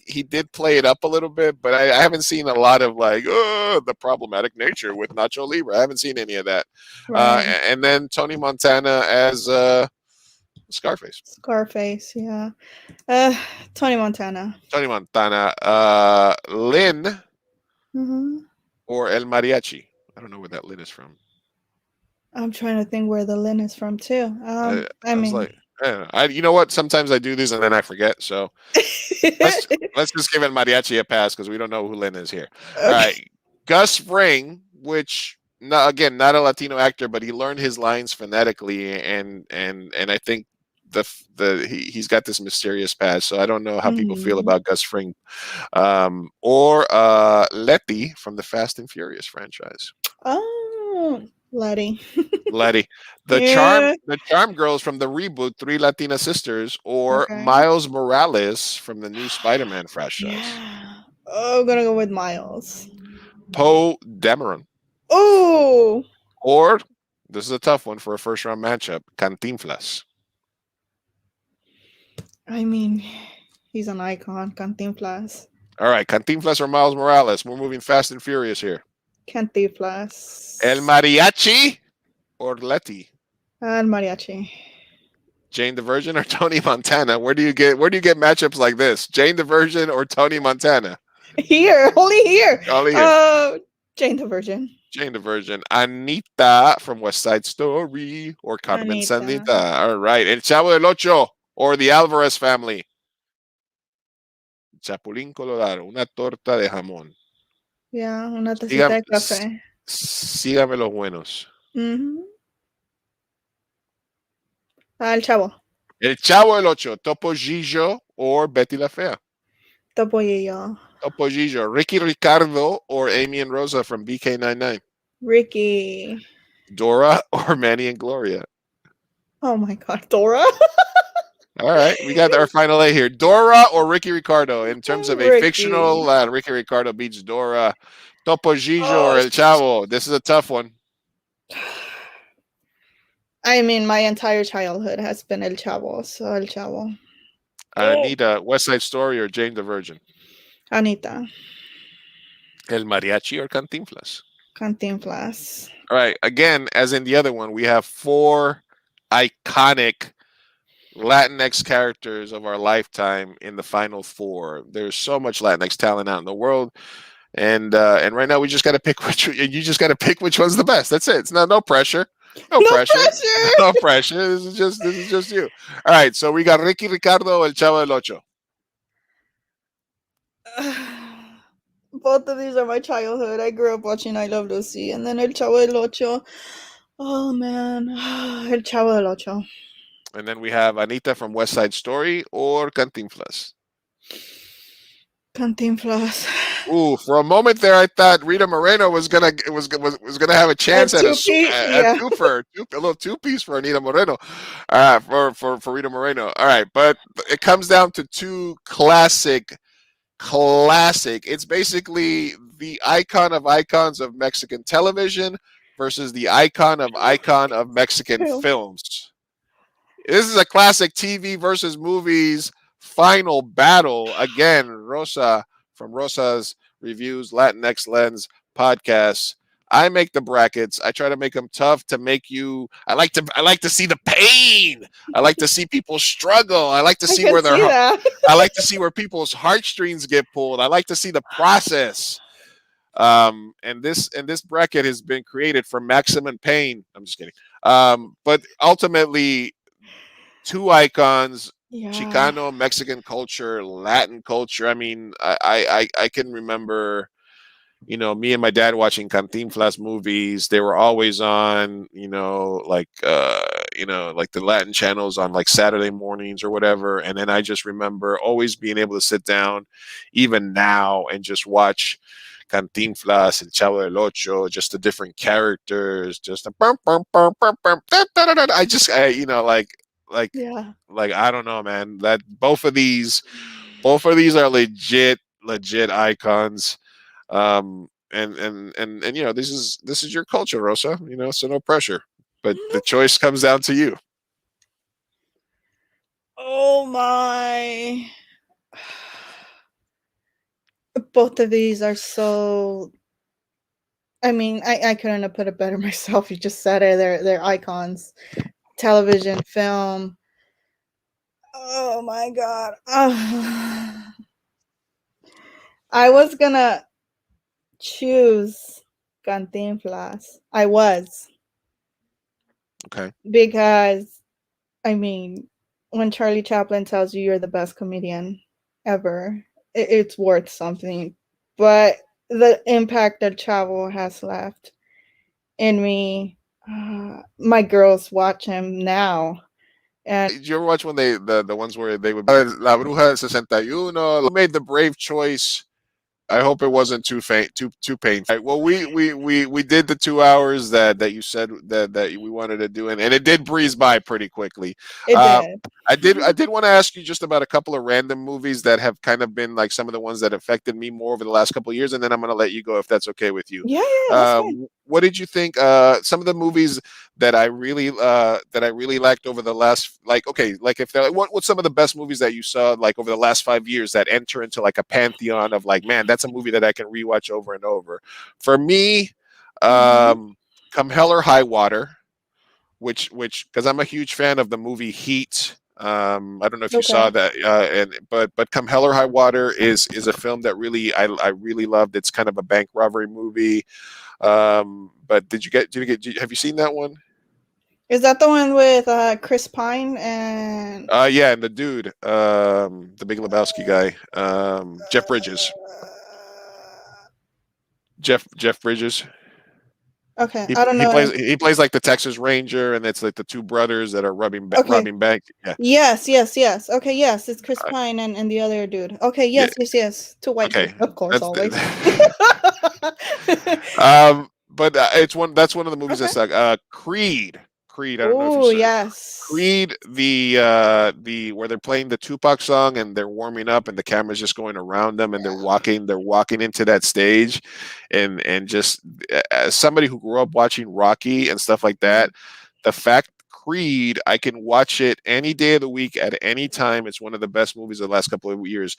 he did play it up a little bit, but I haven't seen a lot of like the problematic nature with Nacho Libre. I haven't seen any of that. Right. And then Tony Montana as Scarface. Scarface, yeah. Tony Montana. Tony Montana. Lynn or El Mariachi. I don't know where that Lynn is from. I'm trying to think where the Lynn is from too. I was mean, like, I don't know. You know what? Sometimes I do these and then I forget. So let's just give El Mariachi a pass because we don't know who Lynn is here. Okay. All right, Gus Fring, which not a Latino actor, but he learned his lines phonetically, and I think he's got this mysterious past, so I don't know how people feel about Gus Fring. Or Letty from the Fast and Furious franchise. Oh, Letty. Letty. The charm girls from the reboot Three Latina Sisters, or Miles Morales from the new Spider-Man franchise. Yeah. Oh, I'm gonna go with Miles. Poe Dameron. Oh. Or this is a tough one for a first round matchup. Cantinflas. I mean, he's an icon, Cantinflas. All right, Cantinflas or Miles Morales. We're moving fast and furious here. Cantinflas. El Mariachi or Letty? El Mariachi. Jane the Virgin or Tony Montana? Where do you get matchups like this? Jane the Virgin or Tony Montana? Only here. Only here. Jane the Virgin. Jane the Virgin. Anita from West Side Story or Carmen Sandiego. All right. El Chavo del Ocho or the Alvarez family. Chapulín Colorado. Una torta de jamón. Yeah, una tacita de café. Sígame los buenos. El Chavo. El Chavo del Ocho. Topo Gigio or Betty La Fea. Topo Gigio. Topo Gigio. Ricky Ricardo or Amy and Rosa from BK99. Ricky. Dora or Manny and Gloria? Oh my God, Dora. All right, we got our final A here. Dora or Ricky Ricardo? In terms of a Ricky. fictional, Ricky Ricardo beats Dora. Topo Gigio or Oh, El Chavo? This is a tough one. I mean, my entire childhood has been El Chavo, so El Chavo. Anita, West Side Story or Jane the Virgin? Anita, El Mariachi or Cantinflas? Cantinflas. All right, again, as in the other one, we have 4 iconic Latinx characters of our lifetime in the final 4. There's so much Latinx talent out in the world, and right now we just got to pick which. You just got to pick which one's the best. That's it. It's no pressure. No pressure. No pressure. This is just you. All right. So we got Ricky Ricardo, El Chavo del Ocho. Both of these are my childhood. I grew up watching I Love Lucy, and then El Chavo del Ocho. Oh man, El Chavo del Ocho. And then we have Anita from West Side Story or Cantinflas. Cantinflas. Ooh, for a moment there, I thought Rita Moreno was gonna have a chance at a twofer, a little 2-piece for Anita Moreno, for Rita Moreno. All right, but it comes down to 2 classic. It's basically the icon of icons of Mexican television versus the icon of Mexican films. This is a classic TV versus movies final battle. Again, Rosa from Rosa's Reviews, LatinX Lens podcast. I make the brackets. I try to make them tough to make you. I like to see the pain. I like to see people struggle. I like to see where I like to see where people's heartstrings get pulled. I like to see the process. And this bracket has been created for maximum pain. I'm just kidding. But ultimately, 2 icons, Chicano, Mexican culture, Latin culture. I mean, I can remember, me and my dad watching Cantinflas movies. They were always on, like the Latin channels on like Saturday mornings or whatever. And then I just remember always being able to sit down, even now, and just watch Cantinflas and Chavo del Ocho, just the different characters, just a like I don't know, man. That both of these are legit icons. And this is your culture, Rosa. So no pressure. But the choice comes down to you. Oh my! Both of these are so. I mean, I couldn't have put it better myself. You just said it. They're icons. Television, film. Oh my God. I was gonna choose Cantinflas. I was. Okay. Because, I mean, when Charlie Chaplin tells you you're the best comedian ever, it's worth something. But the impact that Chavo has left in me, my girls watch him now. And did you ever watch when the ones where they would La Bruja del 61 made the brave choice? I hope it wasn't too painful. Right, well, we did the 2 hours that you said that we wanted to do, and it did breeze by pretty quickly. It did. I did want to ask you just about a couple of random movies that have kind of been like some of the ones that affected me more over the last couple of years, and then I'm going to let you go if that's okay with you. Yeah, that's fine. What did you think? Some of the movies that I really liked over the last, if they're what's some of the best movies that you saw like over the last 5 years that enter into like a pantheon of like, man, that's a movie that I can rewatch over and over. For me, Come Hell or High Water, which because I'm a huge fan of the movie Heat. I don't know if you saw that, but Come Hell or High Water is a film that really I really loved. It's kind of a bank robbery movie. But have you seen that one? Is that the one with Chris Pine and yeah, and the dude, the Big Lebowski guy, Jeff Bridges. Jeff Bridges. Okay, I don't know. He plays like the Texas Ranger, and it's like the 2 brothers that are robbing bank. Yeah. Yes. Okay, yes, it's Chris Pine and the other dude. Okay, yes. 2 white dudes, of course, always. but it's one. That's one of the movies Okay. that's like Creed. Creed. I don't know if you Oh, saw yes. Creed. The where they're playing the Tupac song and they're warming up and the camera's just going around them and they're walking into that stage, and just as somebody who grew up watching Rocky and stuff like that, the fact Creed, I can watch it any day of the week at any time. It's one of the best movies of the last couple of years.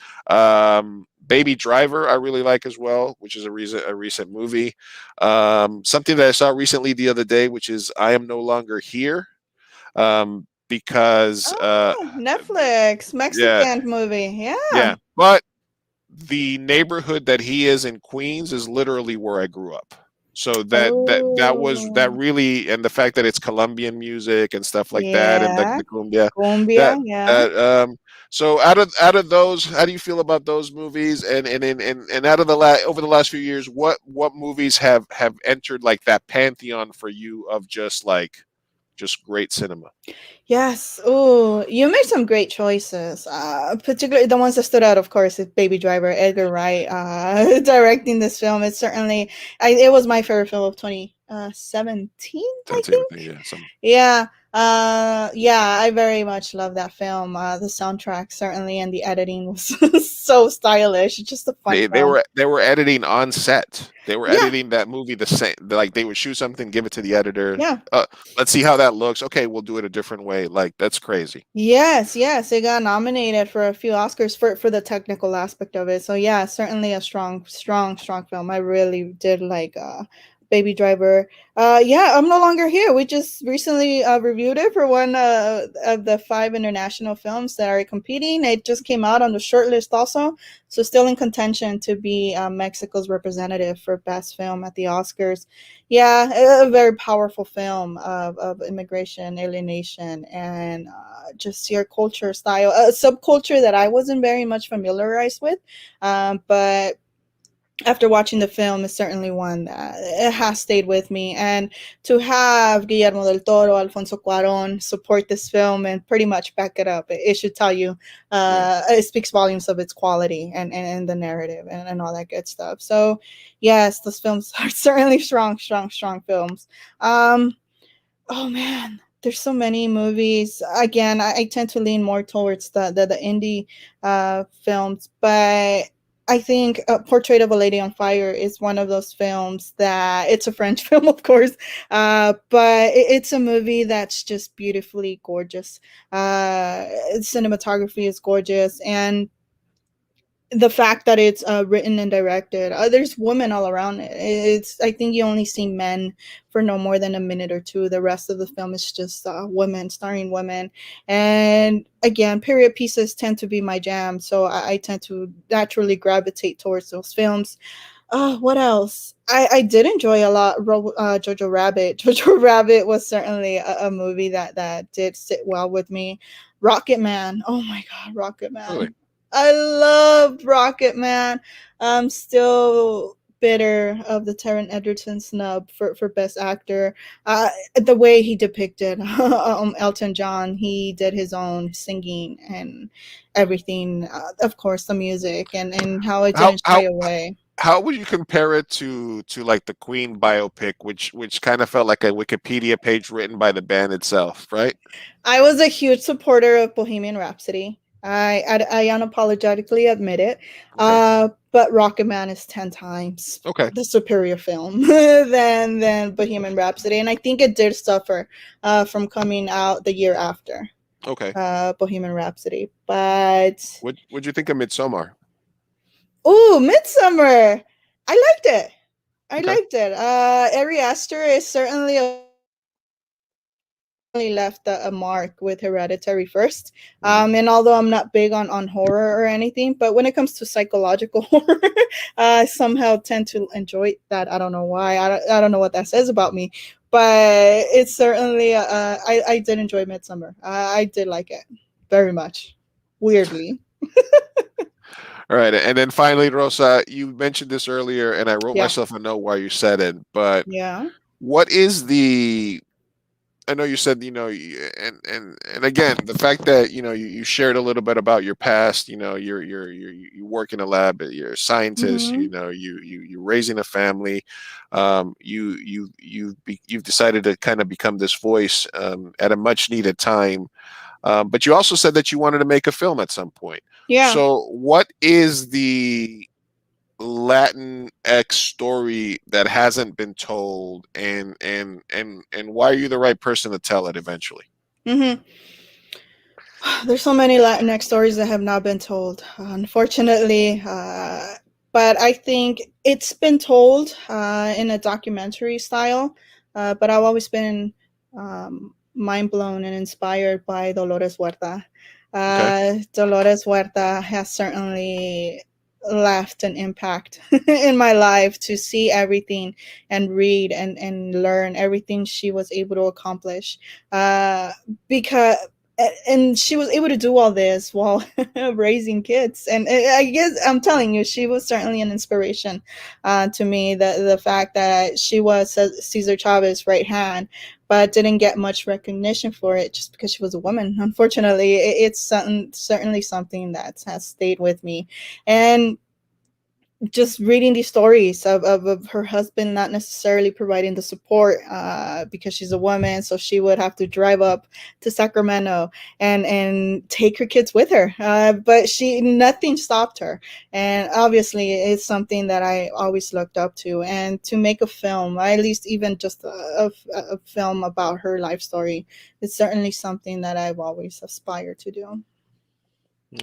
Baby Driver, I really like as well, which is a recent movie. Something that I saw recently the other day, which is I Am No Longer Here, because Oh, Netflix, yeah, Mexican movie. Yeah. yeah, but the neighborhood that he is in Queens is literally where I grew up. So that Oh, really, and the fact that it's Colombian music and stuff like that, and yeah. the cumbia, Cumbia, that yeah. that so out of those, how do you feel about those movies? And out of over the last few years, what movies have entered like that pantheon for you of just great cinema? Yes. Oh, you made some great choices. Particularly the ones that stood out, of course, is Baby Driver, Edgar Wright, directing this film. It's certainly, it was my favorite film of 2017, I think. Yeah, some Yeah. Yeah, I very much love that film. The soundtrack certainly and the editing was so stylish. It's just a fun they film. were they were editing on set. They were Yeah, editing that movie the same. Like they would shoot something, give it to the editor. yeah. Let's see how that looks. Okay, we'll do it a different way. Like that's crazy. Yes, yes, it got nominated for a few Oscars for the technical aspect of it. So yeah, certainly a strong film. I really did like Baby Driver. Yeah, I'm No Longer Here. We just recently reviewed it for one of the 5 international films that are competing. It just came out on the shortlist also, so still in contention to be Mexico's representative for best film at the Oscars. Yeah, a very powerful film of immigration, alienation, and just your culture style, a subculture that I wasn't very much familiarized with. But after watching the film is certainly one that it has stayed with me. And to have Guillermo del Toro, Alfonso Cuarón support this film and pretty much back it up, it should tell you, it speaks volumes of its quality and the narrative and all that good stuff. So yes, those films are certainly strong films. Oh man, there's so many movies. Again, I tend to lean more towards the indie films, but I think Portrait of a Lady on Fire is one of those films that it's a French film, of course, but it's a movie that's just beautifully gorgeous. Cinematography is gorgeous, and the fact that it's written and directed, there's women all around it. It's, I think you only see men for no more than a minute or two. The rest of the film is just women, starring women. And again, period pieces tend to be my jam, so I tend to naturally gravitate towards those films. What else? I did enjoy a lot Jojo Rabbit. Jojo Rabbit was certainly a movie that did sit well with me. Rocket Man. Oh my God, Rocket Really? Man. I loved Rocket Man. I'm still bitter of the Taron Egerton snub for Best Actor. The way he depicted Elton John, he did his own singing and everything. Of course, the music and how it How didn't how shy away. how would you compare it to like the Queen biopic, which kind of felt like a Wikipedia page written by the band itself, right? I was a huge supporter of Bohemian Rhapsody. I unapologetically admit it. Okay. But Rocket Man is 10 times Okay. the superior film than Bohemian Rhapsody, and I think it did suffer from coming out the year after Okay. Bohemian Rhapsody. But What'd you think of Midsommar? ooh, Midsummer, I liked it. I Okay. liked it. Ari Aster is certainly left a mark with Hereditary first. And although I'm not big on horror or anything, but when it comes to psychological horror, I somehow tend to enjoy that. I don't know why. I don't know what that says about me, but it's certainly I did enjoy Midsummer. I did like it very much. Weirdly, All right, and then finally, Rosa, you mentioned this earlier, and I wrote yeah, myself a note while you said it. But yeah. what is the I know you said, and again, the fact that you shared a little bit about your past. You work in a lab, you're a scientist. Mm-hmm. You're raising a family. You've decided to kind of become this voice at a much needed time. But you also said that you wanted to make a film at some point. Yeah. So, what is the Latinx story that hasn't been told, and why are you the right person to tell it eventually? Mm-hmm. There's so many Latinx stories that have not been told, unfortunately. But I think it's been told in a documentary style. But I've always been mind blown and inspired by Dolores Huerta. Okay. Dolores Huerta has certainly left an impact in my life, to see everything and read and learn everything she was able to accomplish. Because and she was able to do all this while raising kids, and I guess I'm telling you, she was certainly an inspiration to me. The fact that she was Cesar Chavez's right hand, but didn't get much recognition for it just because she was a woman. Unfortunately, it's certainly something that has stayed with me. And just reading these stories of her husband not necessarily providing the support because she's a woman, so she would have to drive up to Sacramento and take her kids with her, but nothing stopped her. And obviously it's something that I always looked up to, and to make a film, at least even just a film about her life story, is certainly something that I've always aspired to do.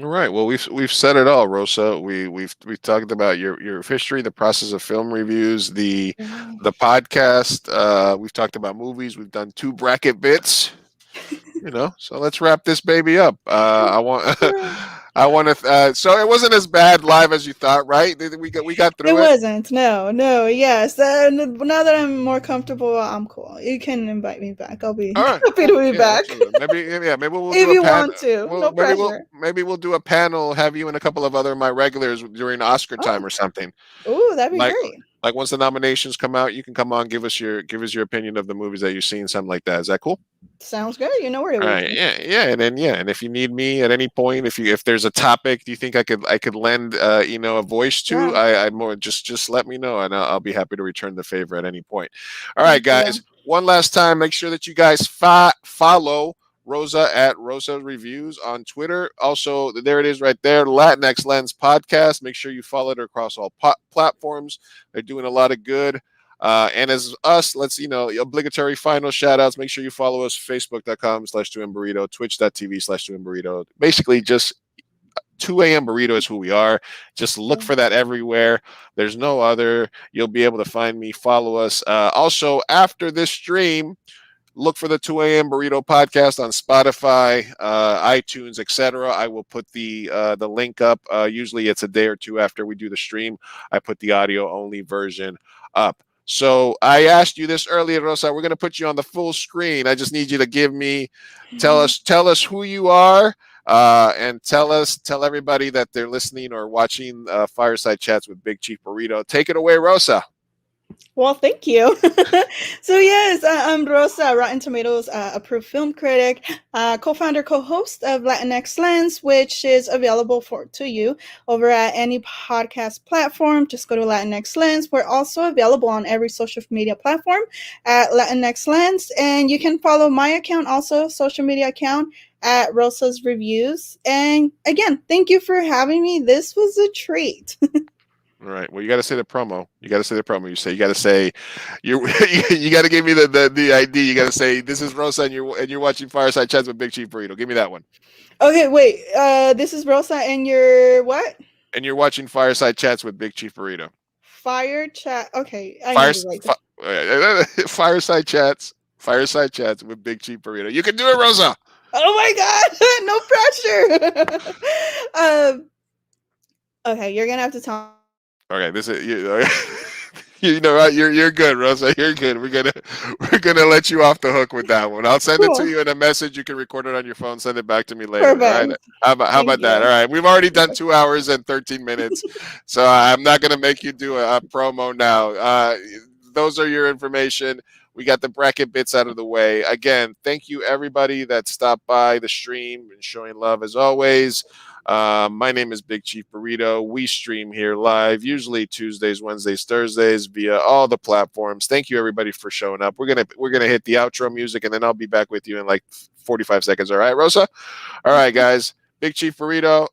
All right. Well, we've said it all, Rosa. We've talked about your history, the process of film reviews, the podcast. We've talked about movies. We've done 2 bracket bits. So let's wrap this baby up. I want to. So it wasn't as bad live as you thought, right? We got through It it. wasn't. No. Yes. Now that I'm more comfortable, I'm cool. You can invite me back. I'll be All right, happy cool. to be Yeah, back. absolutely. Maybe we'll If do a you panel. want to. No pressure. Maybe we'll do a panel. Have you and a couple of other my regulars during Oscar time Oh, or something. ooh, that'd be Like great. once the nominations come out, you can come on, give us your opinion of the movies that you've seen, something like that. Is that cool? Sounds good. You know where to All reach right, me. and if you need me at any point, if there's a topic, do you think I could lend a voice to? Yeah. I'd more just let me know, and I'll be happy to return the favor at any point. All right, Thank you. guys, one last time, make sure that you guys follow Rosa at Rosa Reviews on Twitter. Also, there it is right there, Latinx Lens podcast. Make sure you follow it across all platforms. They're doing a lot of good. And as us, let's, obligatory final shout outs. Make sure you follow us, facebook.com/2mburrito, twitch.tv/2mburrito. Basically, just 2 a.m. Burrito is who we are. Just look for that everywhere. There's no other. You'll be able to find me, follow us. Also, after this stream, look for the 2 a.m. Burrito podcast on Spotify, iTunes, etc. I will put the link up. Usually it's a day or two after we do the stream. I put the audio only version up. So I asked you this earlier, Rosa. We're going to put you on the full screen. I just need you to tell us who you are, and tell everybody that they're listening or watching Fireside Chats with Big Chief Burrito. Take it away, Rosa. Well, thank you. So yes, I'm Rosa, Rotten Tomatoes approved film critic, co-founder, co-host of LatinX Lens, which is available to you over at any podcast platform. Just go to LatinX Lens. We're also available on every social media platform at LatinX Lens, and you can follow my account, also social media account, at Rosa's Reviews. And again, thank you for having me. This was a treat. All right. Well, you got to say the promo. You got to say you got to give me the ID. You got to say this is Rosa and you're watching Fireside Chats with Big Chief Burrito. Give me that one. Okay, wait. This is Rosa and you're what? And you're watching Fireside Chats with Big Chief Burrito. Fire chat. Okay, I need to write this. Fireside Chats with Big Chief Burrito. You can do it, Rosa. Oh my God! No pressure. Okay, you're gonna have to tell. Okay, this is you know what? You're good, Rosa. You're good. We're gonna let you off the hook with that one. I'll send it to you in a message. You can record it on your phone. Send it back to me later. Perfect. All right. How about that? All right. We've already done 2 hours and 13 minutes, so I'm not gonna make you do a promo now. Those are your information. We got the bracket bits out of the way. Again, thank you everybody that stopped by the stream and showing love as always. My name is Big Chief Burrito. We stream here live, usually Tuesdays, Wednesdays, Thursdays via all the platforms. Thank you everybody for showing up. We're gonna hit the outro music and then I'll be back with you in like 45 seconds. All right, Rosa? All right, guys. Big Chief Burrito